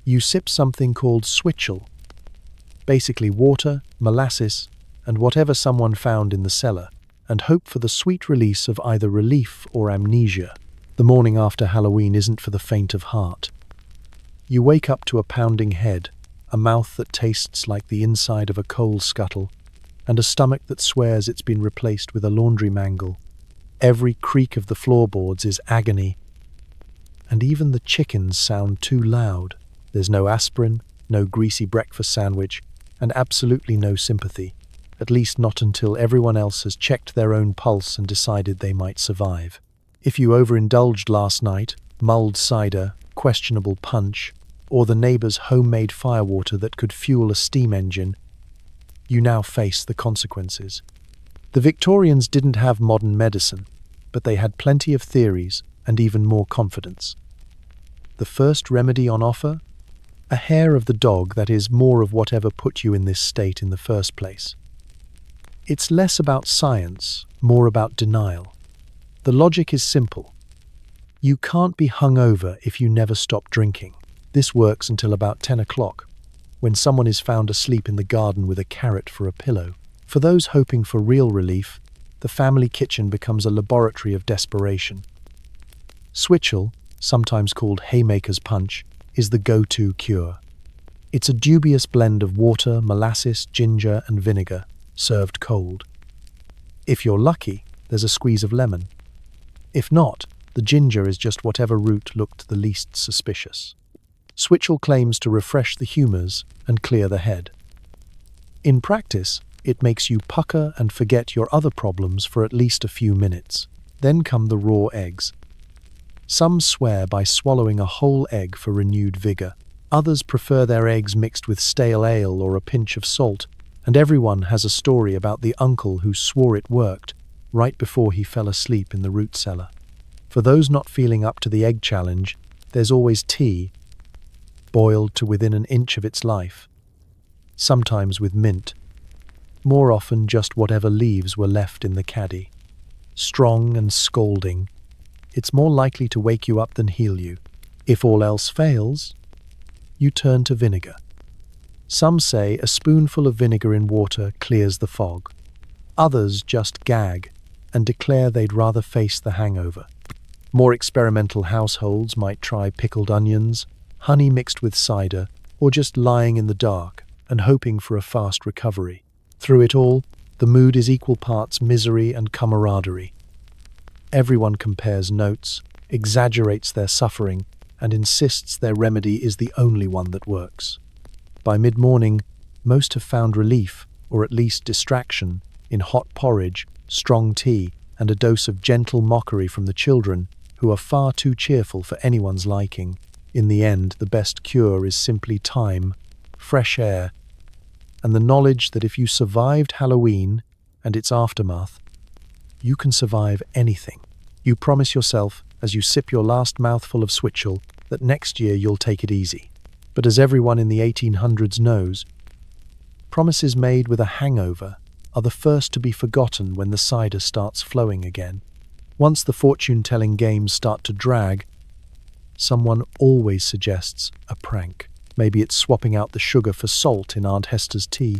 You sip something called switchel, basically water, molasses, and whatever someone found in the cellar, and hope for the sweet release of either relief or amnesia. The morning after Halloween isn't for the faint of heart. You wake up to a pounding head, a mouth that tastes like the inside of a coal scuttle, and a stomach that swears it's been replaced with a laundry mangle. Every creak of the floorboards is agony, and even the chickens sound too loud. There's no aspirin, no greasy breakfast sandwich, and absolutely no sympathy, at least not until everyone else has checked their own pulse and decided they might survive. If you overindulged last night, mulled cider, questionable punch, or the neighbor's homemade firewater that could fuel a steam engine, you now face the consequences. The Victorians didn't have modern medicine, but they had plenty of theories and even more confidence. The first remedy on offer? A hair of the dog, that is, more of whatever put you in this state in the first place. It's less about science, more about denial. The logic is simple. You can't be hungover if you never stop drinking. This works until about 10 o'clock, when someone is found asleep in the garden with a carrot for a pillow. For those hoping for real relief, the family kitchen becomes a laboratory of desperation. Switchel, sometimes called haymaker's punch, is the go-to cure. It's a dubious blend of water, molasses, ginger, and vinegar, served cold. If you're lucky, there's a squeeze of lemon. If not, the ginger is just whatever root looked the least suspicious. Switchel claims to refresh the humours and clear the head. In practice, It makes you pucker and forget your other problems for at least a few minutes. Then come the raw eggs. Some swear by swallowing a whole egg for renewed vigor. Others prefer their eggs mixed with stale ale or a pinch of salt, and everyone has a story about the uncle who swore it worked right before he fell asleep in the root cellar. For those not feeling up to the egg challenge, there's always tea, boiled to within an inch of its life, sometimes with mint, more often just whatever leaves were left in the caddy. Strong and scalding, it's more likely to wake you up than heal you. If all else fails, you turn to vinegar. Some say a spoonful of vinegar in water clears the fog. Others just gag and declare they'd rather face the hangover. More experimental households might try pickled onions, honey mixed with cider, or just lying in the dark and hoping for a fast recovery. Through it all, the mood is equal parts misery and camaraderie. Everyone compares notes, exaggerates their suffering, and insists their remedy is the only one that works. By mid-morning, most have found relief, or at least distraction, in hot porridge, strong tea, and a dose of gentle mockery from the children, who are far too cheerful for anyone's liking. In the end, the best cure is simply time, fresh air, and the knowledge that if you survived Halloween and its aftermath, you can survive anything. You promise yourself, as you sip your last mouthful of switchel, that next year you'll take it easy. But as everyone in the 1800s knows, promises made with a hangover are the first to be forgotten when the cider starts flowing again. Once the fortune-telling games start to drag, someone always suggests a prank. Maybe it's swapping out the sugar for salt in Aunt Hester's tea,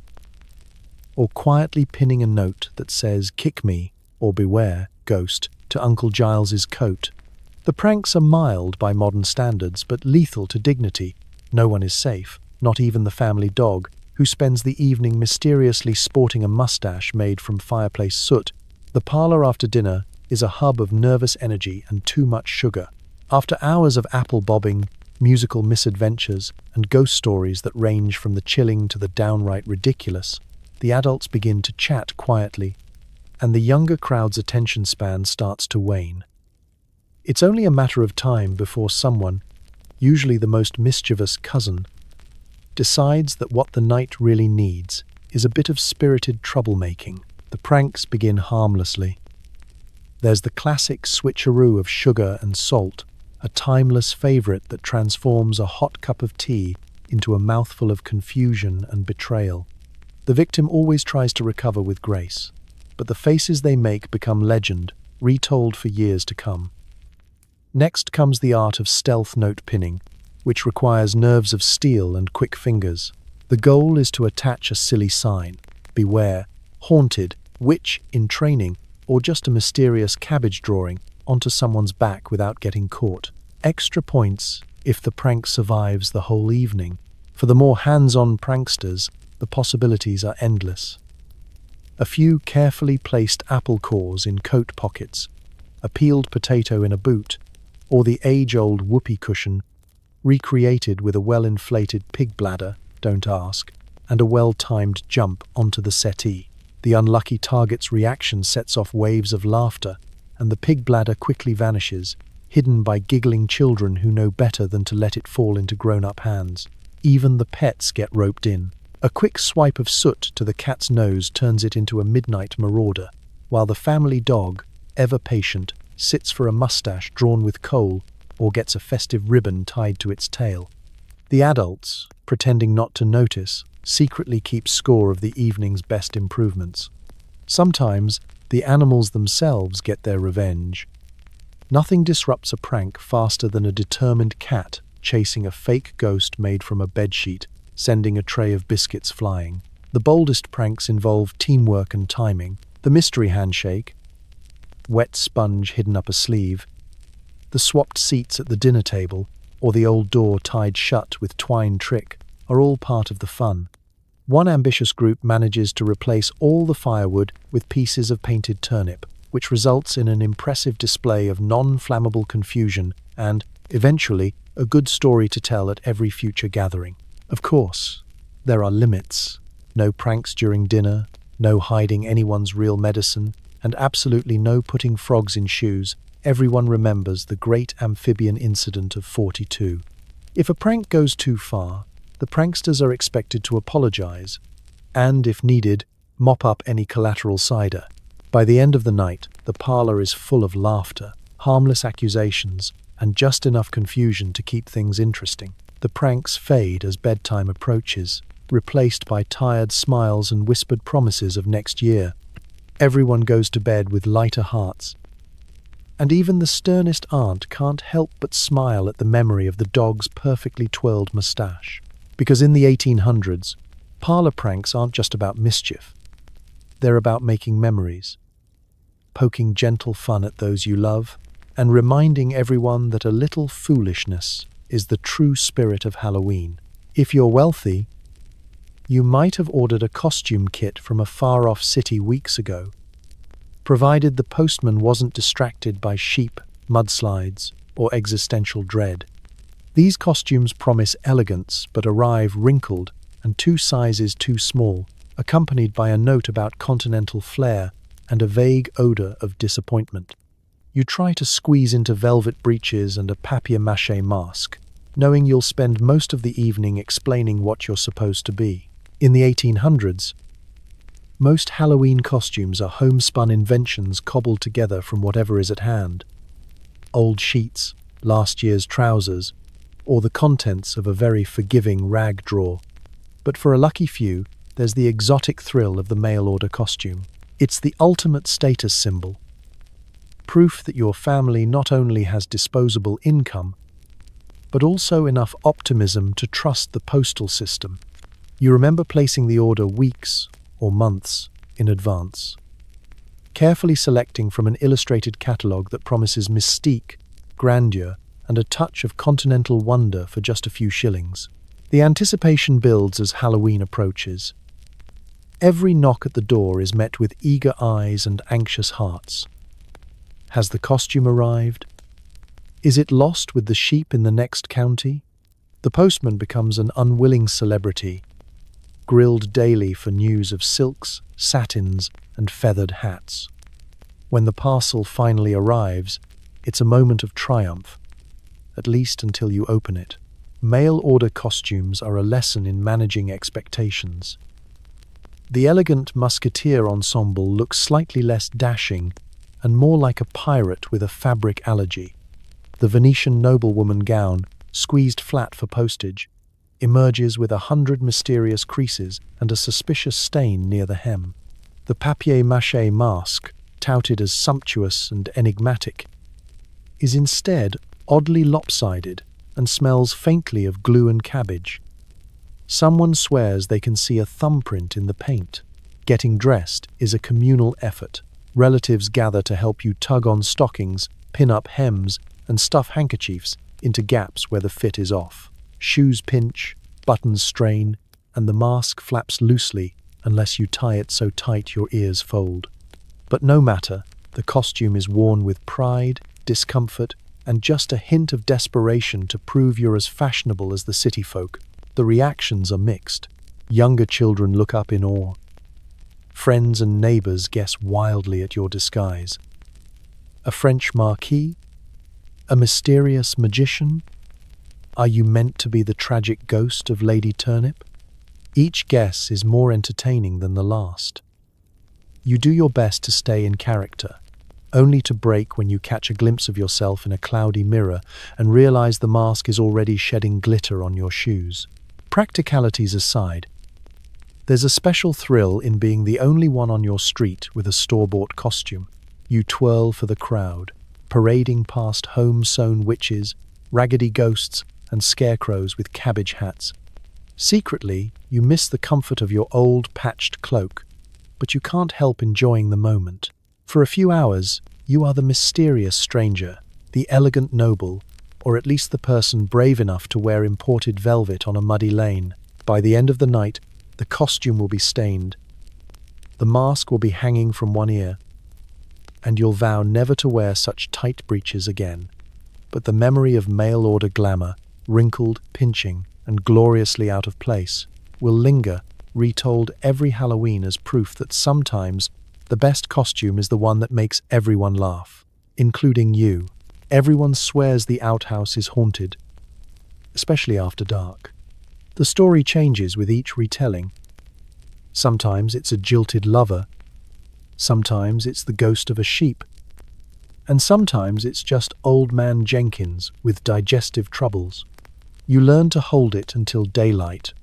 or quietly pinning a note that says, "Kick me," or "Beware, ghost," to Uncle Giles's coat. The pranks are mild by modern standards, but lethal to dignity. No one is safe, not even the family dog, who spends the evening mysteriously sporting a mustache made from fireplace soot. The parlor after dinner is a hub of nervous energy and too much sugar. After hours of apple bobbing, musical misadventures, and ghost stories that range from the chilling to the downright ridiculous, the adults begin to chat quietly, and the younger crowd's attention span starts to wane. It's only a matter of time before someone, usually the most mischievous cousin, decides that what the night really needs is a bit of spirited troublemaking. The pranks begin harmlessly. There's the classic switcheroo of sugar and salt, a timeless favorite that transforms a hot cup of tea into a mouthful of confusion and betrayal. The victim always tries to recover with grace, but the faces they make become legend, retold for years to come. Next comes the art of stealth note pinning, which requires nerves of steel and quick fingers. The goal is to attach a silly sign, "Beware," "Haunted," "Witch in training," or just a mysterious cabbage drawing onto someone's back without getting caught. Extra points if the prank survives the whole evening. For the more hands-on pranksters, the possibilities are endless. A few carefully placed apple cores in coat pockets, a peeled potato in a boot, or the age-old whoopee cushion recreated with a well-inflated pig bladder, don't ask, and a well-timed jump onto the settee. The unlucky target's reaction sets off waves of laughter, and the pig bladder quickly vanishes, hidden by giggling children who know better than to let it fall into grown-up hands. Even the pets get roped in. A quick swipe of soot to the cat's nose turns it into a midnight marauder, while the family dog, ever patient, sits for a mustache drawn with coal or gets a festive ribbon tied to its tail. The adults, pretending not to notice, secretly keep score of the evening's best improvements. Sometimes, the animals themselves get their revenge. Nothing disrupts a prank faster than a determined cat chasing a fake ghost made from a bedsheet, sending a tray of biscuits flying. The boldest pranks involve teamwork and timing. The mystery handshake, wet sponge hidden up a sleeve, the swapped seats at the dinner table, or the old door tied shut with twine trick are all part of the fun. One ambitious group manages to replace all the firewood with pieces of painted turnip, which results in an impressive display of non-flammable confusion and, eventually, a good story to tell at every future gathering. Of course, there are limits. No pranks during dinner, no hiding anyone's real medicine, and absolutely no putting frogs in shoes. Everyone remembers the great amphibian incident of 42. If a prank goes too far, the pranksters are expected to apologize, and, if needed, mop up any collateral cider. By the end of the night, the parlor is full of laughter, harmless accusations, and just enough confusion to keep things interesting. The pranks fade as bedtime approaches, replaced by tired smiles and whispered promises of next year. Everyone goes to bed with lighter hearts, and even the sternest aunt can't help but smile at the memory of the dog's perfectly twirled moustache. Because in the 1800s, parlor pranks aren't just about mischief. They're about making memories, poking gentle fun at those you love, and reminding everyone that a little foolishness is the true spirit of Halloween. If you're wealthy, you might have ordered a costume kit from a far-off city weeks ago, provided the postman wasn't distracted by sheep, mudslides, or existential dread. These costumes promise elegance but arrive wrinkled and 2 sizes too small, accompanied by a note about continental flair and a vague odor of disappointment. You try to squeeze into velvet breeches and a papier-mâché mask, knowing you'll spend most of the evening explaining what you're supposed to be. In the 1800s, most Halloween costumes are homespun inventions cobbled together from whatever is at hand. Old sheets, last year's trousers, or the contents of a very forgiving rag drawer. But for a lucky few, there's the exotic thrill of the mail-order costume. It's the ultimate status symbol. Proof that your family not only has disposable income, but also enough optimism to trust the postal system. You remember placing the order weeks or months in advance, carefully selecting from an illustrated catalogue that promises mystique, grandeur, and a touch of continental wonder for just a few shillings. The anticipation builds as Halloween approaches. Every knock at the door is met with eager eyes and anxious hearts. Has the costume arrived? Is it lost with the sheep in the next county? The postman becomes an unwilling celebrity, grilled daily for news of silks, satins, and feathered hats. When the parcel finally arrives, it's a moment of triumph, at least until you open it. Mail-order costumes are a lesson in managing expectations. The elegant musketeer ensemble looks slightly less dashing and more like a pirate with a fabric allergy. The Venetian noblewoman gown, squeezed flat for postage, emerges with 100 mysterious creases and a suspicious stain near the hem. The papier-mâché mask, touted as sumptuous and enigmatic, is instead oddly lopsided and smells faintly of glue and cabbage. Someone swears they can see a thumbprint in the paint. Getting dressed is a communal effort. Relatives gather to help you tug on stockings, pin up hems, and stuff handkerchiefs into gaps where the fit is off. Shoes pinch, buttons strain, and the mask flaps loosely unless you tie it so tight your ears fold. But no matter, the costume is worn with pride, discomfort, and just a hint of desperation to prove you're as fashionable as the city folk. The reactions are mixed. Younger children look up in awe. Friends and neighbors guess wildly at your disguise. A French marquis? A mysterious magician? Are you meant to be the tragic ghost of Lady Turnip? Each guess is more entertaining than the last. You do your best to stay in character, only to break when you catch a glimpse of yourself in a cloudy mirror and realize the mask is already shedding glitter on your shoes. Practicalities aside, there's a special thrill in being the only one on your street with a store-bought costume. You twirl for the crowd, parading past home-sewn witches, raggedy ghosts, and scarecrows with cabbage hats. Secretly, you miss the comfort of your old patched cloak, but you can't help enjoying the moment. For a few hours, you are the mysterious stranger, the elegant noble, or at least the person brave enough to wear imported velvet on a muddy lane. By the end of the night, the costume will be stained, the mask will be hanging from one ear, and you'll vow never to wear such tight breeches again. But the memory of mail-order glamour, wrinkled, pinching, and gloriously out of place, will linger retold every Halloween as proof that sometimes the best costume is the one that makes everyone laugh, including you. Everyone swears the outhouse is haunted, especially after dark. The story changes with each retelling. Sometimes it's a jilted lover, sometimes it's the ghost of a sheep, and sometimes it's just old man Jenkins with digestive troubles. You learn to hold it until daylight,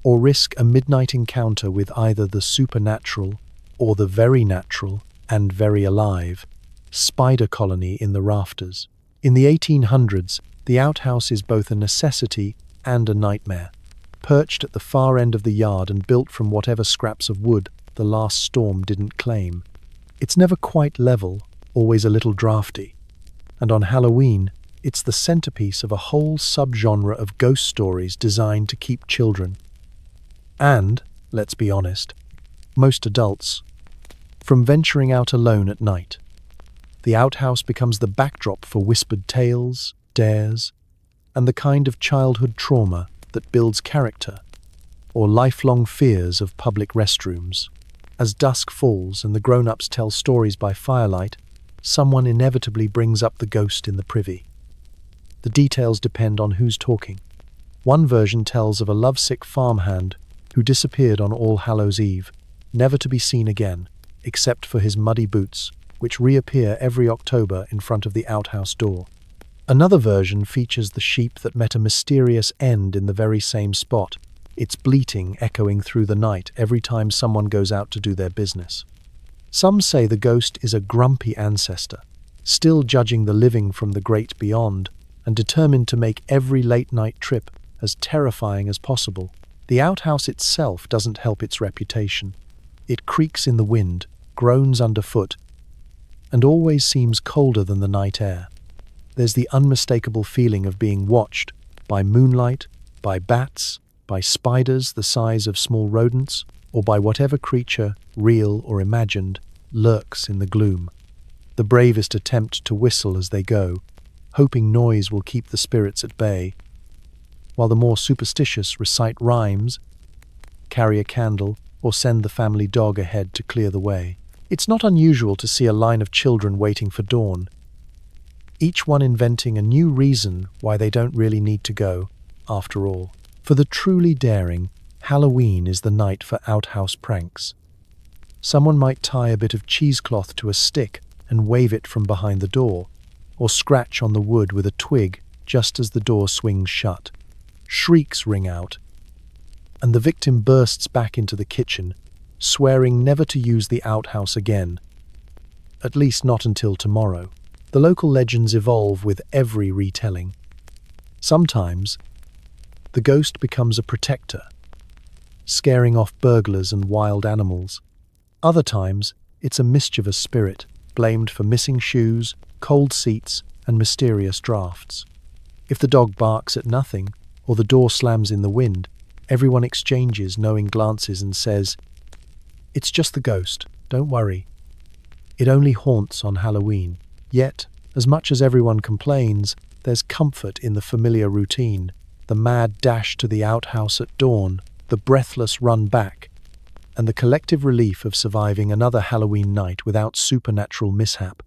or risk a midnight encounter with either the supernatural or the very natural and very alive spider colony in the rafters. In the 1800s, the outhouse is both a necessity and a nightmare. Perched at the far end of the yard and built from whatever scraps of wood the last storm didn't claim. It's never quite level, always a little drafty. And on Halloween, it's the centerpiece of a whole subgenre of ghost stories designed to keep children, and, let's be honest, most adults, from venturing out alone at night. The outhouse becomes the backdrop for whispered tales, dares, and the kind of childhood trauma that builds character, or lifelong fears of public restrooms. As dusk falls and the grown-ups tell stories by firelight, someone inevitably brings up the ghost in the privy. The details depend on who's talking. One version tells of a lovesick farmhand who disappeared on All Hallows' Eve, never to be seen again, except for his muddy boots, which reappear every October in front of the outhouse door. Another version features the sheep that met a mysterious end in the very same spot, its bleating echoing through the night every time someone goes out to do their business. Some say the ghost is a grumpy ancestor, still judging the living from the great beyond, and determined to make every late-night trip as terrifying as possible. The outhouse itself doesn't help its reputation. It creaks in the wind, groans underfoot, and always seems colder than the night air. There's the unmistakable feeling of being watched by moonlight, by bats, by spiders the size of small rodents, or by whatever creature, real or imagined, lurks in the gloom. The bravest attempt to whistle as they go, hoping noise will keep the spirits at bay, while the more superstitious recite rhymes, carry a candle, or send the family dog ahead to clear the way. It's not unusual to see a line of children waiting for dawn, each one inventing a new reason why they don't really need to go, after all. For the truly daring, Halloween is the night for outhouse pranks. Someone might tie a bit of cheesecloth to a stick and wave it from behind the door, or scratch on the wood with a twig just as the door swings shut. Shrieks ring out, and the victim bursts back into the kitchen, swearing never to use the outhouse again, at least not until tomorrow. The local legends evolve with every retelling. Sometimes, the ghost becomes a protector, scaring off burglars and wild animals. Other times, it's a mischievous spirit, blamed for missing shoes, cold seats, and mysterious drafts. If the dog barks at nothing, or the door slams in the wind, everyone exchanges knowing glances and says, "It's just the ghost, don't worry." It only haunts on Halloween. Yet, as much as everyone complains, there's comfort in the familiar routine, the mad dash to the outhouse at dawn, the breathless run back, and the collective relief of surviving another Halloween night without supernatural mishap,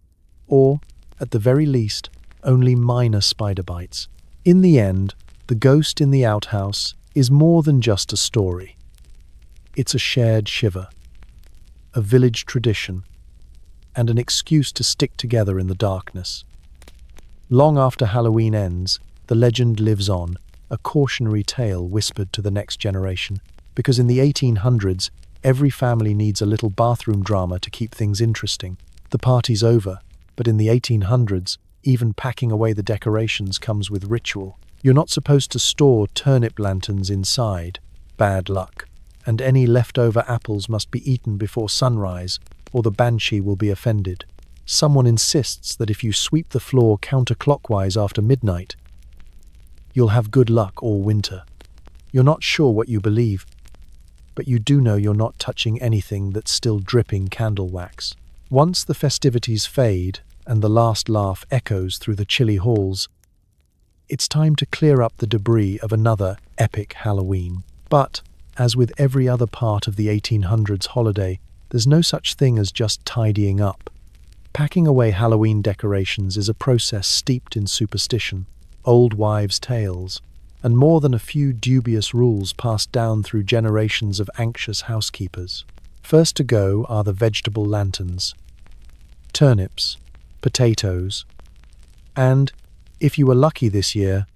or, at the very least, only minor spider bites. In the end, the ghost in the outhouse is more than just a story. It's a shared shiver, a village tradition, and an excuse to stick together in the darkness. Long after Halloween ends, the legend lives on, a cautionary tale whispered to the next generation, because in the 1800s, every family needs a little bathroom drama to keep things interesting. The party's over, but in the 1800s, even packing away the decorations comes with ritual. You're not supposed to store turnip lanterns inside, bad luck, and any leftover apples must be eaten before sunrise, or the banshee will be offended. Someone insists that if you sweep the floor counterclockwise after midnight, you'll have good luck all winter. You're not sure what you believe, but you do know you're not touching anything that's still dripping candle wax. Once the festivities fade and the last laugh echoes through the chilly halls, it's time to clear up the debris of another epic Halloween. But, as with every other part of the 1800s holiday, there's no such thing as just tidying up. Packing away Halloween decorations is a process steeped in superstition, old wives' tales, and more than a few dubious rules passed down through generations of anxious housekeepers. First to go are the vegetable lanterns, turnips, potatoes, and, if you were lucky this year,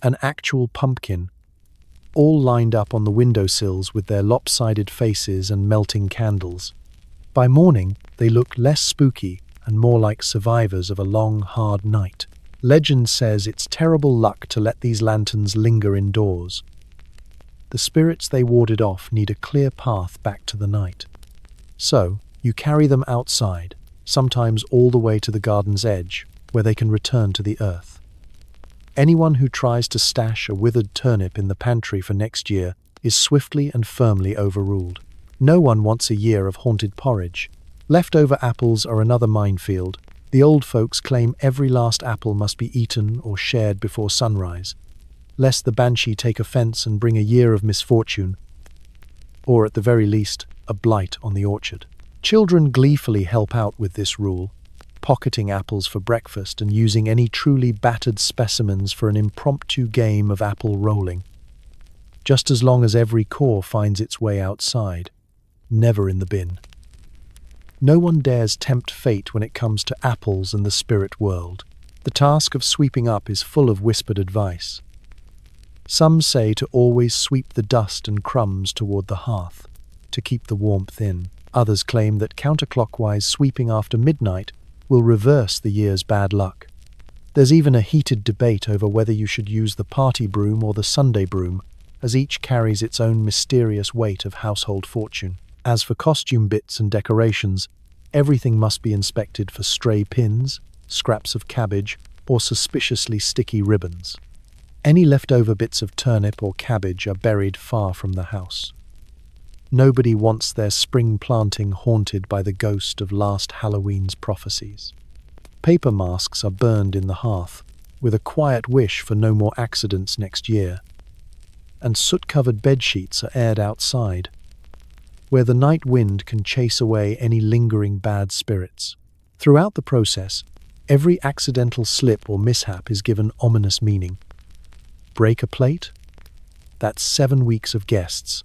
an actual pumpkin, all lined up on the windowsills with their lopsided faces and melting candles. By morning, they look less spooky and more like survivors of a long, hard night. Legend says it's terrible luck to let these lanterns linger indoors. The spirits they warded off need a clear path back to the night. So, you carry them outside, sometimes all the way to the garden's edge, where they can return to the earth. Anyone who tries to stash a withered turnip in the pantry for next year is swiftly and firmly overruled. No one wants a year of haunted porridge. Leftover apples are another minefield. The old folks claim every last apple must be eaten or shared before sunrise, lest the banshee take offense and bring a year of misfortune, or at the very least, a blight on the orchard. Children gleefully help out with this rule, pocketing apples for breakfast and using any truly battered specimens for an impromptu game of apple rolling. Just as long as every core finds its way outside, never in the bin. No one dares tempt fate when it comes to apples and the spirit world. The task of sweeping up is full of whispered advice. Some say to always sweep the dust and crumbs toward the hearth, to keep the warmth in. Others claim that counterclockwise sweeping after midnight will reverse the year's bad luck. There's even a heated debate over whether you should use the party broom or the Sunday broom, as each carries its own mysterious weight of household fortune. As for costume bits and decorations, everything must be inspected for stray pins, scraps of cabbage, or suspiciously sticky ribbons. Any leftover bits of turnip or cabbage are buried far from the house. Nobody wants their spring planting haunted by the ghost of last Halloween's prophecies. Paper masks are burned in the hearth, with a quiet wish for no more accidents next year. And soot-covered bedsheets are aired outside, where the night wind can chase away any lingering bad spirits. Throughout the process, every accidental slip or mishap is given ominous meaning. Break a plate? That's 7 weeks of guests.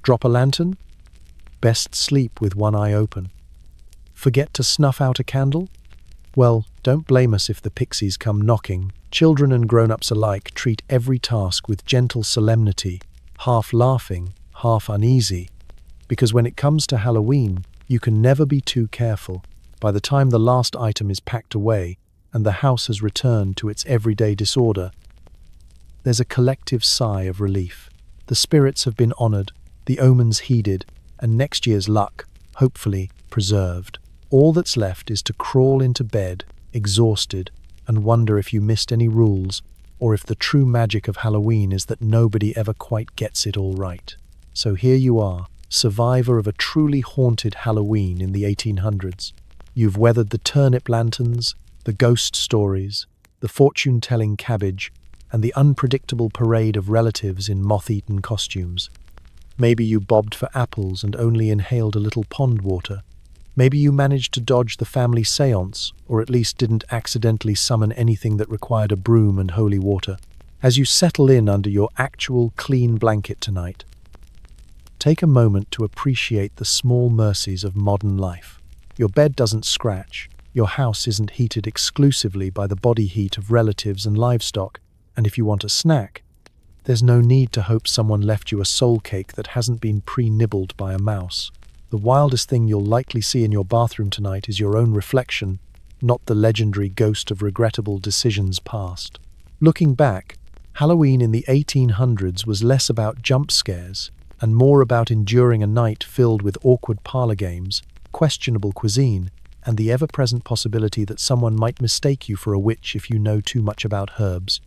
Drop a lantern? Best sleep with one eye open. Forget to snuff out a candle? Well, don't blame us if the pixies come knocking. Children and grown-ups alike treat every task with gentle solemnity, half laughing, half uneasy. Because when it comes to Halloween, you can never be too careful. By the time the last item is packed away and the house has returned to its everyday disorder, there's a collective sigh of relief. The spirits have been honored, the omens heeded, and next year's luck, hopefully, preserved. All that's left is to crawl into bed, exhausted, and wonder if you missed any rules, or if the true magic of Halloween is that nobody ever quite gets it all right. So here you are, survivor of a truly haunted Halloween in the 1800s. You've weathered the turnip lanterns, the ghost stories, the fortune-telling cabbage, and the unpredictable parade of relatives in moth-eaten costumes. Maybe you bobbed for apples and only inhaled a little pond water. Maybe you managed to dodge the family séance, or at least didn't accidentally summon anything that required a broom and holy water. As you settle in under your actual clean blanket tonight, take a moment to appreciate the small mercies of modern life. Your bed doesn't scratch, your house isn't heated exclusively by the body heat of relatives and livestock, and if you want a snack, there's no need to hope someone left you a soul cake that hasn't been pre-nibbled by a mouse. The wildest thing you'll likely see in your bathroom tonight is your own reflection, not the legendary ghost of regrettable decisions past. Looking back, Halloween in the 1800s was less about jump scares and more about enduring a night filled with awkward parlor games, questionable cuisine, and the ever-present possibility that someone might mistake you for a witch if you know too much about herbs.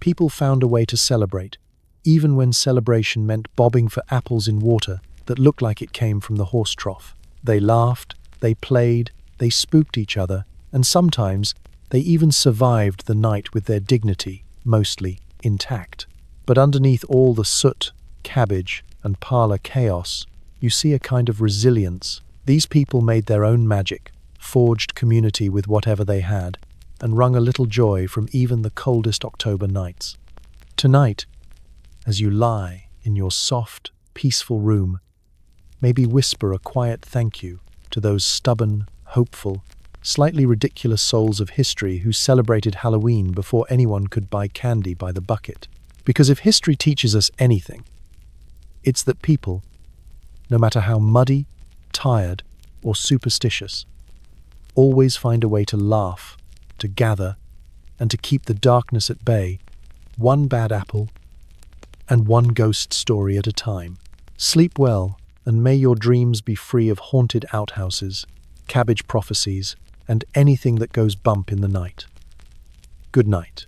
People found a way to celebrate, even when celebration meant bobbing for apples in water that looked like it came from the horse trough. They laughed, they played, they spooked each other, and sometimes they even survived the night with their dignity, mostly intact. But underneath all the soot, cabbage, and parlor chaos, you see a kind of resilience. These people made their own magic, forged community with whatever they had, and wrung a little joy from even the coldest October nights. Tonight, as you lie in your soft, peaceful room, maybe whisper a quiet thank you to those stubborn, hopeful, slightly ridiculous souls of history who celebrated Halloween before anyone could buy candy by the bucket. Because if history teaches us anything, it's that people, no matter how muddy, tired, or superstitious, always find a way to laugh, to gather, and to keep the darkness at bay, one bad apple and one ghost story at a time. Sleep well, and may your dreams be free of haunted outhouses, cabbage prophecies, and anything that goes bump in the night. Good night.